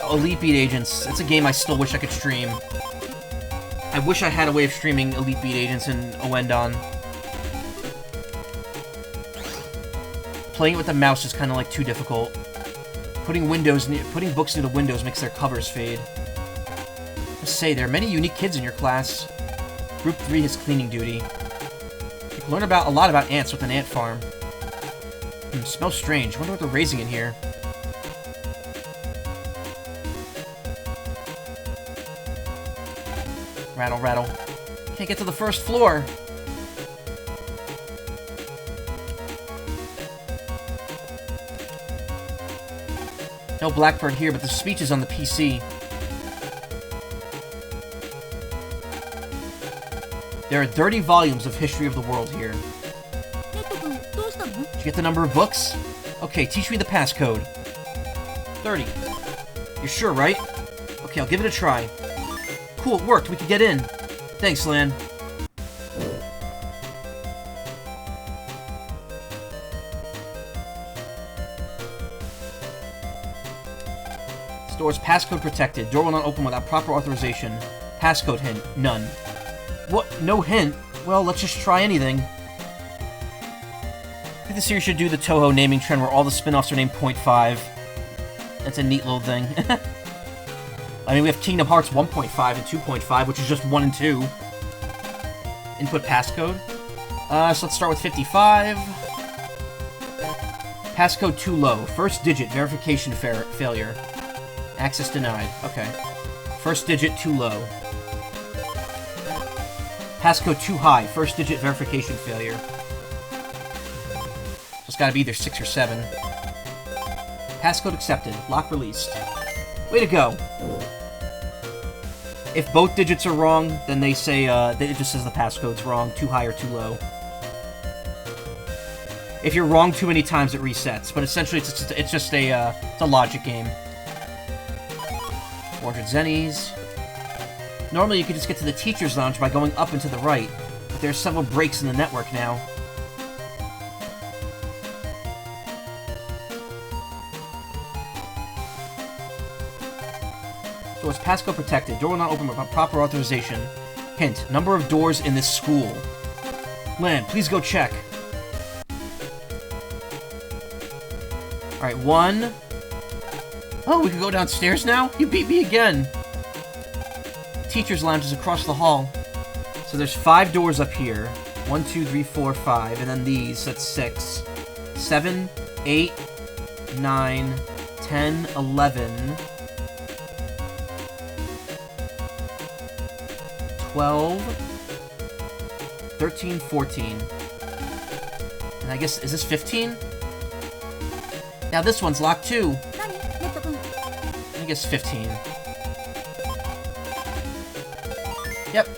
Elite Beat Agents. It's a game I still wish I could stream. I wish I had a way of streaming Elite Beat Agents in Owendon. Playing it with the mouse is kind of like too difficult. Putting books near the windows makes their covers fade. Just say, there are many unique kids in your class. Group 3 has cleaning duty. You can learn a lot about ants with an ant farm. Smells strange. Wonder what they're raising in here. Rattle, rattle. Can't get to the first floor. No Blackbird here, but the speech is on the PC. There are 30 volumes of History of the World here. Did you get the number of books? Okay, teach me the passcode. 30. You're sure, right? Okay, I'll give it a try. Cool, it worked. We can get in. Thanks, Lan. Store's passcode protected. Door will not open without proper authorization. Passcode hint. None. What? No hint? Well, let's just try anything. I think the series should do the Toho naming trend where all the spin-offs are named .5. That's a neat little thing. I mean, we have Kingdom Hearts 1.5 and 2.5, which is just 1 and 2. Input passcode. So let's start with 55. Passcode too low. First digit, verification failure. Access denied. Okay. First digit too low. Passcode too high. First digit, verification failure. So it's gotta be either 6 or 7. Passcode accepted. Lock released. Way to go. If both digits are wrong, then they say, it just says the passcode's wrong. Too high or too low. If you're wrong too many times, it resets. But essentially, it's just a logic game. 400 zennies. Normally, you could just get to the teacher's lounge by going up and to the right. But there's several breaks in the network now. So it's passcode protected. Door will not open without proper authorization. Hint, number of doors in this school. Lynn, please go check. Alright, 1. Oh, we can go downstairs now? You beat me again. Teacher's lounge is across the hall. So there's 5 doors up here. 1, 2, 3, 4, 5. And then these, that's 6. 7, 8, 9, 10, 11... 12, 13, 14. And I guess, is this 15? Now this one's locked too. I guess 15. Yep.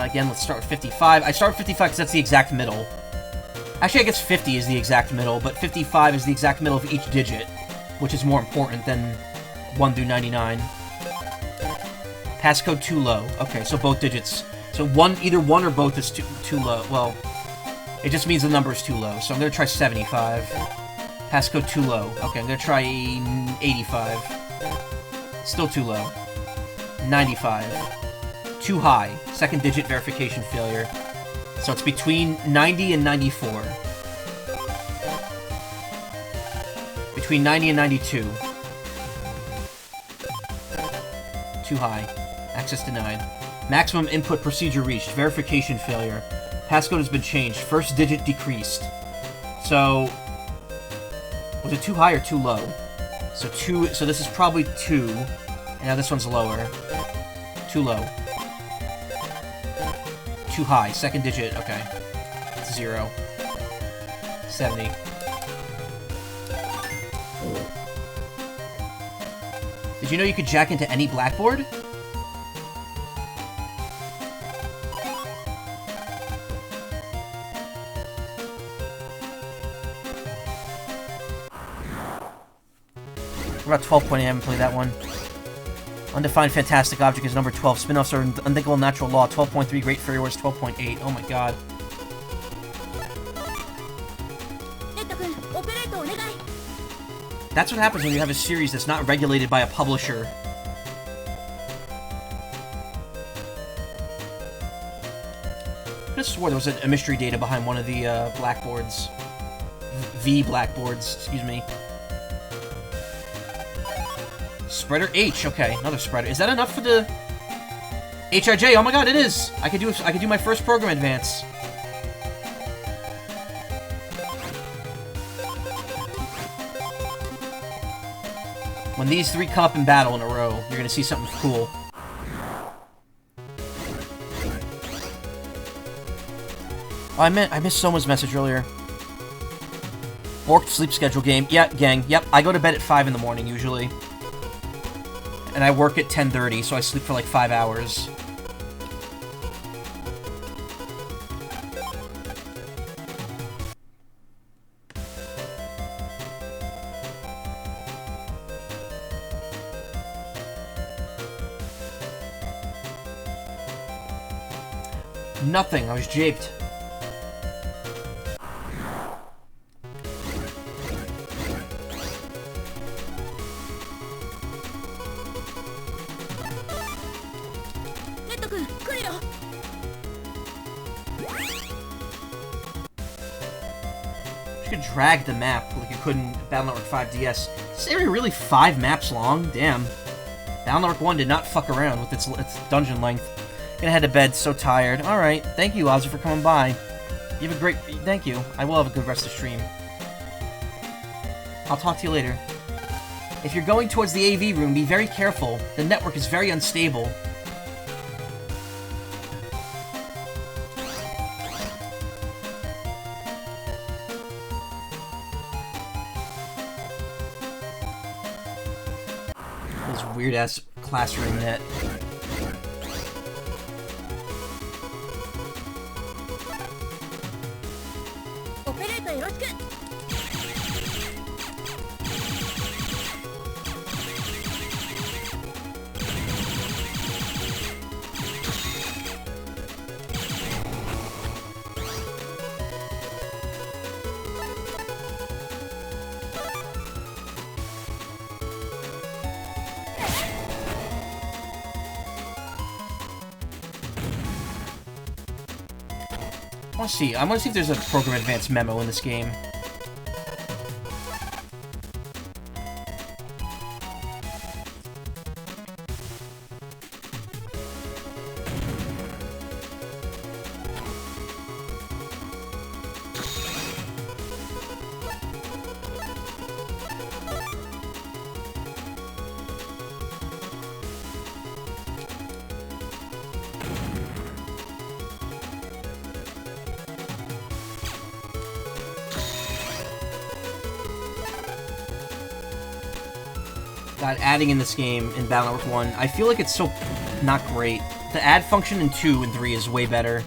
Again, let's start with 55. I start with 55 because that's the exact middle. Actually, I guess 50 is the exact middle, but 55 is the exact middle of each digit, which is more important than 1 through 99. Passcode too low. Okay, so both digits. So either one or both is too low. Well, it just means the number is too low. So I'm going to try 75. Passcode too low. Okay, I'm going to try 85. Still too low. 95. Too high. Second digit verification failure. So it's between 90 and 94. Between 90 and 92. Too high. Access denied. Maximum input procedure reached. Verification failure. Passcode has been changed. First digit decreased. So was it too high or too low? So this is probably 2. And now this one's lower. Too low. Too high. Second digit. Okay. It's 0. 70. Did you know you could jack into any blackboard? What about 12.8? I haven't played that one. Undefined Fantastic Object is number 12. Spin-offs are Unthinkable Natural Law. 12.3. Great Fairy Wars. 12.8. Oh my god. That's what happens when you have a series that's not regulated by a publisher. I could have swore there was a mystery data behind one of the blackboards. Blackboards, excuse me. Spreader H, okay, another spreader. Is that enough for the HIJ? Oh my god, it is! I could do my first program advance. When these 3 come up in battle in a row, you're gonna see something cool. Oh, I missed someone's message earlier. Borked sleep schedule game. Yeah, gang. Yep, I go to bed at 5 in the morning, usually. And I work at 10:30, so I sleep for like 5 hours. Nothing, I was japed. You could drag the map like you could in Battle Network 5 DS. Is this area really 5 maps long? Damn. Battle Network 1 did not fuck around with its dungeon length. Gonna head to bed, so tired. Alright, thank you, Ozzy, for coming by. You have a great... Thank you. I will have a good rest of the stream. I'll talk to you later. If you're going towards the AV room, be very careful. The network is very unstable. This weird-ass classroom net. I want to see if there's a Program Advance memo in this game. God, adding in this game in Battle Network 1, I feel like it's so not great. The add function in 2 and 3 is way better.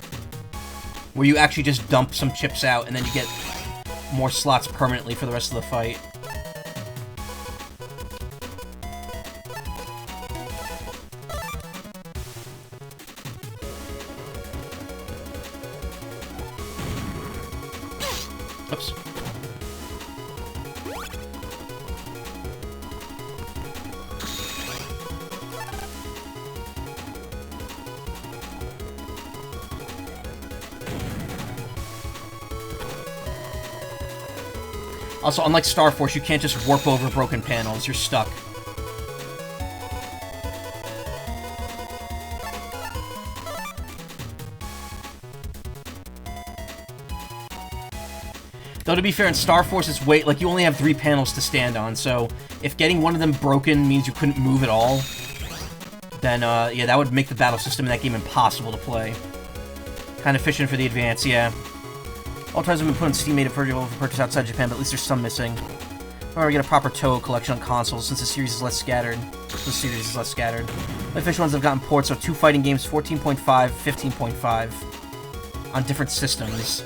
Where you actually just dump some chips out and then you get more slots permanently for the rest of the fight. Oops. Also, unlike Star Force, you can't just warp over broken panels. You're stuck. Though, to be fair, in Star Force, it's like, you only have 3 panels to stand on, so if getting one of them broken means you couldn't move at all, then, yeah, that would make the battle system in that game impossible to play. Kind of fishing for the advance, yeah. All titles have been put on Steam made available for purchase outside Japan, but at least there's some missing. Or we get a proper Toho collection on consoles since the series is less scattered. The official ones have gotten ports of 2 fighting games, 14.5, 15.5, on different systems.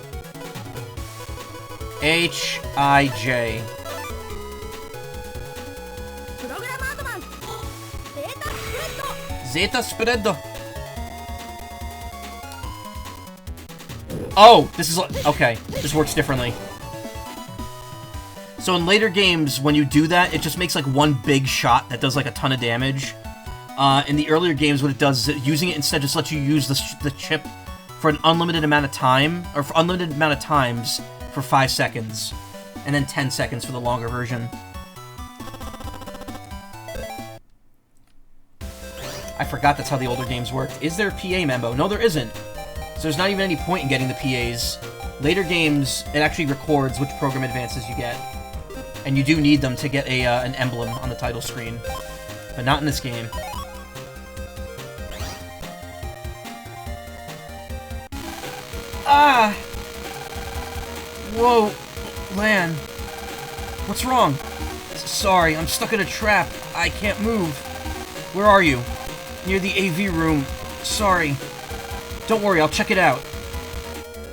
H.I.J. Zeta Spread. Oh, this is... Okay, this works differently. So in later games, when you do that, it just makes like one big shot that does like a ton of damage. In the earlier games, what it does is using it instead just lets you use the chip for an unlimited amount of time, or for unlimited amount of times for 5 seconds. And then 10 seconds for the longer version. I forgot that's how the older games worked. Is there a PA memo? No, there isn't. So there's not even any point in getting the PAs. Later games, it actually records which program advances you get. And you do need them to get an emblem on the title screen. But not in this game. Ah! Whoa, Lan. What's wrong? Sorry, I'm stuck in a trap. I can't move. Where are you? Near the AV room. Sorry. Don't worry, I'll check it out.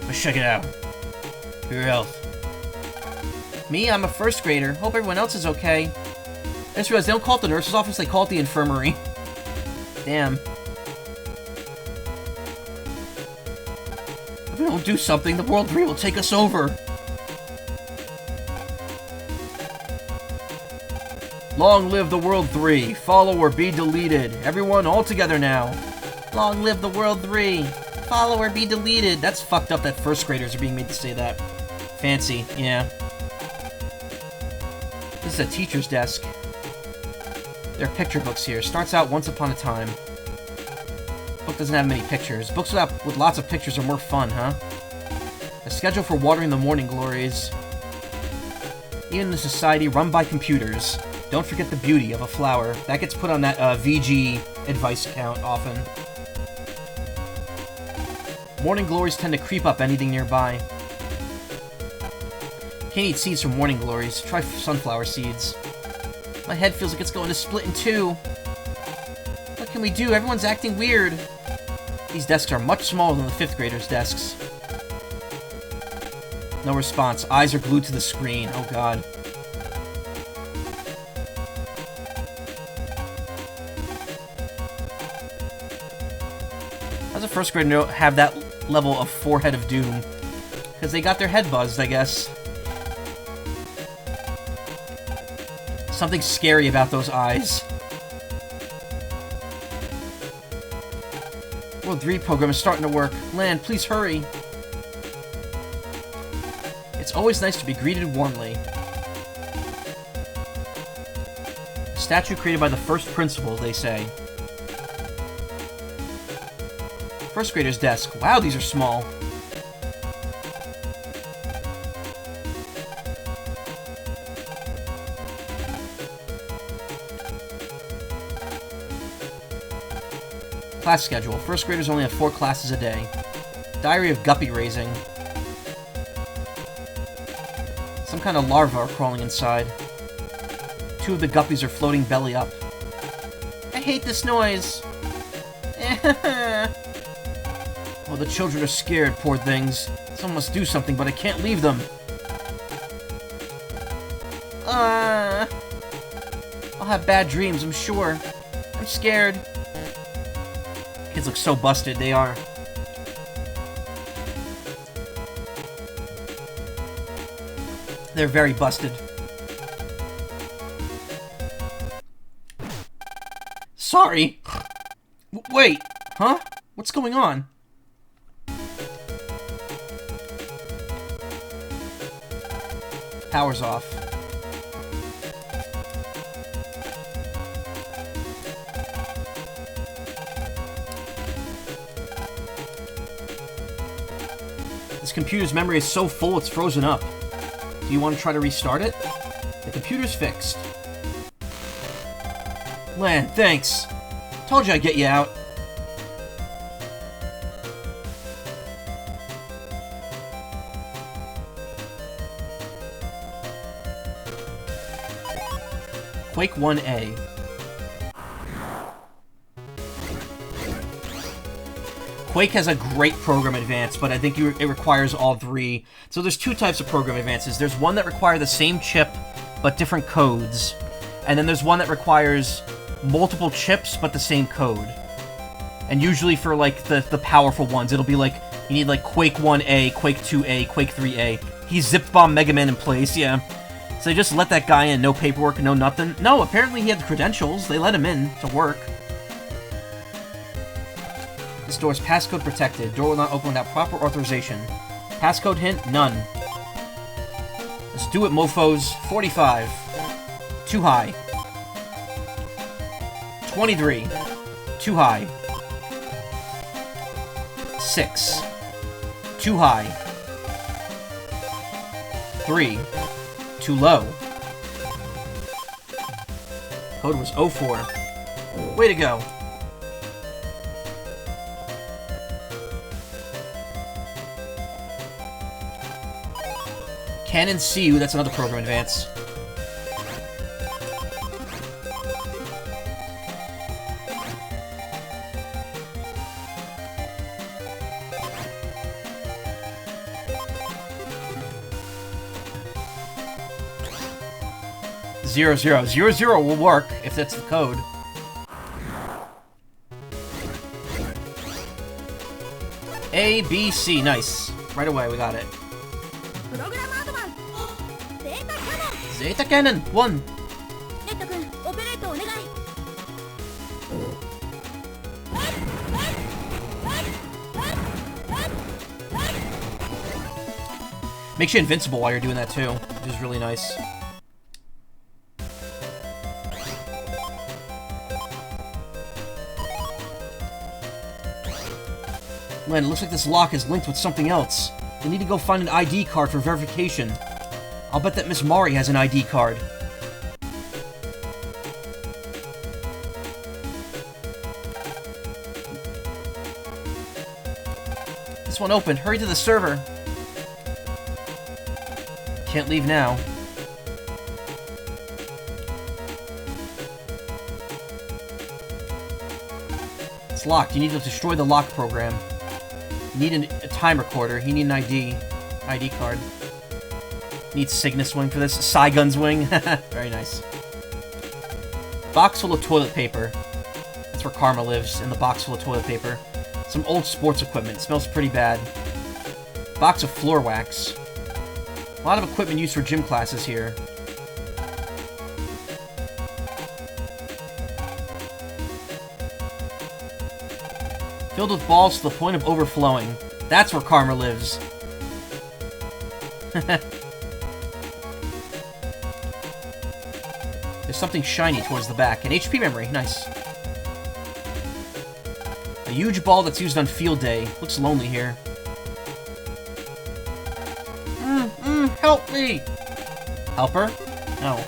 Let's check it out. For your health. Me? I'm a first grader. Hope everyone else is okay. I just realized they don't call it the nurse's office, they call it the infirmary. Damn. If we don't do something, the World 3 will take us over. Long live the World 3. Follow or be deleted. Everyone all together now. Long live the World 3. Follow or be deleted. That's fucked up that first graders are being made to say that. Fancy, yeah. This is a teacher's desk. There are picture books here. Starts out once upon a time. Book doesn't have many pictures. Books with lots of pictures are more fun, huh? A schedule for watering the morning glories. Even in a society run by computers, don't forget the beauty of a flower. That gets put on that VG advice account often. Morning glories tend to creep up anything nearby. Can't eat seeds from morning glories. Try sunflower seeds. My head feels like it's going to split in two. What can we do? Everyone's acting weird. These desks are much smaller than the 5th graders' desks. No response. Eyes are glued to the screen. Oh god. How's a 1st grader have that level of forehead of doom? Because they got their head buzzed, I guess. Something scary about those eyes. World 3 program is starting to work. Land, please hurry. It's always nice to be greeted warmly. A statue created by the first principal, they say. 1st grader's desk. Wow, these are small. Class schedule. 1st graders only have 4 classes a day. Diary of guppy raising. Some kind of larvae are crawling inside. 2 of the guppies are floating belly up. I hate this noise. Oh, the children are scared, poor things. Someone must do something, but I can't leave them. I'll have bad dreams, I'm sure. I'm scared. Kids look so busted, they are. They're very busted. Sorry. Wait, huh? What's going on? Power's off. This computer's memory is so full it's frozen up. Do you want to try to restart it? The computer's fixed. Lan, thanks. Told you I'd get you out. Quake 1A. Quake has a great program advance, but I think it requires all 3. So there's 2 types of program advances. There's one that requires the same chip, but different codes. And then there's one that requires multiple chips, but the same code. And usually for, like, the powerful ones, it'll be like, you need, like, Quake 1A, Quake 2A, Quake 3A. He zip-bombed Mega Man in place, yeah. So they just let that guy in, no paperwork, no nothing. No, apparently he had the credentials. They let him in to work. This door is passcode protected. Door will not open without proper authorization. Passcode hint, none. Let's do it, mofos. 45. Too high. 23. Too high. 6. Too high. 3. Too low. Code was 04. Way to go. Canon CU, that's another program advance. Zero, zero. 00 will work, if that's the code. A, B, C. Nice. Right away, we got it. Zeta Cannon! 1! Makes you invincible while you're doing that too, which is really nice. Len, it looks like this lock is linked with something else. We need to go find an ID card for verification. I'll bet that Miss Mari has an ID card. This one opened. Hurry to the server. Can't leave now. It's locked. You need to destroy the lock program. You need a time recorder. You need an ID card. Need Cygnus wing for this. Saigun's wing. Very nice. Box full of toilet paper. That's where Karma lives, in the box full of toilet paper. Some old sports equipment. It smells pretty bad. Box of floor wax. A lot of equipment used for gym classes here. Filled with balls to the point of overflowing. That's where Karma lives. There's something shiny towards the back. An HP memory. Nice. A huge ball that's used on field day. Looks lonely here. Help me! Help her? No.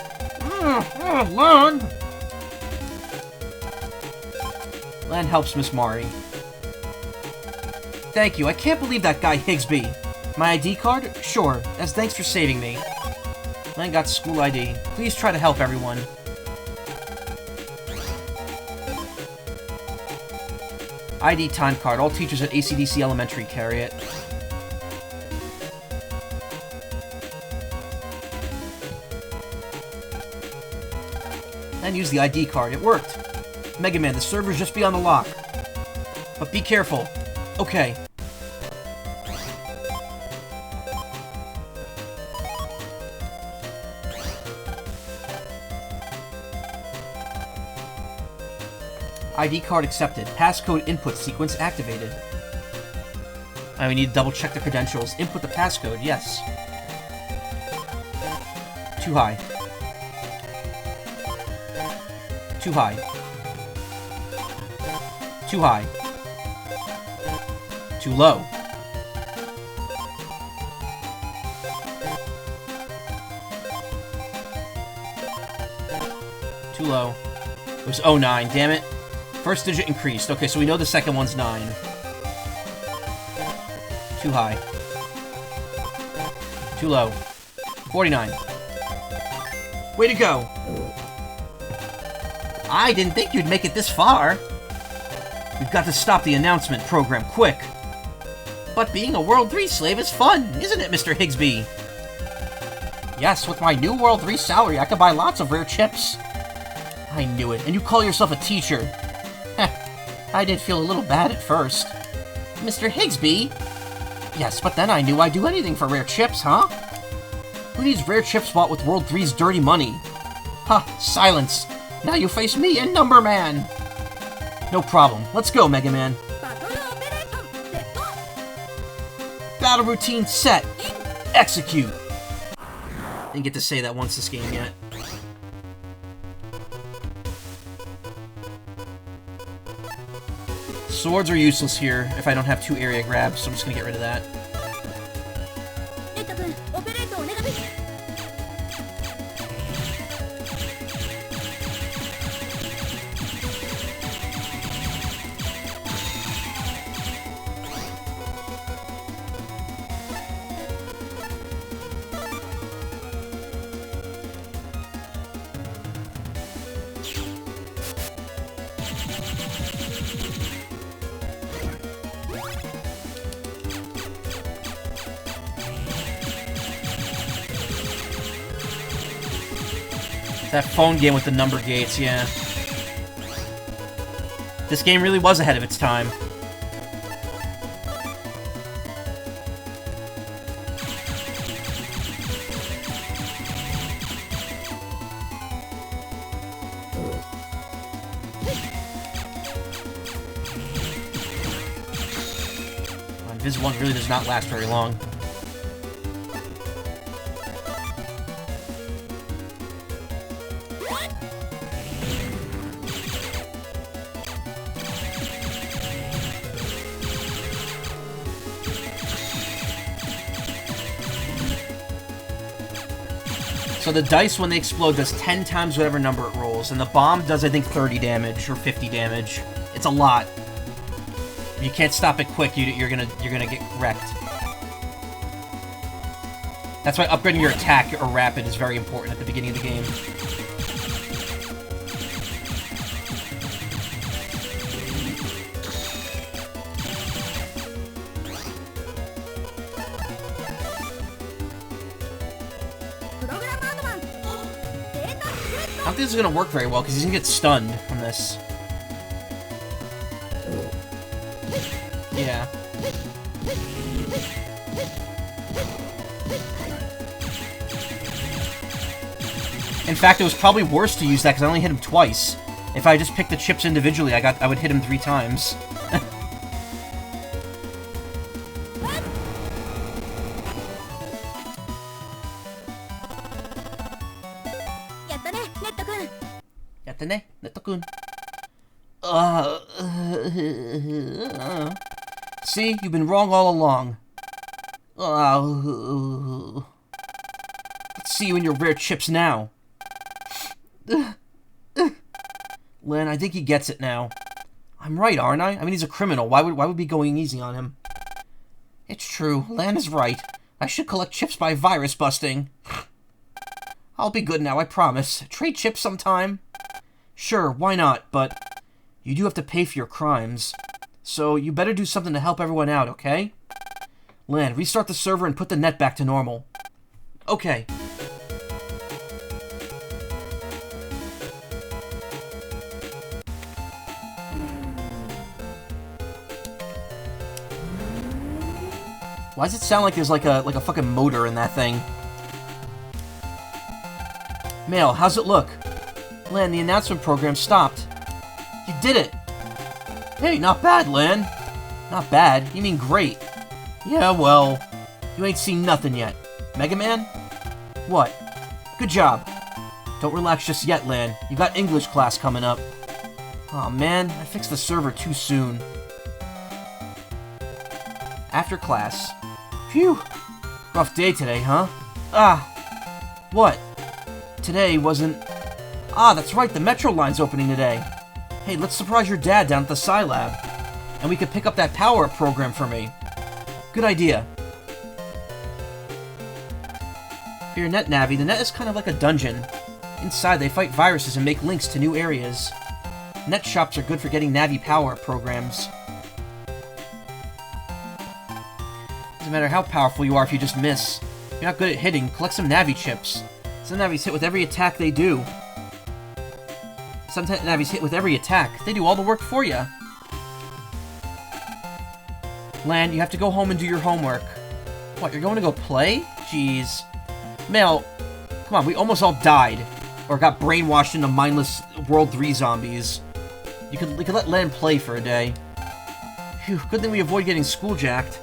Len! Len helps Miss Mari. Thank you. I can't believe that guy Higsby. My ID card? Sure. As thanks for saving me. Len got school ID. Please try to help everyone. ID time card. All teachers at ACDC Elementary carry it. And use the ID card. It worked. Mega Man, the server's just beyond the lock. But be careful. Okay. ID card accepted. Passcode input sequence activated. We need to double check the credentials. Input the passcode. Yes. Too high. Too high. Too high. Too low. Too low. It was 09, damn it. First digit increased. Okay, so we know the second one's 9. Too high. Too low. 49. Way to go! I didn't think you'd make it this far. We've got to stop the announcement program quick. But being a World 3 slave is fun, isn't it, Mr. Higsby? Yes, with my new World 3 salary, I could buy lots of rare chips. I knew it, and you call yourself a teacher. Heh, I did feel a little bad at first. Mr. Higsby? Yes, but then I knew I'd do anything for rare chips, huh? Who needs rare chips bought with World 3's dirty money? Ha, silence. Now you face me and Number Man. No problem. Let's go, Mega Man. Battle routine set. Execute. Didn't get to say that once this game yet. Swords are useless here if I don't have 2 area grabs, so I'm just gonna get rid of that. That phone game with the number gates, yeah. This game really was ahead of its time. This one really does not last very long. So the dice, when they explode, does 10 times whatever number it rolls, and the bomb does, I think, 30 damage or 50 damage. It's a lot. If you can't stop it quick, you're gonna get wrecked. That's why upgrading your attack or rapid is very important at the beginning of the game. I don't think this is going to work very well, because he's going to get stunned from this. Yeah. In fact, it was probably worse to use that, because I only hit him twice. If I just picked the chips individually, I would hit him 3 times. See, you've been wrong all along. Let's see you in your rare chips now. Len, I think he gets it now. I'm right, aren't I? I mean, he's a criminal. Why would we be going easy on him? It's true. Lan is right. I should collect chips by virus busting. I'll be good now, I promise. Trade chips sometime? Sure, why not, but you do have to pay for your crimes. So you better do something to help everyone out, okay? Lan, restart the server and put the net back to normal. Okay. Why does it sound like there's like a fucking motor in that thing? Mail, how's it look? Lan, the announcement program stopped. You did it! Hey, not bad, Lan. Not bad? You mean great. Yeah, well, you ain't seen nothing yet. Mega Man? What? Good job. Don't relax just yet, Lan. You got English class coming up. Aw, man, I fixed the server too soon. After class. Phew! Rough day today, huh? Ah! What? Today wasn't... Ah, that's right, the metro line's opening today. Hey, let's surprise your dad down at the Sci Lab. And we could pick up that power-up program for me. Good idea. For your net, Navi, the net is kind of like a dungeon. Inside, they fight viruses and make links to new areas. Net shops are good for getting Navi power-up programs. Doesn't matter how powerful you are if you just miss. If you're not good at hitting, collect some Navi chips. Some Navis hit with every attack they do. Some Navis hit with every attack. They do all the work for you. Lan, you have to go home and do your homework. What, you're going to go play? Jeez. Mel, come on, we almost all died. Or got brainwashed into mindless World 3 zombies. We could let Lan play for a day. Phew, good thing we avoid getting schooljacked.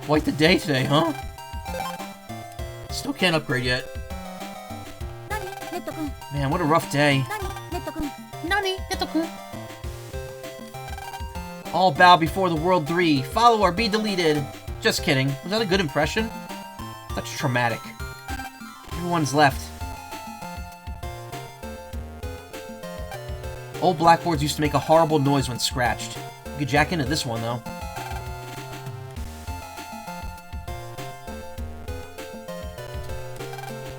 Quite the day today, huh? Still can't upgrade yet. Man, what a rough day. All bow before the World 3. Follow or be deleted. Just kidding. Was that a good impression? That's traumatic. Everyone's left. Old blackboards used to make a horrible noise when scratched. You could jack into this one, though.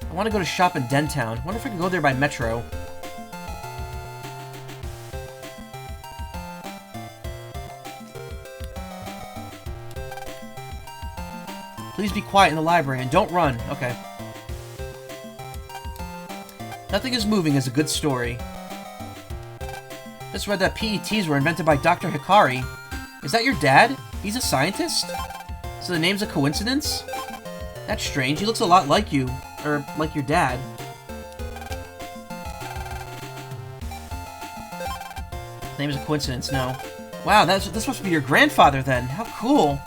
I want to go to shop in Dentown. Wonder if I can go there by metro. Please be quiet in the library and don't run. Okay. Nothing is moving is a good story. Just read that PETs were invented by Dr. Hikari. Is that your dad? He's a scientist? So the name's a coincidence? That's strange. He looks a lot like you. Or, like your dad. His name is a coincidence, no. Wow, this must be your grandfather then. How cool.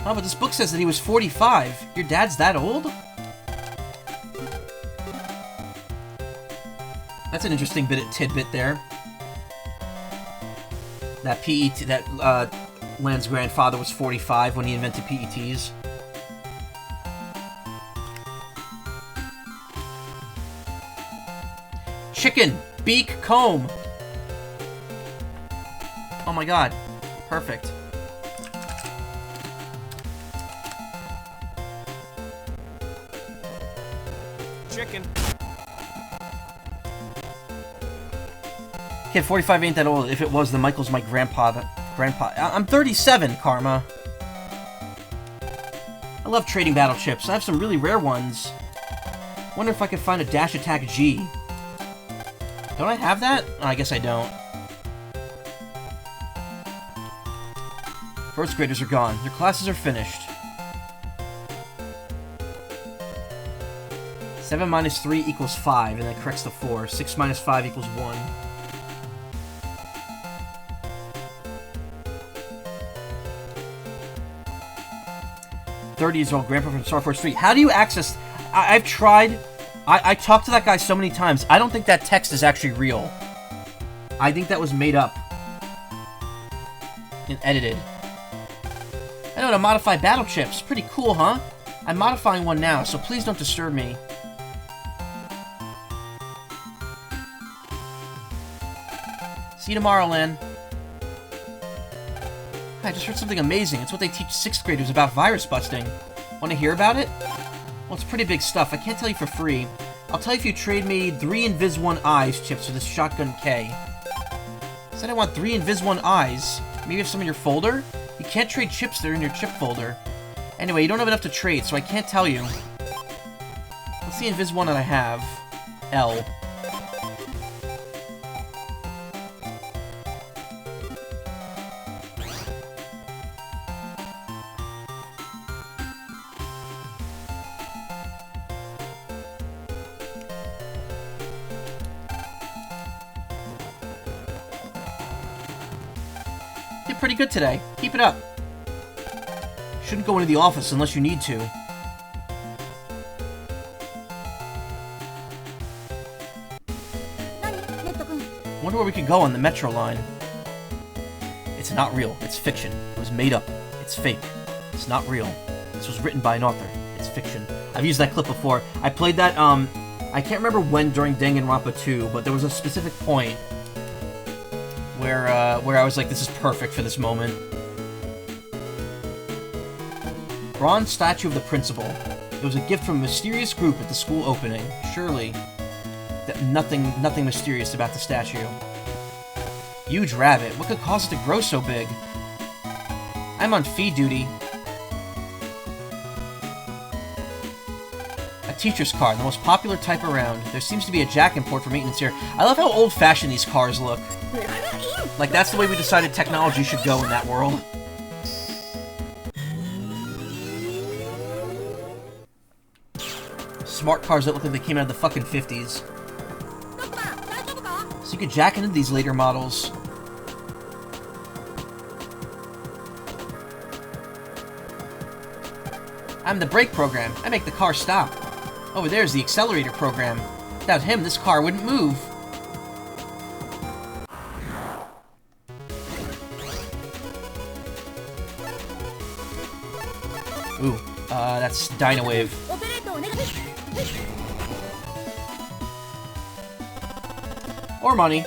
Oh, but this book says that he was 45. Your dad's that old? That's an interesting tidbit there. That Lan's grandfather was 45 when he invented PETs. Chicken, beak, comb. Oh my god. Perfect. Chicken. Kid, 45 ain't that old. If it was, then Michael's my grandpa. I'm 37, Karma. I love trading battle chips. I have some really rare ones. Wonder if I could find a Dash Attack G. Don't I have that? Oh, I guess I don't. First graders are gone. Their classes are finished. 7 minus 3 equals 5, and that corrects the 4. 6 minus 5 equals 1. "30-year-old grandpa from Star Force 3. How do you access... I've tried... I talked to that guy so many times. I don't think that text is actually real. I think that was made up. And edited. I know how to modify battle chips. Pretty cool, huh? I'm modifying one now, so please don't disturb me. See you tomorrow, Lynn. I just heard something amazing. It's what they teach 6th graders about virus busting. Want to hear about it? Well, it's pretty big stuff. I can't tell you for free. I'll tell you if you trade me 3 Invis-1 Eyes chips for this Shotgun K. Said I want 3 Invis-1 Eyes. Maybe you have some in your folder? You can't trade chips that are in your chip folder. Anyway, you don't have enough to trade, so I can't tell you. What's the Invis-1 that I have? L. Pretty good today. Keep it up. Shouldn't go into the office unless you need to. Wonder where we could go on the metro line. It's not real. It's fiction. It was made up. It's fake. It's not real. This was written by an author. It's fiction. I've used that clip before. I played that, I can't remember when during Danganronpa 2, but there was a specific point where I was like, this is perfect for this moment. Bronze statue of the principal. It was a gift from a mysterious group at the school opening. Surely, that nothing mysterious about the statue. Huge rabbit. What could cause it to grow so big? I'm on feed duty. A teacher's car, the most popular type around. There seems to be a jack import for maintenance here. I love how old-fashioned these cars look. Like, that's the way we decided technology should go in that world. Smart cars that look like they came out of the fucking 50s. So you could jack into these later models. I'm the brake program. I make the car stop. Over there's the accelerator program. Without him, this car wouldn't move. Ooh, that's Dino Wave. Or money.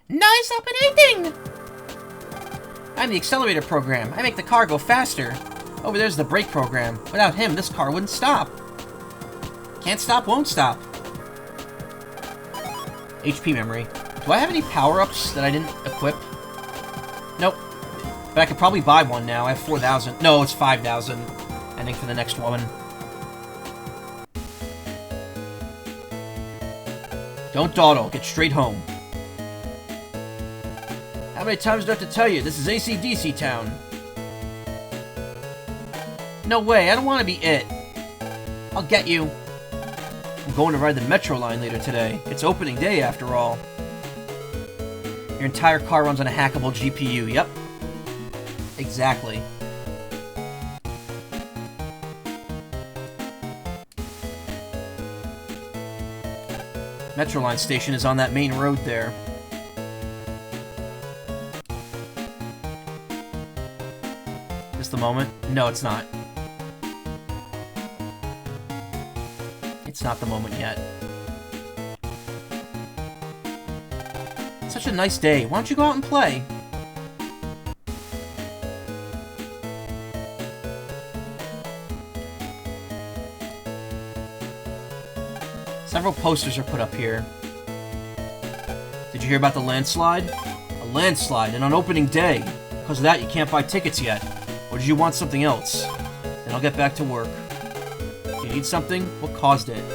Nice operating! I'm the accelerator program. I make the car go faster. Over there's the brake program. Without him, this car wouldn't stop. Can't stop, won't stop. HP memory. Do I have any power-ups that I didn't equip? Nope. But I could probably buy one now. I have 4,000. No, it's 5,000. I think for the next woman. Don't dawdle. Get straight home. How many times do I have to tell you? This is AC/DC town. No way. I don't want to be it. I'll get you. I'm going to ride the metro line later today. It's opening day, after all. Your entire car runs on a hackable GPU. Yep. Exactly. Metro line station is on that main road there. Is this the moment? No, it's not. It's not the moment yet. Such a nice day. Why don't you go out and play? Several posters are put up here. Did you hear about the landslide? A landslide, and on opening day. Because of that, you can't buy tickets yet. Or did you want something else? Then I'll get back to work. If you need something, what caused it?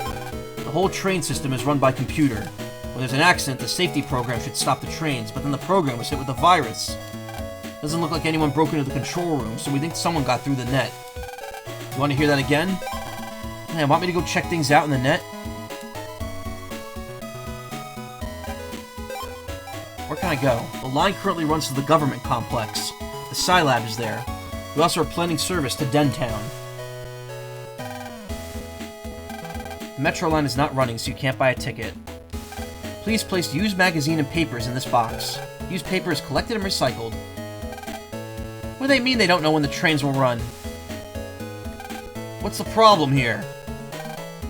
The whole train system is run by computer. When there's an accident, the safety program should stop the trains, but then the program was hit with a virus. Doesn't look like anyone broke into the control room, so we think someone got through the net. You want to hear that again? Man, want me to go check things out in the net? Where can I go? The line currently runs to the government complex. The Scilab is there. We also are planning service to Dentown. The Metro line is not running, so you can't buy a ticket. Please place used magazine and papers in this box. Used paper is collected and recycled. What do they mean they don't know when the trains will run? What's the problem here?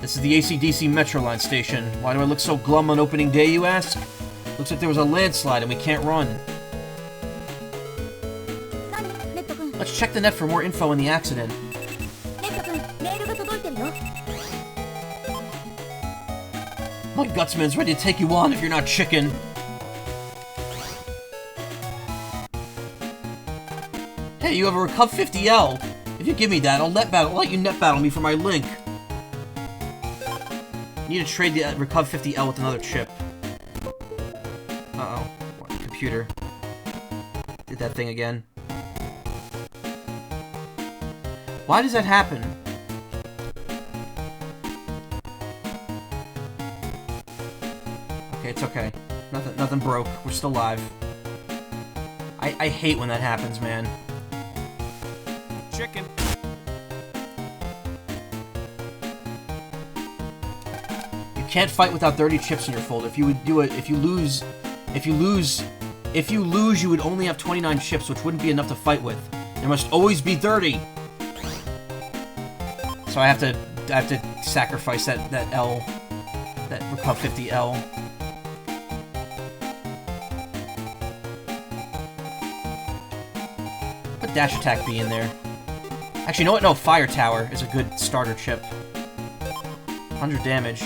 This is the AC/DC Metro line station. Why do I look so glum on opening day, you ask? Looks like there was a landslide and we can't run. Let's check the net for more info on the accident. My Gutsman's ready to take you on if you're not chicken. Hey, you have a Recuv 50L. If you give me that, I'll let you net battle me for my link. Need to trade the Recuv 50L with another chip. Uh-oh. What, computer. Did that thing again. Why does that happen? Okay, it's okay. Nothing broke. We're still alive. I hate when that happens, man. Chicken. You can't fight without 30 chips in your folder. If you would do it, if you lose, you would only have 29 chips, which wouldn't be enough to fight with. There must always be 30. So I have to sacrifice that L, that Recuv 50L. Put Dash Attack B in there. Actually, you know what? No, Fire Tower is a good starter chip. 100 damage.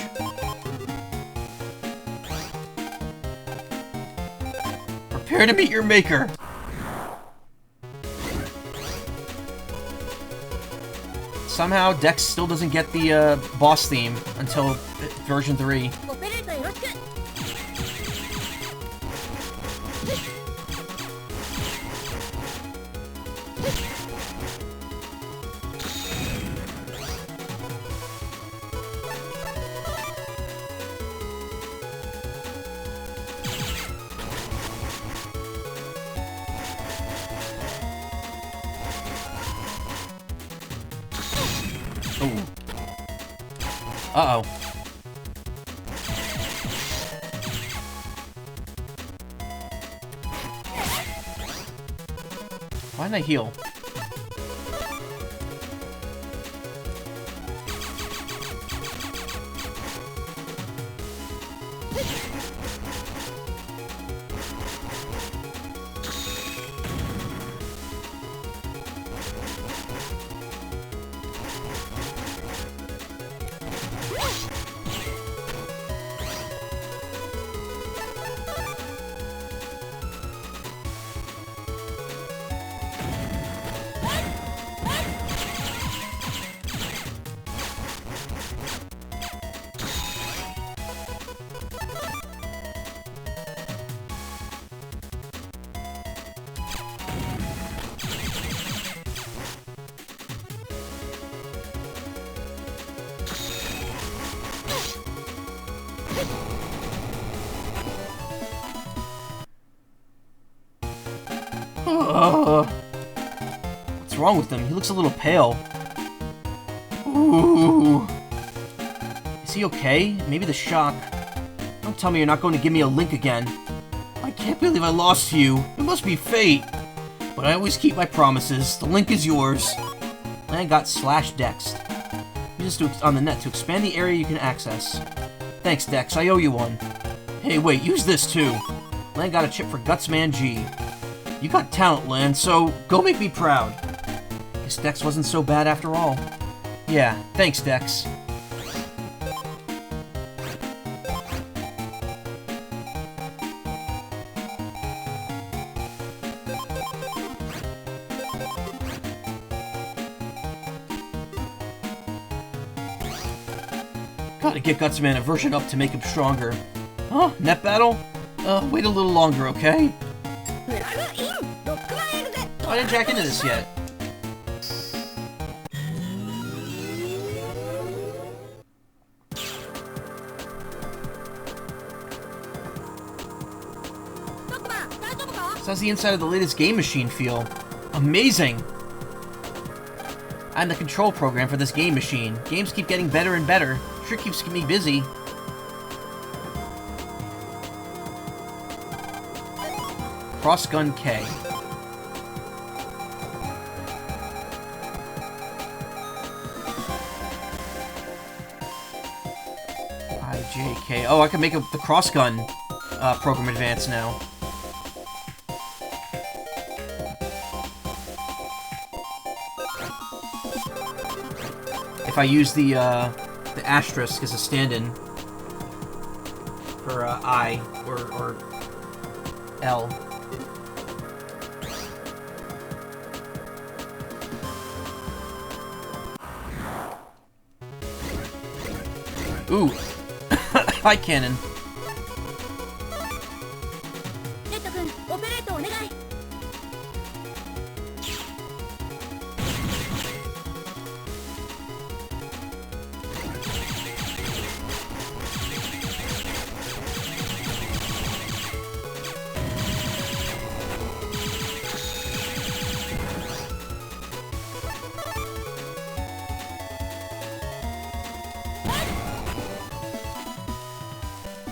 Prepare to meet your maker. Somehow, Dex still doesn't get the boss theme until version 3. Uh-oh. Why didn't I heal? What's wrong with him? He looks a little pale. Ooh. Is he okay? Maybe the shock. Don't tell me you're not going to give me a link again. I can't believe I lost to you. It must be fate. But I always keep my promises. The link is yours. And got /Dext. Use this on the net to expand the area you can access. Thanks, Dex. I owe you one. Hey, wait. Use this, too. Lan got a chip for Gutsman G. You got talent, Lan, so go make me proud. Guess Dex wasn't so bad after all. Yeah, thanks, Dex. Gotta get Gutsman a version up to make him stronger. Huh? Net battle? Wait a little longer, okay? Oh, I didn't jack into this yet. So how's the inside of the latest game machine feel? Amazing! I'm the control program for this game machine. Games keep getting better and better. Sure keeps me busy. Cross-gun K. IJK. Oh, I can make the cross-gun program advance now. If I use the asterisk as a stand-in for I or L. Ooh. High cannon.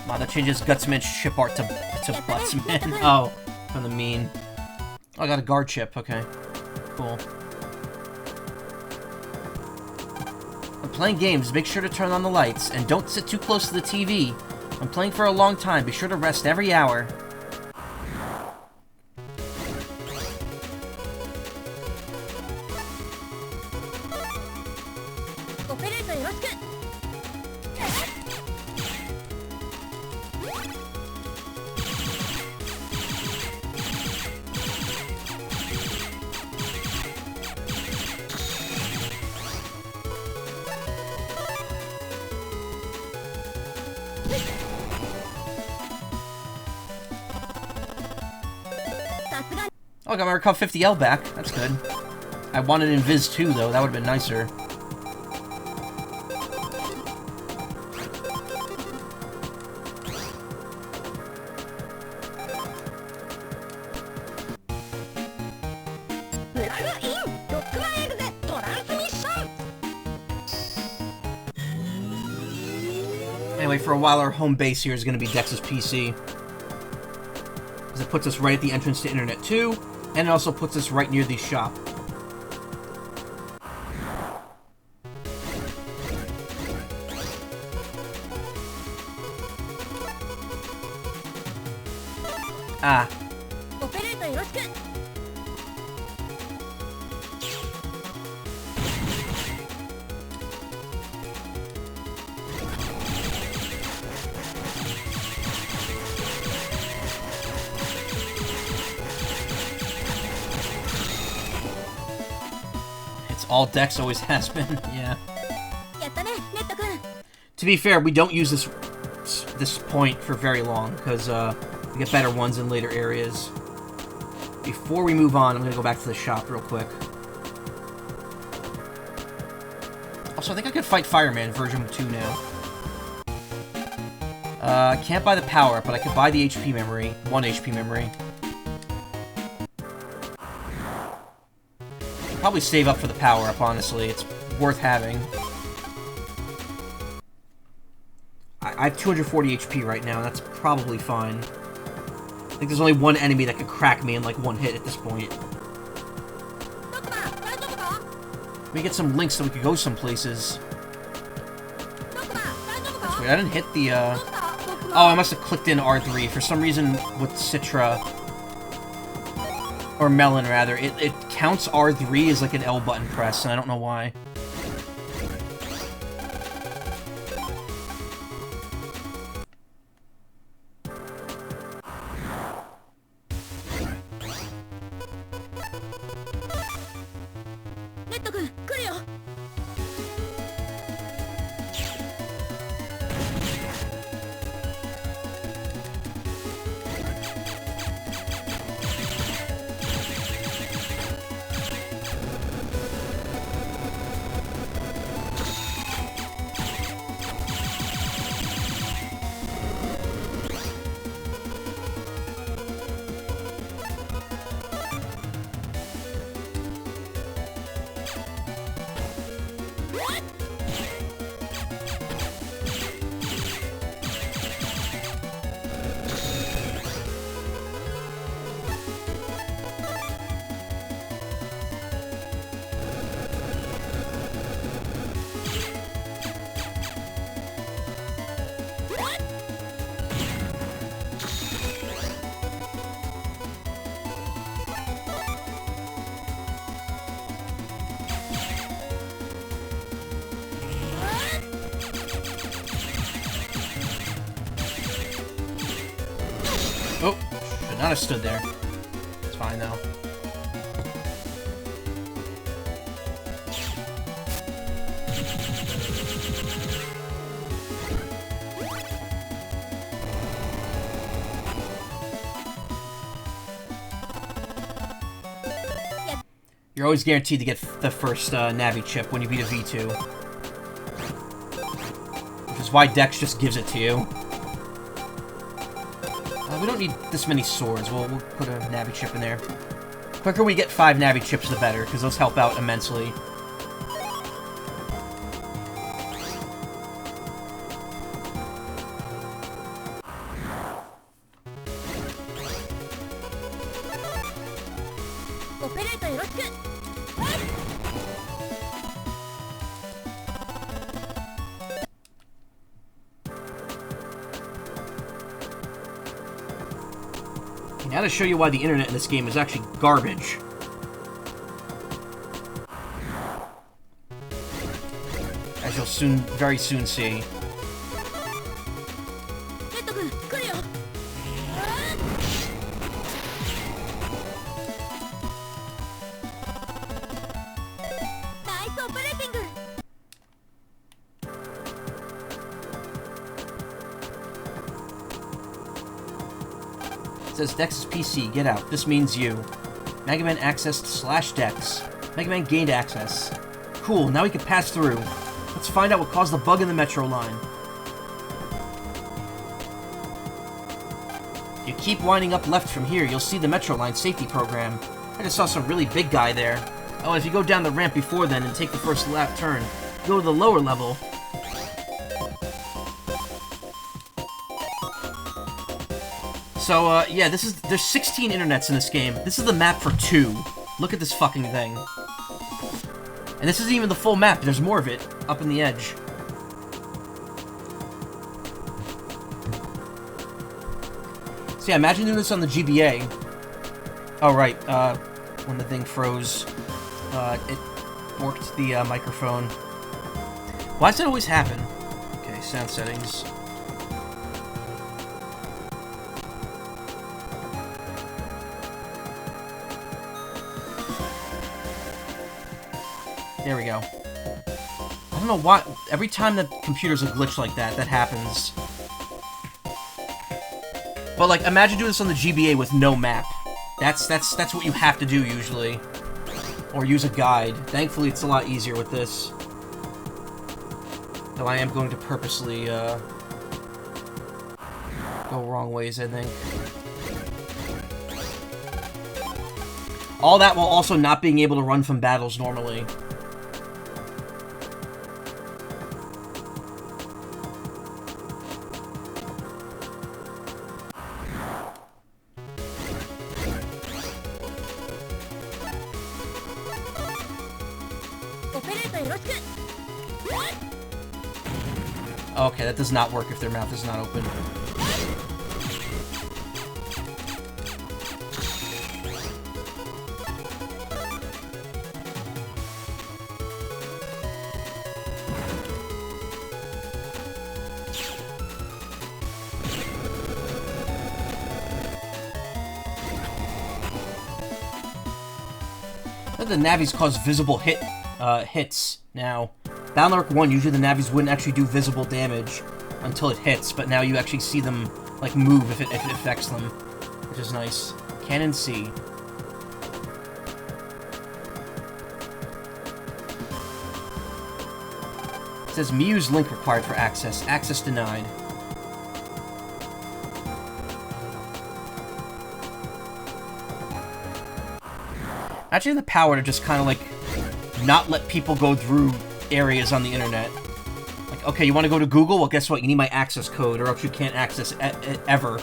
Wow, that changes Gutsman's chip art to Buttsman. Oh, from the mean. Oh, I got a guard chip. Okay, cool. When playing games, make sure to turn on the lights and don't sit too close to the TV. When playing for a long time, be sure to rest every hour. Oh, I got my Recup 50L back. That's good. I wanted Invis too, though. That would have been nicer. Anyway, for a while, our home base here is going to be Dex's PC. Because it puts us right at the entrance to Internet 2, and it also puts us right near the shop. Ah. All Dex always has been, yeah. To be fair, we don't use this point for very long, because we get better ones in later areas. Before we move on, I'm going to go back to the shop real quick. Also, I think I could fight Fireman version 2 now. I can't buy the power-up, but I could buy the HP memory. 1 HP memory. Probably save up for the power-up, honestly. It's worth having. I have 240 HP right now, and that's probably fine. I think there's only one enemy that could crack me in, like, one hit at this point. Let me get some links so we could go some places. That's weird. I didn't hit the Oh, I must have clicked in R3. For some reason, with Citra, or Melon, rather, it counts R3 as like an L button press, and I don't know why. Oh, should not have stood there. It's fine though. You're always guaranteed to get the first Navi chip when you beat a V2. Which is why Dex just gives it to you. We don't need this many swords. We'll put a Navi chip in there. The quicker we get 5 Navi chips, the better, because those help out immensely. Now to show you why the internet in this game is actually garbage. As you'll very soon see. It says Dex's PC, get out. This means you. Mega Man accessed /Dex. Mega Man gained access. Cool, now we can pass through. Let's find out what caused the bug in the metro line. You keep winding up left from here, you'll see the metro line safety program. I just saw some really big guy there. Oh, if you go down the ramp before then and take the first left turn, go to the lower level. So, yeah, there's 16 internets in this game. This is the map for 2. Look at this fucking thing. And this isn't even the full map. There's more of it up in the edge. So yeah, imagine doing this on the GBA. Oh, right, when the thing froze, it worked the microphone. Why does that always happen? Okay, sound settings. There we go. I don't know why. Every time the computer's a glitch like that, that happens. But like, imagine doing this on the GBA with no map. That's what you have to do usually, or use a guide. Thankfully, it's a lot easier with this. Though I am going to purposely go wrong ways, I think. All that while also not being able to run from battles normally. Okay, that does not work if their mouth is not open. The navies cause visible hits now. Battle Network 1, usually the navies wouldn't actually do visible damage until it hits, but now you actually see them, like, move if it affects them, which is nice. Cannon C. It says Muse link required for access. Access denied. Actually, the power to just kind of, like, not let people go through areas on the internet. Like, okay, you want to go to Google? Well, guess what? You need my access code, or else you can't access it ever.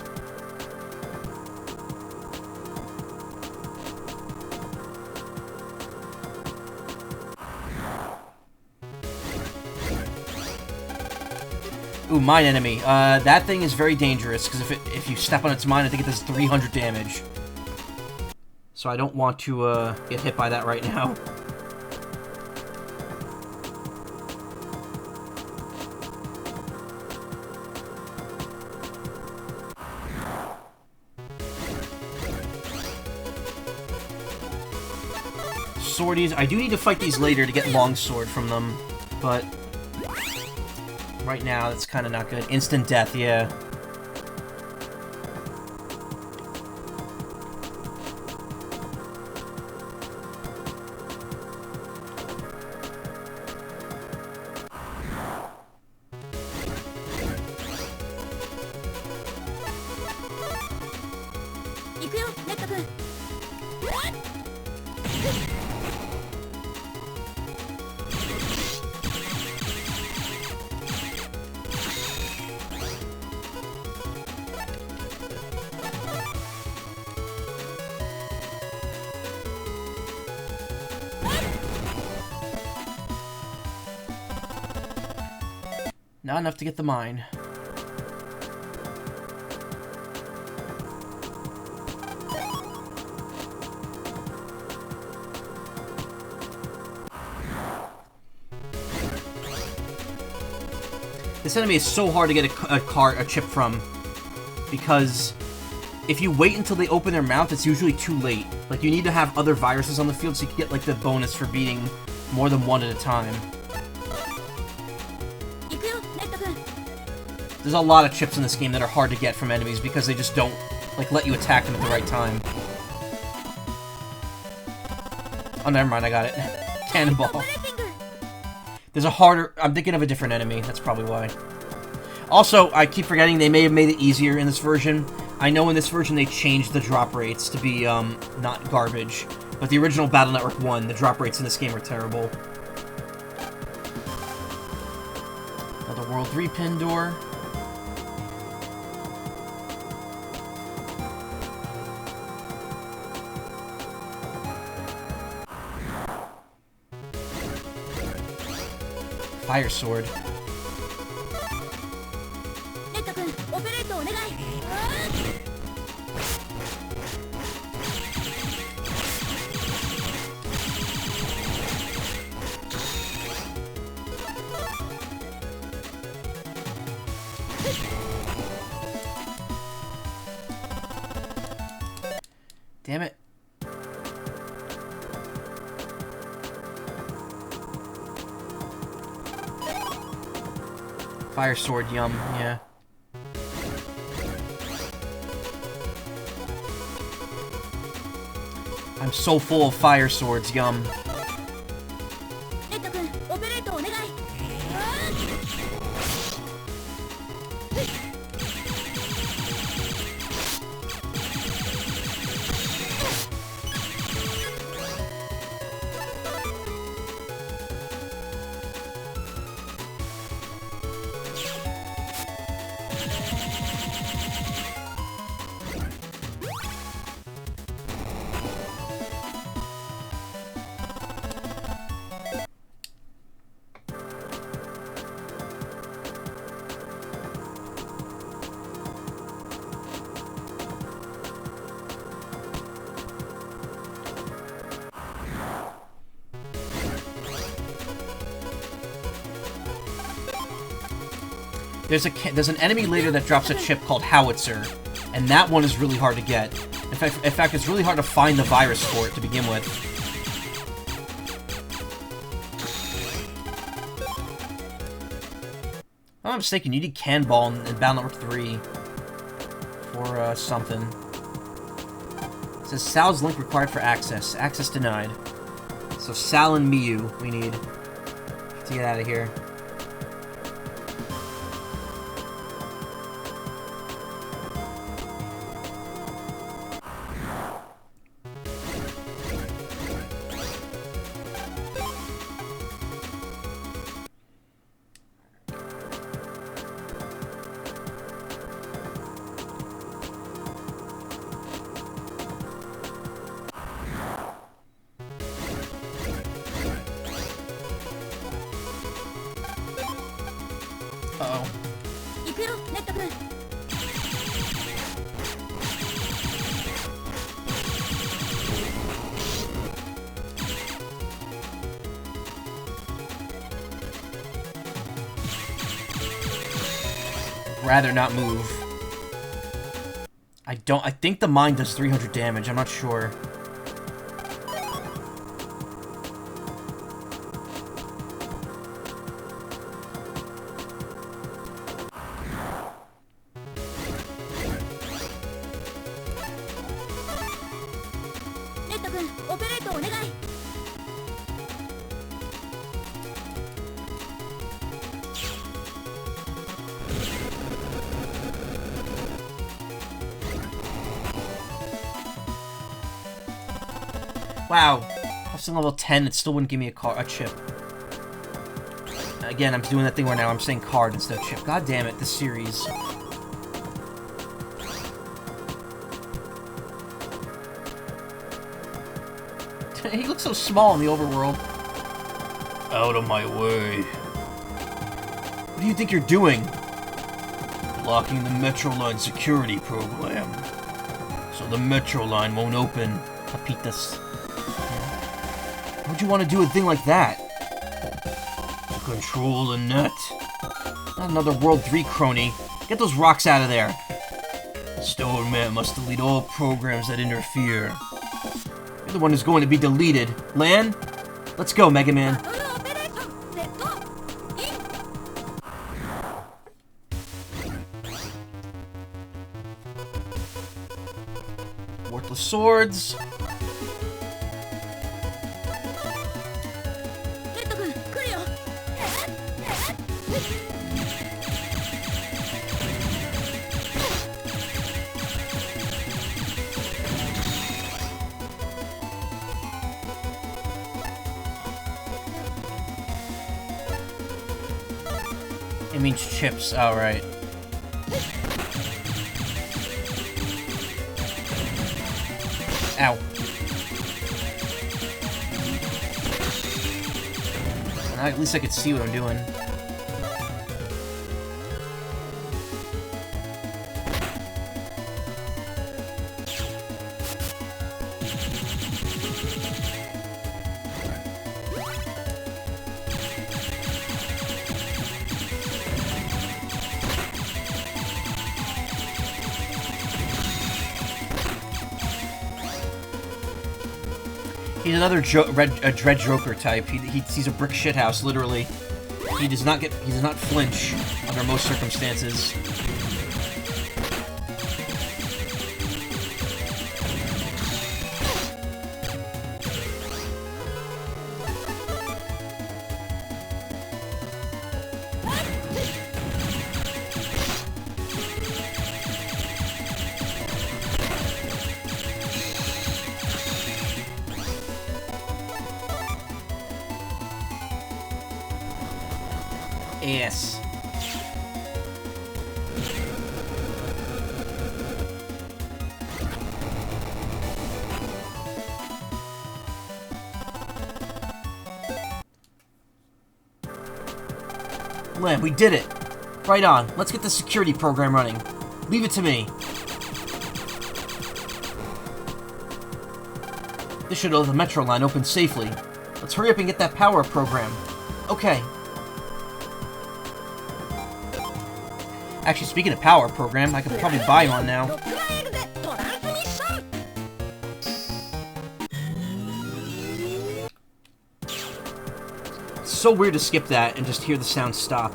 Ooh, mine enemy. That thing is very dangerous, because if you step on its mine, I think it does 300 damage. So I don't want to get hit by that right now. Swordies. I do need to fight these later to get longsword from them, but right now it's kind of not good. Instant death, yeah. Not enough to get the mine. This enemy is so hard to get a chip from, because if you wait until they open their mouth, it's usually too late. Like, you need to have other viruses on the field so you can get, like, the bonus for beating more than one at a time. There's a lot of chips in this game that are hard to get from enemies because they just don't, like, let you attack them at the right time. Oh, never mind, I got it. Cannonball. There's a harder... I'm thinking of a different enemy, that's probably why. Also, I keep forgetting they may have made it easier in this version. I know in this version they changed the drop rates to be, not garbage. But the original Battle Network 1, the drop rates in this game are terrible. Another World 3 pin door. Fire sword. Damn it. Fire sword, yum, yeah. I'm so full of fire swords, yum. There's an enemy later that drops a chip called Howitzer, and that one is really hard to get. In fact, it's really hard to find the virus for it to begin with. I'm not mistaken, you need Can Ball in Battle Network 3 for something. It says Sal's link required for access. Access denied. So Sal and Miyu we need to get out of here. Uh-oh. Rather not move. I think the mine does 300 damage, I'm not sure. Wow, I was level 10, it still wouldn't give me a chip. Again, I'm doing that thing where now I'm saying card instead of chip. God damn it, this series. He looks so small in the overworld. Out of my way. What do you think you're doing? Blocking the Metro Line security program. So the Metro Line won't open. Papitas. Why'd you want to do a thing like that? To control the net. Not another World 3 crony. Get those rocks out of there. Stone Man must delete all programs that interfere. You're the one who's going to be deleted. Lan? Let's go, Mega Man. Worthless swords. It means chips, alright. Ow. At least I could see what I'm doing. He's another Dread Joker type. He sees a brick shithouse, literally. He does not flinch under most circumstances. Yes. Lamb, we did it. Right on. Let's get the security program running. Leave it to me. This should let the Metro Line open safely. Let's hurry up and get that power program. Okay. Actually, speaking of power program, I could probably buy one now. It's so weird to skip that and just hear the sound stop.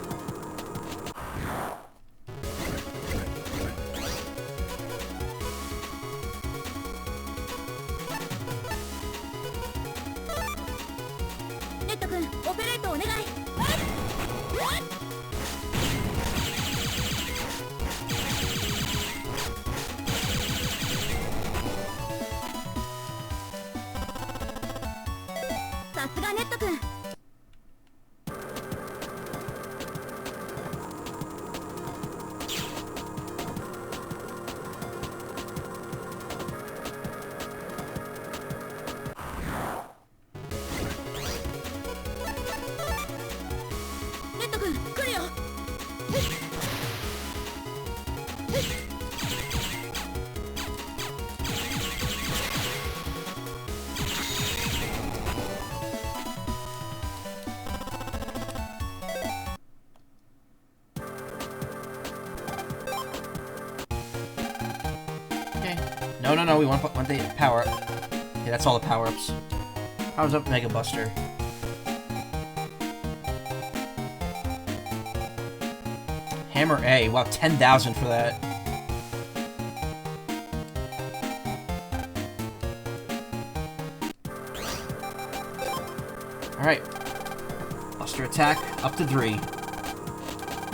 No, we want the power up. Okay, that's all the power-ups. Powers up Mega Buster. Hammer A. Wow, 10,000 for that. Alright. Buster attack, up to 3.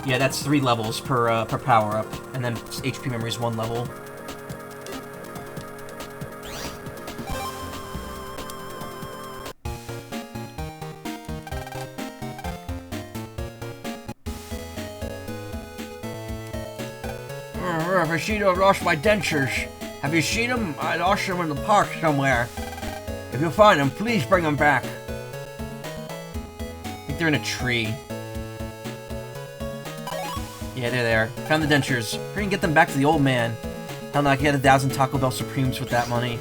Yeah, that's 3 levels per power-up. And then HP memory is 1 level. Bushido lost my dentures. Have you seen them? I lost them in the park somewhere. If you find them, please bring them back. I think they're in a tree. Yeah, they're there. Found the dentures. We're gonna get them back to the old man. Hell no, I can get 1,000 Taco Bell Supremes with that money.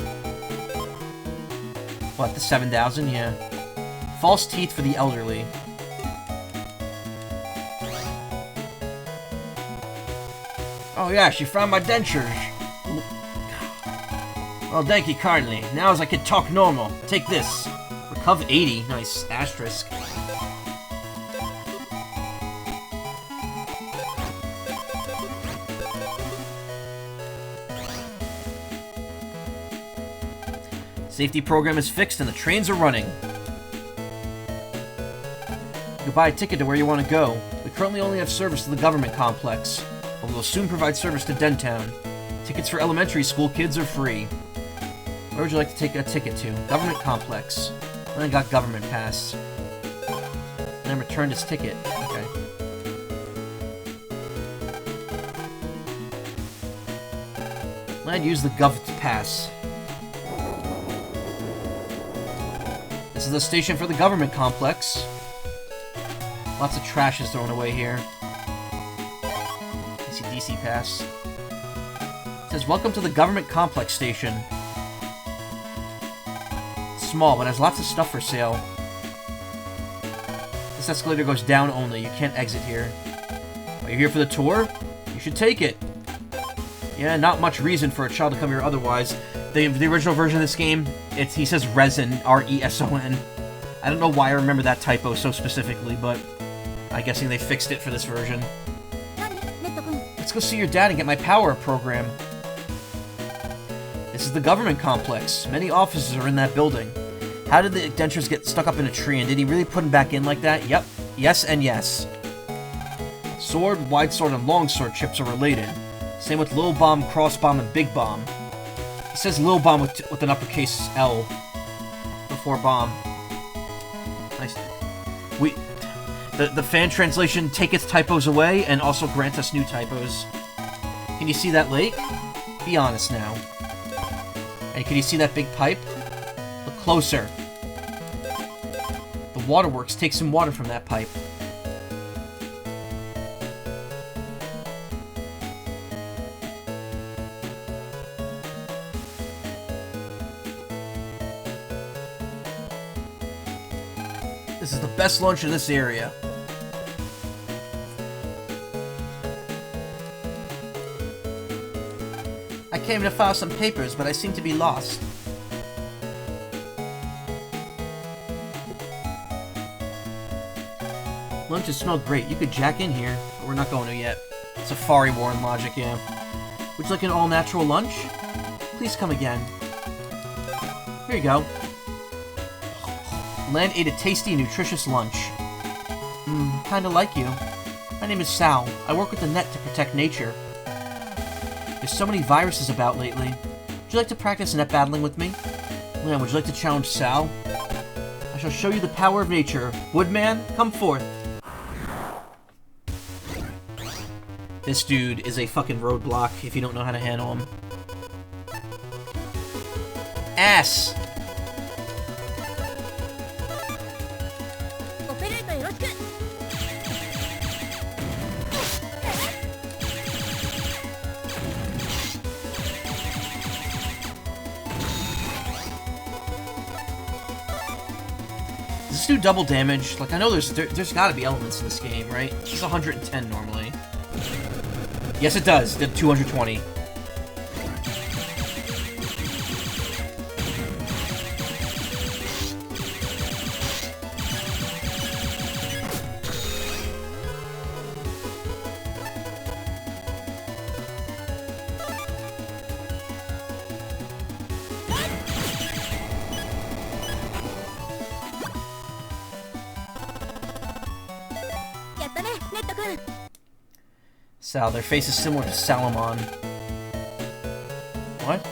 What, the 7,000? Yeah. False teeth for the elderly. Oh yeah, she found my dentures. Well, thank you kindly. Now as I can talk normal. Take this. Recuv 80. Nice. Asterisk. Safety program is fixed and the trains are running. You can buy a ticket to where you want to go. We currently only have service to the government complex. But we will soon provide service to Dentown. Tickets for elementary school kids are free. Where would you like to take a ticket to? Government complex. And I got government pass. And then returned his ticket. Okay. I'd use the gov pass. This is the station for the government complex. Lots of trash is thrown away here. DC pass. It says, welcome to the government complex station. It's small, but has lots of stuff for sale. This escalator goes down only. You can't exit here. Are you here for the tour? You should take it. Yeah, not much reason for a child to come here otherwise. The original version of this game, he says resin, R-E-S-O-N. I don't know why I remember that typo so specifically, but I'm guessing they fixed it for this version. Let's go see your dad and get my power-up program. This is the government complex. Many offices are in that building. How did the dentures get stuck up in a tree, and did he really put them back in like that? Yep. Yes and yes. Sword, wide sword, and long sword chips are related. Same with Lil Bomb, Cross Bomb, and Big Bomb. It says Lil Bomb with an uppercase L before bomb. Nice. The fan translation take its typos away and also grants us new typos. Can you see that lake? Be honest now. And can you see that big pipe? Look closer. The waterworks take some water from that pipe. This is the best lunch in this area. I came to file some papers, but I seem to be lost. Lunches smell great. You could jack in here, but we're not going to yet. Safari Warren logic, yeah. Would you like an all-natural lunch? Please come again. Here you go. Land ate a tasty and nutritious lunch. Kinda like you. My name is Sal. I work with the net to protect nature. There's so many viruses about lately. Would you like to practice net battling with me? Leon, would you like to challenge Sal? I shall show you the power of nature. Woodman, come forth. This dude is a fucking roadblock if you don't know how to handle him. Ass! Does this do double damage? Like, I know there's gotta be elements in this game, right? It's 110 normally. Yes, it does. It did 220. Sal, their face is similar to Salomon. What?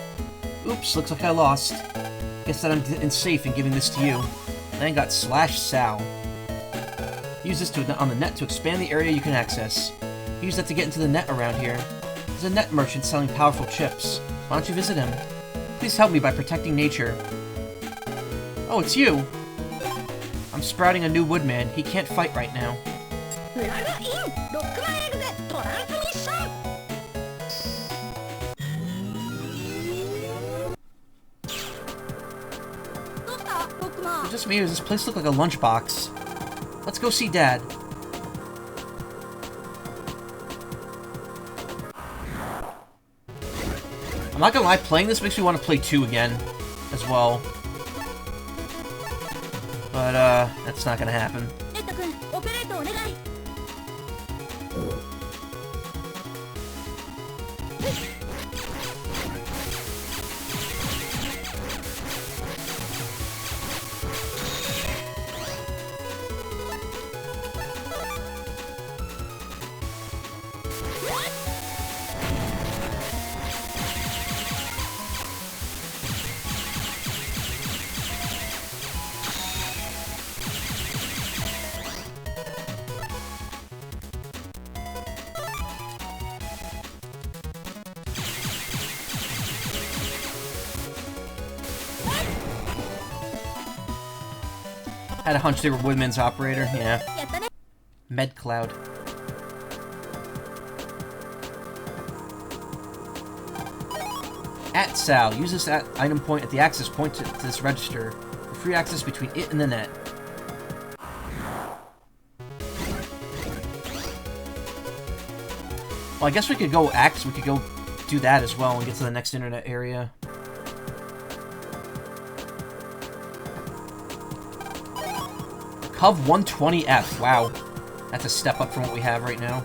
Oops, looks like I lost. Guess that I'm safe in giving this to you. Then got /Sal. Use this on the net to expand the area you can access. Use that to get into the net around here. There's a net merchant selling powerful chips. Why don't you visit him? Please help me by protecting nature. Oh, it's you! I'm sprouting a new woodman. He can't fight right now. It's just me, or does this place look like a lunchbox? Let's go see Dad. I'm not gonna lie, playing this makes me want to play 2 again, as well. But, that's not gonna happen. Had a hunch they were Woodman's operator, yeah. Medcloud. At Sal. Use this item point at the access point to this register. For free access between it and the net. Well, I guess we could go do that as well and get to the next internet area. Cub 120F. Wow. That's a step up from what we have right now.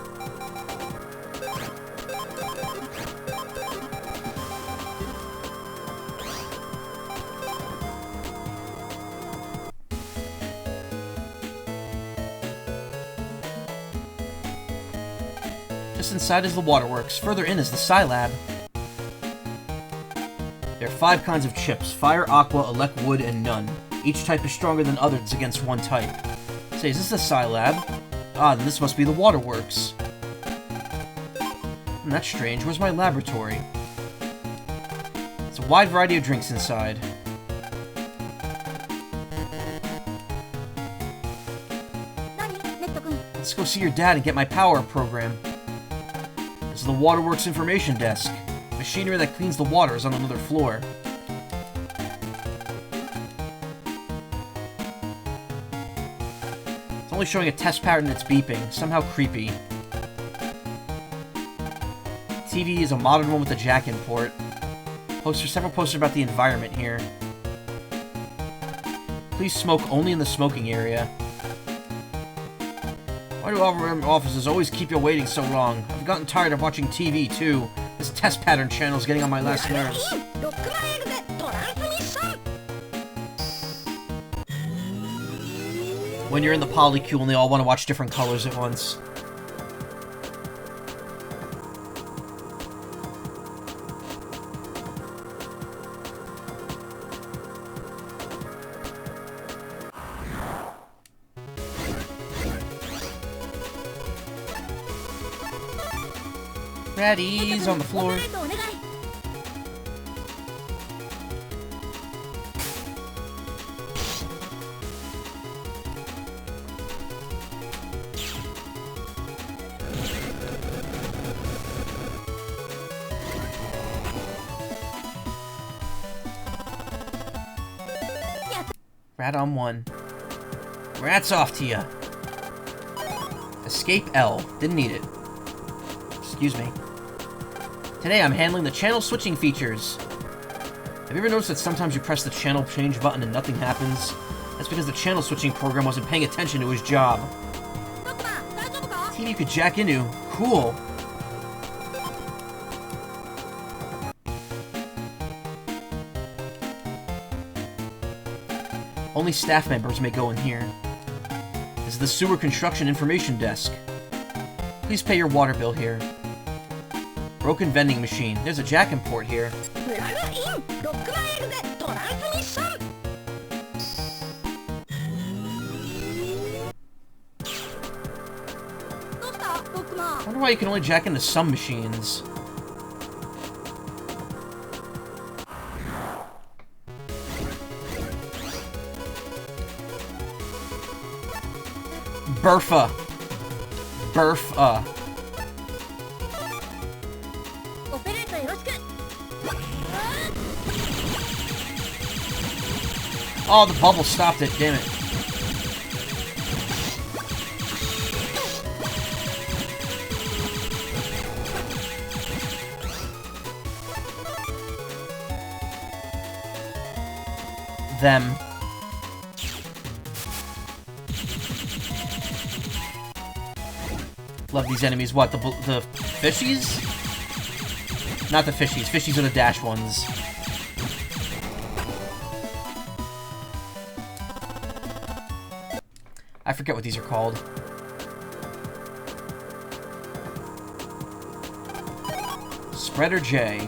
Just inside is the waterworks. Further in is the Psi Lab. There are 5 kinds of chips. Fire, Aqua, Elect, Wood, and None. Each type is stronger than others against one type. Say, is this the Psi Lab? Ah, then this must be the waterworks. That's strange. Where's my laboratory? It's a wide variety of drinks inside. Let's go see your dad and get my power program. This is the waterworks information desk. Machinery that cleans the water is on another floor. Only showing a test pattern that's beeping. Somehow creepy. TV is a modern one with a jack in port. Several posters about the environment here. Please smoke only in the smoking area. Why do offices always keep you waiting so long? I've gotten tired of watching TV too. This test pattern channel is getting on my last nerves. When you're in the polycule and they all want to watch different colors at once. Ratties on the floor. Rat on 1. Rats off to ya. Escape L. Didn't need it. Excuse me. Today I'm handling the channel switching features. Have you ever noticed that sometimes you press the channel change button and nothing happens? That's because the channel switching program wasn't paying attention to his job. TV you could jack into. Cool. Only staff members may go in here. This is the Sewer Construction Information Desk. Please pay your water bill here. Broken vending machine. There's a jack and port here. I wonder why you can only jack into some machines. Burfa. Burfa. Oh, the bubble stopped it, damn it. Them. Love these enemies. What, the fishies? Not the fishies. Fishies are the dash ones. I forget what these are called. Spreader J.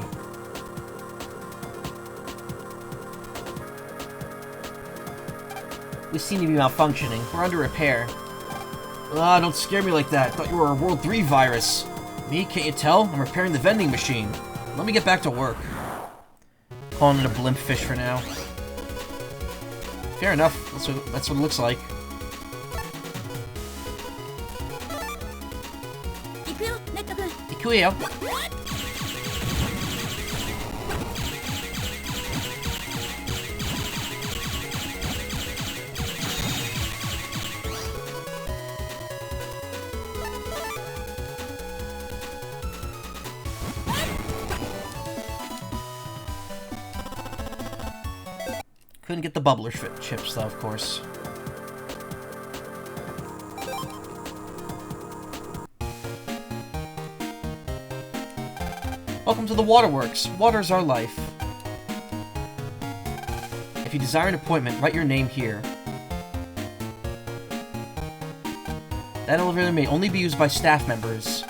We seem to be malfunctioning. We're under repair. Ah, don't scare me like that. Thought you were a World 3 virus. Me? Can't you tell? I'm repairing the vending machine. Let me get back to work. Calling it a blimp fish for now. Fair enough. That's what it looks like. Ikuyo. Couldn't get the bubbler chips, though, of course. Welcome to the Waterworks. Water's our life. If you desire an appointment, write your name here. That elevator may only be used by staff members.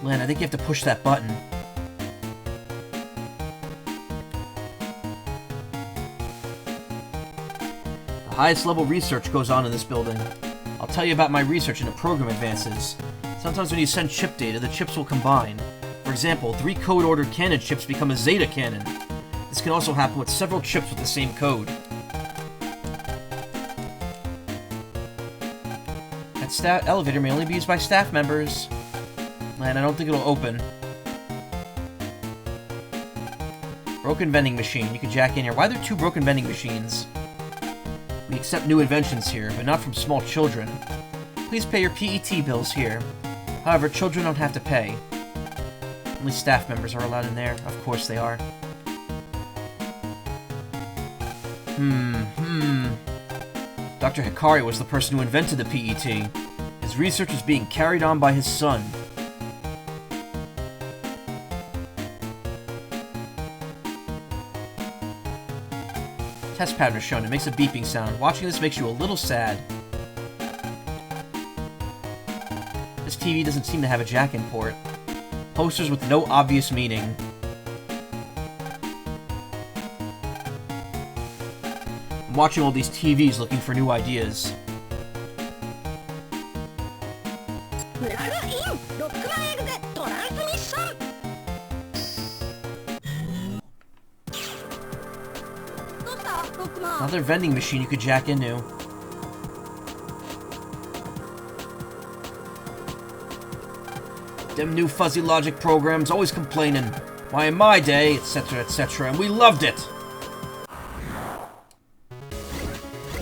Len, I think you have to push that button. Highest level research goes on in this building. I'll tell you about my research into program advances. Sometimes when you send chip data, the chips will combine. For example, 3 code-ordered cannon chips become a Zeta cannon. This can also happen with several chips with the same code. That elevator may only be used by staff members. And I don't think it'll open. Broken vending machine. You can jack in here. Why are there 2 broken vending machines? We accept new inventions here, but not from small children. Please pay your PET bills here. However, children don't have to pay. Only staff members are allowed in there. Of course they are. Dr. Hikari was the person who invented the PET. His research is being carried on by his son. Test pattern is shown. It makes a beeping sound. Watching this makes you a little sad. TV doesn't seem to have a jack-in port. Posters with no obvious meaning. I'm watching all these TVs looking for new ideas. Another vending machine you could jack into. Them new fuzzy logic programs always complaining. Why in my day, etc, etc, and we loved it!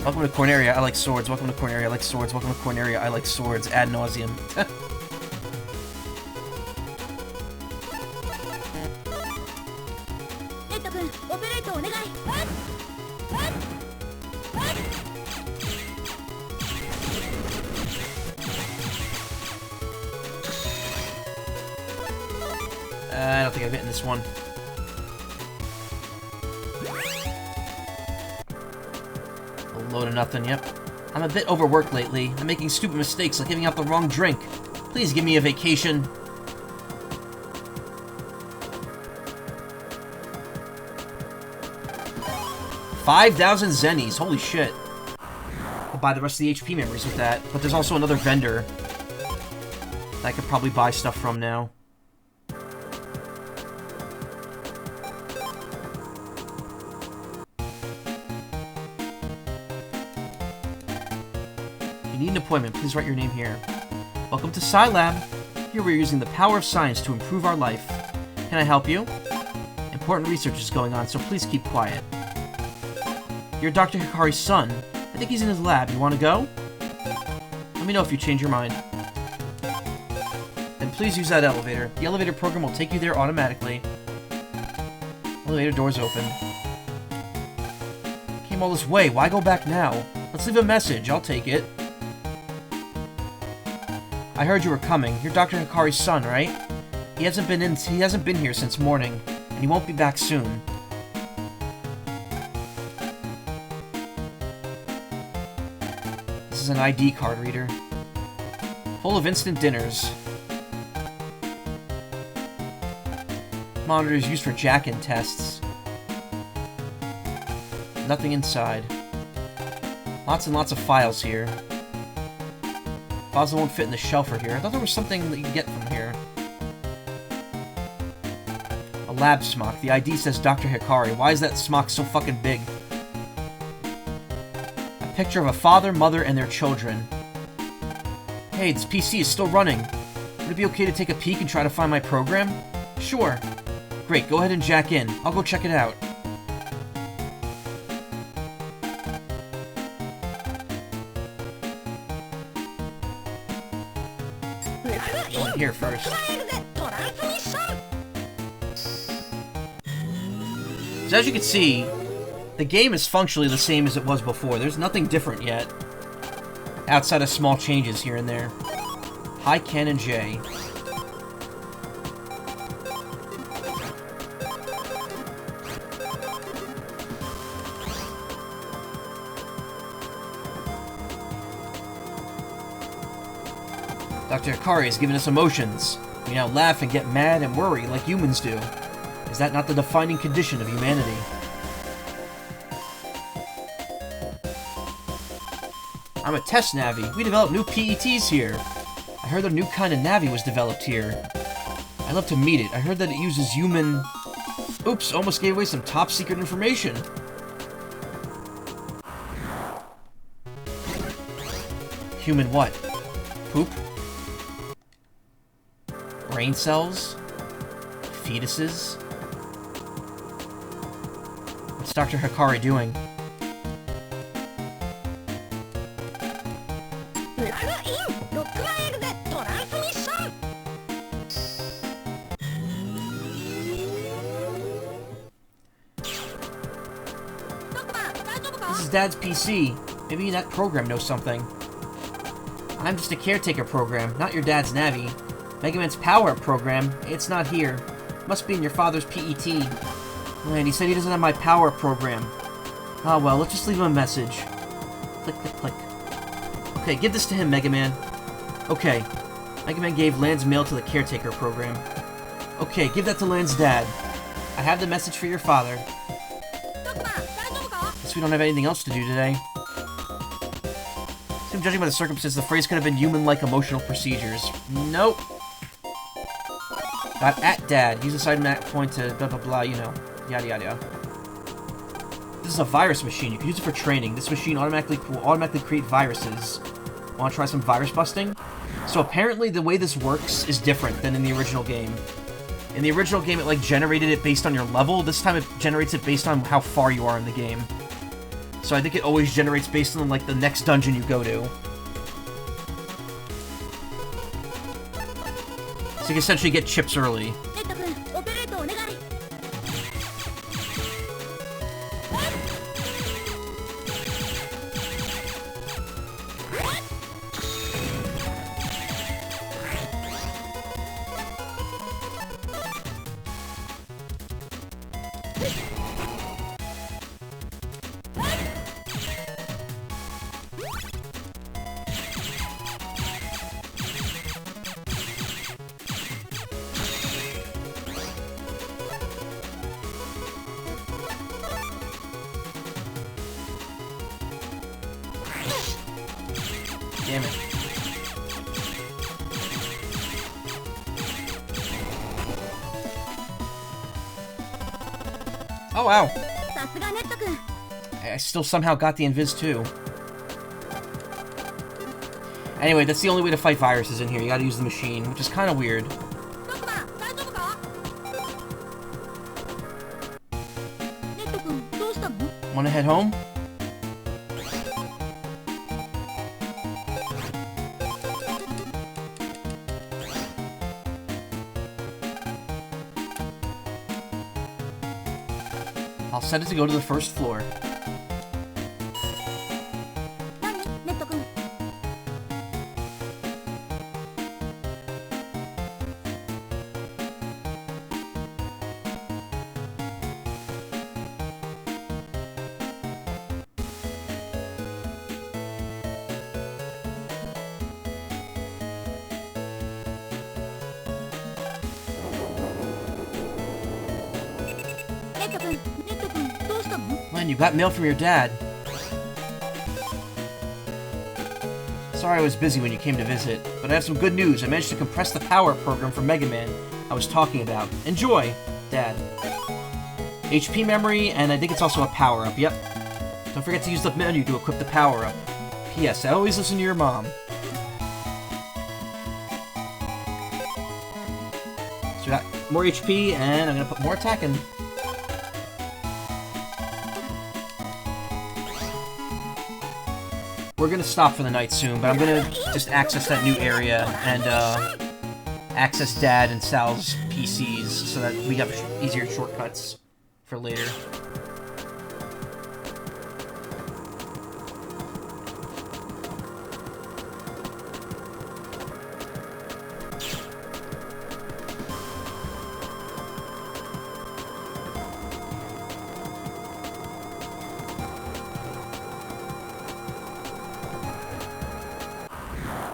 Welcome to Corneria, I like swords. Welcome to Corneria, I like swords. Welcome to Corneria, I like swords. Ad nauseum. I don't think I've hit this one. A load of nothing, yep. I'm a bit overworked lately. I'm making stupid mistakes like giving out the wrong drink. Please give me a vacation. $5,000 zennies, holy shit. I'll buy the rest of the HP memories with that, but there's also another vendor that I could probably buy stuff from now. If you need an appointment, please write your name here. Welcome to SciLab. Here we're using the power of science to improve our life. Can I help you? Important research is going on, so please keep quiet. You're Dr. Hikari's son. I think he's in his lab. You want to go? Let me know if you change your mind. Then please use that elevator. The elevator program will take you there automatically. Elevator doors open. Came all this way. Why go back now? Let's leave a message. I'll take it. I heard you were coming. You're Dr. Hikari's son, right? He hasn't been here since morning, and he won't be back soon. This is an ID card reader. Full of instant dinners. Monitors used for jack-in tests. Nothing inside. Lots and lots of files here. Files that won't fit in the shelf here. I thought there was something that you can get from here. A lab smock. The ID says Dr. Hikari. Why is that smock so fucking big? A picture of a father, mother, and their children. Hey, this PC is still running. Would it be okay to take a peek and try to find my program? Sure. Great, go ahead and jack in. I'll go check it out. Going here first. So as you can see, the game is functionally the same as it was before. There's nothing different yet. Outside of small changes here and there. High Cannon J. Dr. Hikari has given us emotions. We now laugh and get mad and worry like humans do. Is that not the defining condition of humanity? I'm a test Navi. We develop new PETs here. I heard a new kind of Navi was developed here. I'd love to meet it. I heard that it uses human... Oops, almost gave away some top secret information. Human what? Poop? Brain cells? Fetuses? What's Dr. Hikari doing? This is Dad's PC. Maybe that program knows something. I'm just a caretaker program, not your dad's Navi. Mega Man's power-up program, it's not here. Must be in your father's PET. Man, he said he doesn't have my power-up program. Ah, well, let's just leave him a message. Click, click, click. Okay, give this to him, Mega Man. Okay. Mega Man gave Lan's mail to the caretaker program. Okay, give that to Lan's dad. I have the message for your father. Guess we don't have anything else to do today. So, judging by the circumstances, the phrase could have been human-like emotional procedures. Nope. Got at dad. Use the side map point to blah blah blah, you know. Yada yada yada. This is a virus machine. You can use it for training. This machine will automatically create viruses. Want to try some virus busting? So apparently the way this works is different than in the original game. In the original game, it like generated it based on your level. This time it generates it based on how far you are in the game. So I think it always generates based on like the next dungeon you go to. So you can essentially get chips early. Damn it. Oh, wow. I still somehow got the invis, too. Anyway, that's the only way to fight viruses in here. You gotta use the machine, which is kind of weird. Wanna head home? I'll set it to go to the first floor. Len, you got mail from your dad. Sorry I was busy when you came to visit, but I have some good news. I managed to compress the power program for Mega Man I was talking about. Enjoy, Dad. HP memory, and I think it's also a power-up, yep. Don't forget to use the menu to equip the power-up. P.S. I always listen to your mom. So we got more HP, and I'm gonna put more attack in. We're gonna stop for the night soon, but I'm gonna just access that new area and access Dad and Sal's PCs so that we have easier shortcuts for later.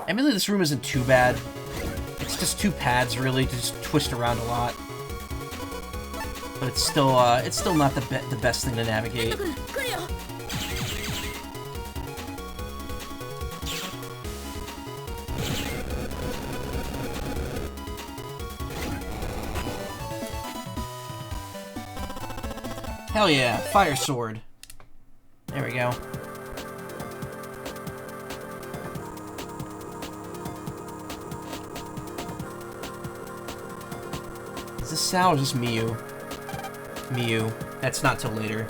Admittedly, this room isn't too bad. It's just two pads, really, to just twist around a lot. But it's still not the best thing to navigate. Hell yeah, fire sword. There we go. Is this Sal or is this Miyu? Miyu. That's not till later.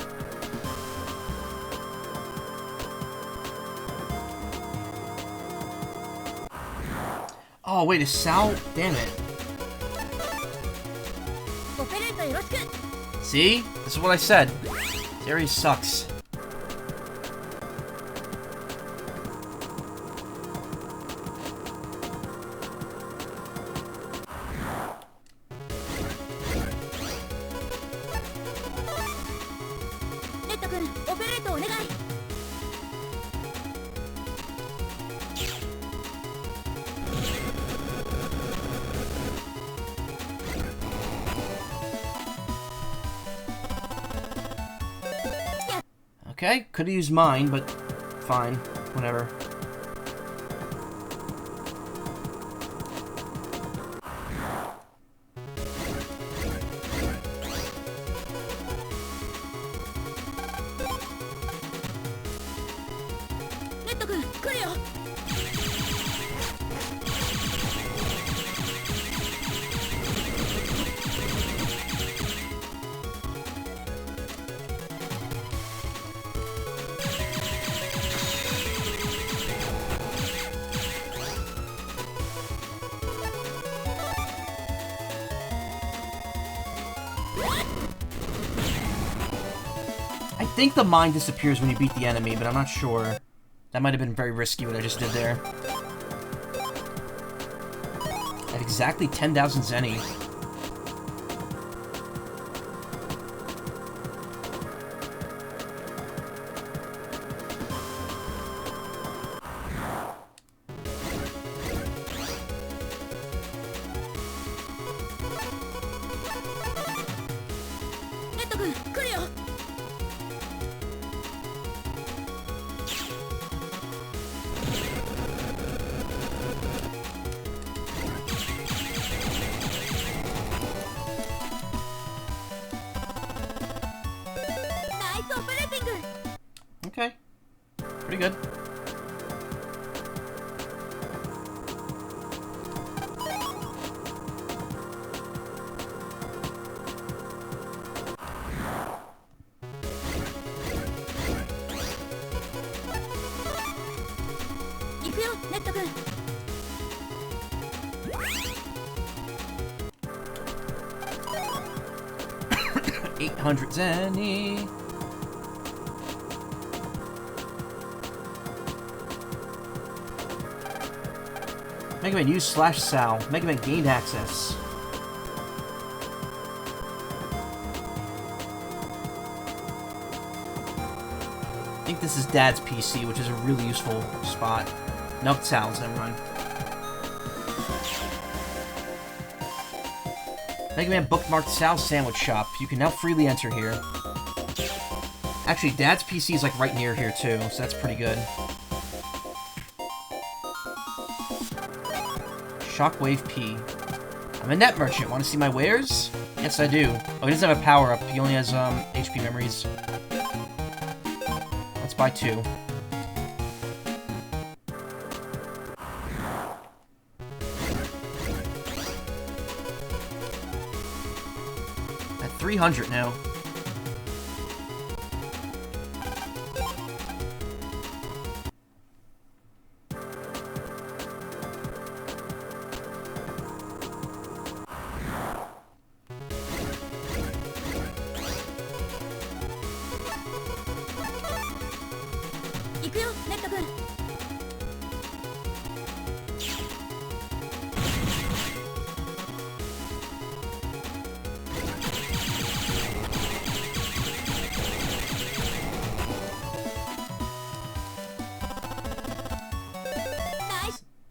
Oh, wait, is Sal? Damn it. See? This is what I said. This area sucks. Okay, could have used mine, but fine. Whatever. I think the mine disappears when you beat the enemy, but I'm not sure. That might have been very risky what I just did there. At exactly 10,000 zenny. Okay. Pretty good. $800 zenny. Mega Man use /Sal. Mega Man gained access. I think this is Dad's PC, which is a really useful spot. Nope, Sal's, never mind. Mega Man bookmarked Sal's sandwich shop. You can now freely enter here. Actually, Dad's PC is like right near here too, so that's pretty good. Shockwave P. I'm a net merchant. Want to see my wares? Yes, I do. Oh, he doesn't have a power-up. He only has HP memories. Let's buy 2. At 300 now.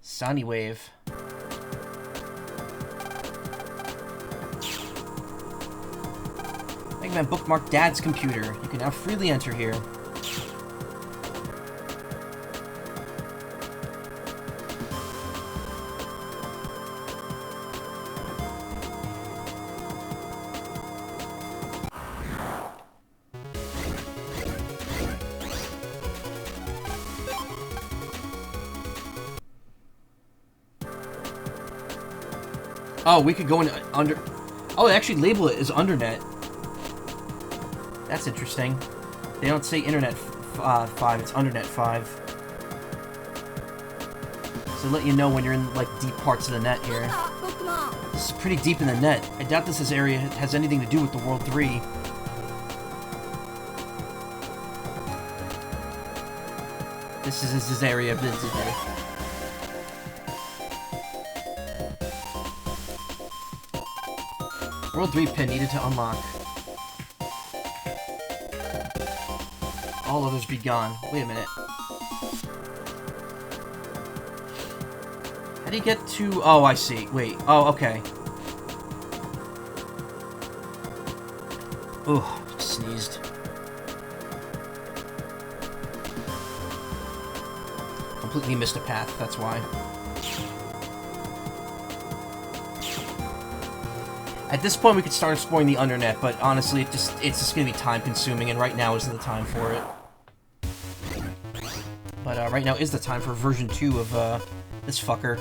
Sunny Wave. Mega Man bookmarked Dad's computer. You can now freely enter here. Oh, we could go in under... Oh, they actually label it as Undernet. That's interesting. They don't say Internet 5, it's Undernet 5. So let you know when you're in, like, deep parts of the net here. This is pretty deep in the net. I doubt this area has anything to do with the World 3. This is his area. World 3 pin needed to unlock. All others be gone. Wait a minute. How do you get to... Oh, I see. Wait. Oh, okay. Ooh, sneezed. completely missed a path, that's why. At this point, we could start exploring the Undernet, but honestly, it's just gonna be time-consuming, and right now isn't the time for it. But right now is the time for version 2 of this fucker.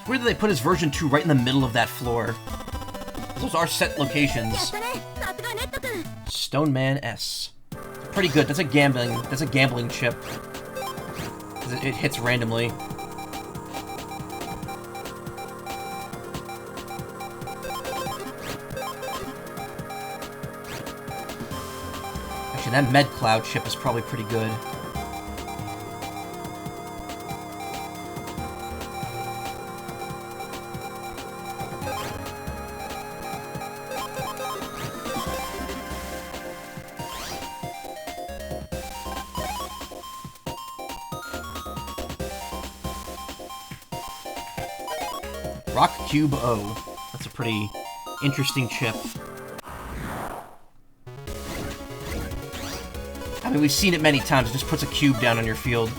Where did they put his version 2 right in the middle of that floor? Those are set locations. Stone Man S. Pretty good. That's a gambling chip. It hits randomly. Actually, that Med Cloud chip is probably pretty good. Rock Cube O. That's a pretty interesting chip. I mean, we've seen it many times. It just puts a cube down on your field.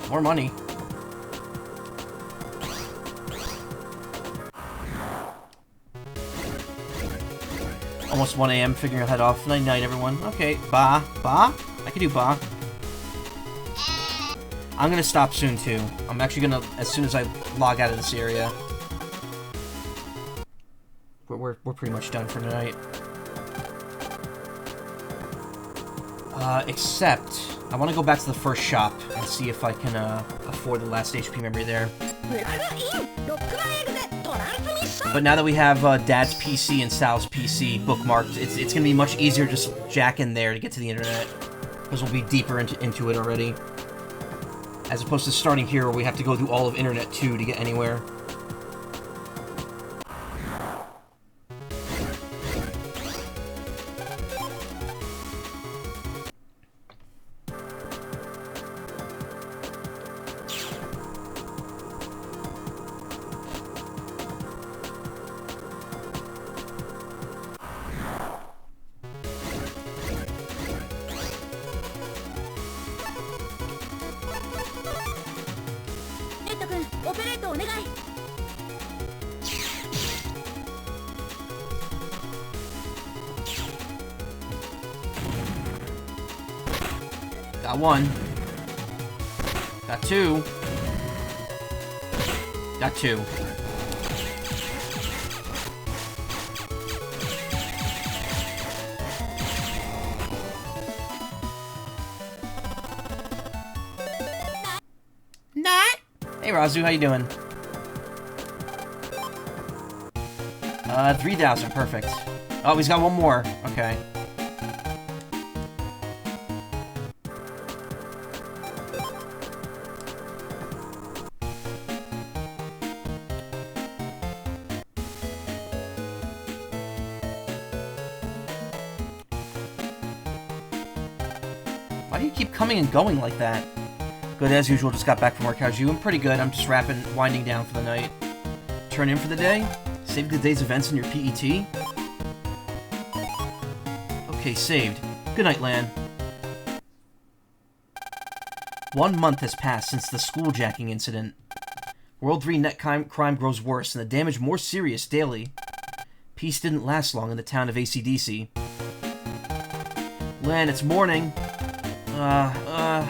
More money. Almost 1 a.m. figuring out head off. Night night, everyone. Okay, ba. Ba? I can do ba. I'm gonna stop soon, too. I'm actually gonna, as soon as I log out of this area. We're pretty much done for tonight. Except, I want to go back to the first shop and see if I can, afford the last HP memory there. But now that we have, Dad's PC and Sal's PC bookmarked, it's gonna be much easier to just jack in there to get to the internet. Because we'll be deeper into it already. As opposed to starting here where we have to go through all of Internet 2 to get anywhere. Got one. Got two. Got two. Hey Razu, how you doing? 3,000, perfect. Oh, he's got one more. Okay. Why do you keep coming and going like that? Good as usual, just got back from work. How's you? I'm pretty good. I'm just winding down for the night. Turn in for the day? Save the day's events in your PET? Okay, saved. Good night, Lan. 1 month has passed since the schooljacking incident. World 3 net crime grows worse and the damage more serious daily. Peace didn't last long in the town of ACDC. Lan, it's morning. Come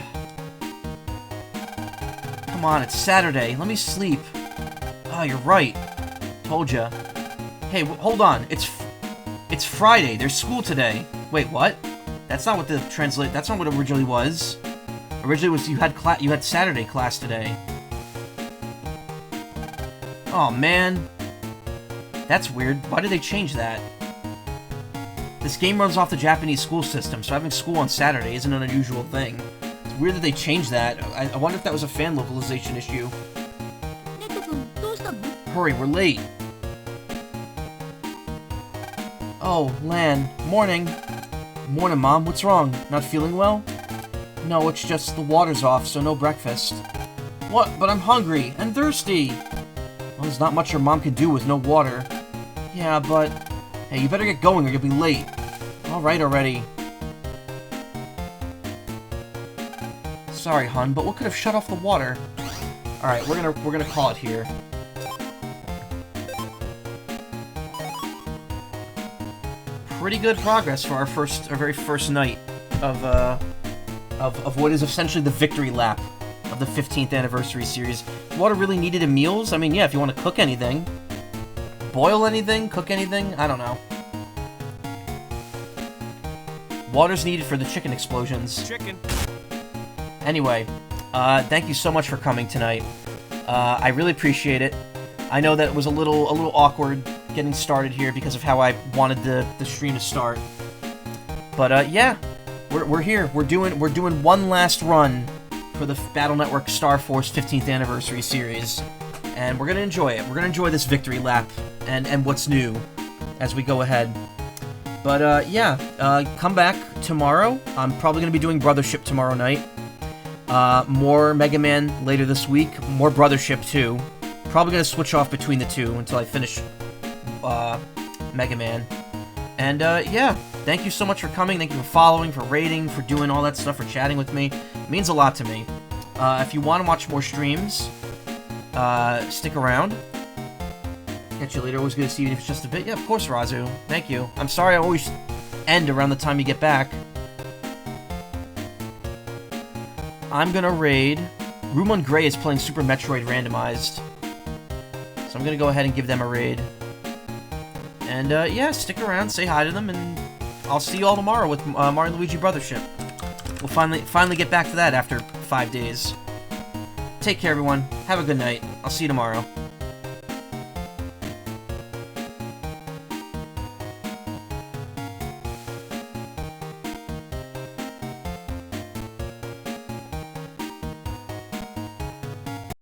on, it's Saturday. Let me sleep. Oh, you're right. Told ya. Hey, hold on. It's Friday. There's school today. Wait, what? That's not what that's not what it originally was. Originally was you had Saturday class today. Oh man. That's weird. Why did they change that? This game runs off the Japanese school system, so having school on Saturday isn't an unusual thing. It's weird that they changed that. I wonder if that was a fan localization issue. Hurry, we're late. Oh, Lan. Morning. Morning, Mom. What's wrong? Not feeling well? No, it's just the water's off, so no breakfast. What? But I'm hungry and thirsty. Well, there's not much your mom can do with no water. Yeah, but... Hey, you better get going or you'll be late. Alright already. Sorry, hun, but what could have shut off the water? Alright, we're gonna call it here. Pretty good progress for our very first night of what is essentially the victory lap of the 15th anniversary series. Water really needed in meals? I mean, yeah, if you want to cook anything. Boil anything? Cook anything? I don't know. Water's needed for the chicken explosions. Chicken. Anyway, thank you so much for coming tonight. I really appreciate it. I know that it was a little awkward getting started here because of how I wanted the stream to start. But yeah, we're here. We're doing one last run for the Battle Network Star Force 15th anniversary series, and we're gonna enjoy it. We're gonna enjoy this victory lap and what's new as we go ahead. But yeah, come back tomorrow. I'm probably gonna be doing Brothership tomorrow night. More Mega Man later this week. More Brothership too. Probably gonna switch off between the two until I finish Mega Man. And yeah, thank you so much for coming. Thank you for following, for rating, for doing all that stuff, for chatting with me. It means a lot to me. If you want to watch more streams, stick around. Catch you later. Always good to see you, even if it's just a bit. Yeah, of course, Razu. Thank you. I'm sorry I always end around the time you get back. I'm gonna raid. Rumon Gray is playing Super Metroid Randomized. So I'm gonna go ahead and give them a raid. And yeah, stick around, say hi to them, and I'll see you all tomorrow with Mario & Luigi Brothership. We'll finally get back to that after 5 days. Take care, everyone. Have a good night. I'll see you tomorrow.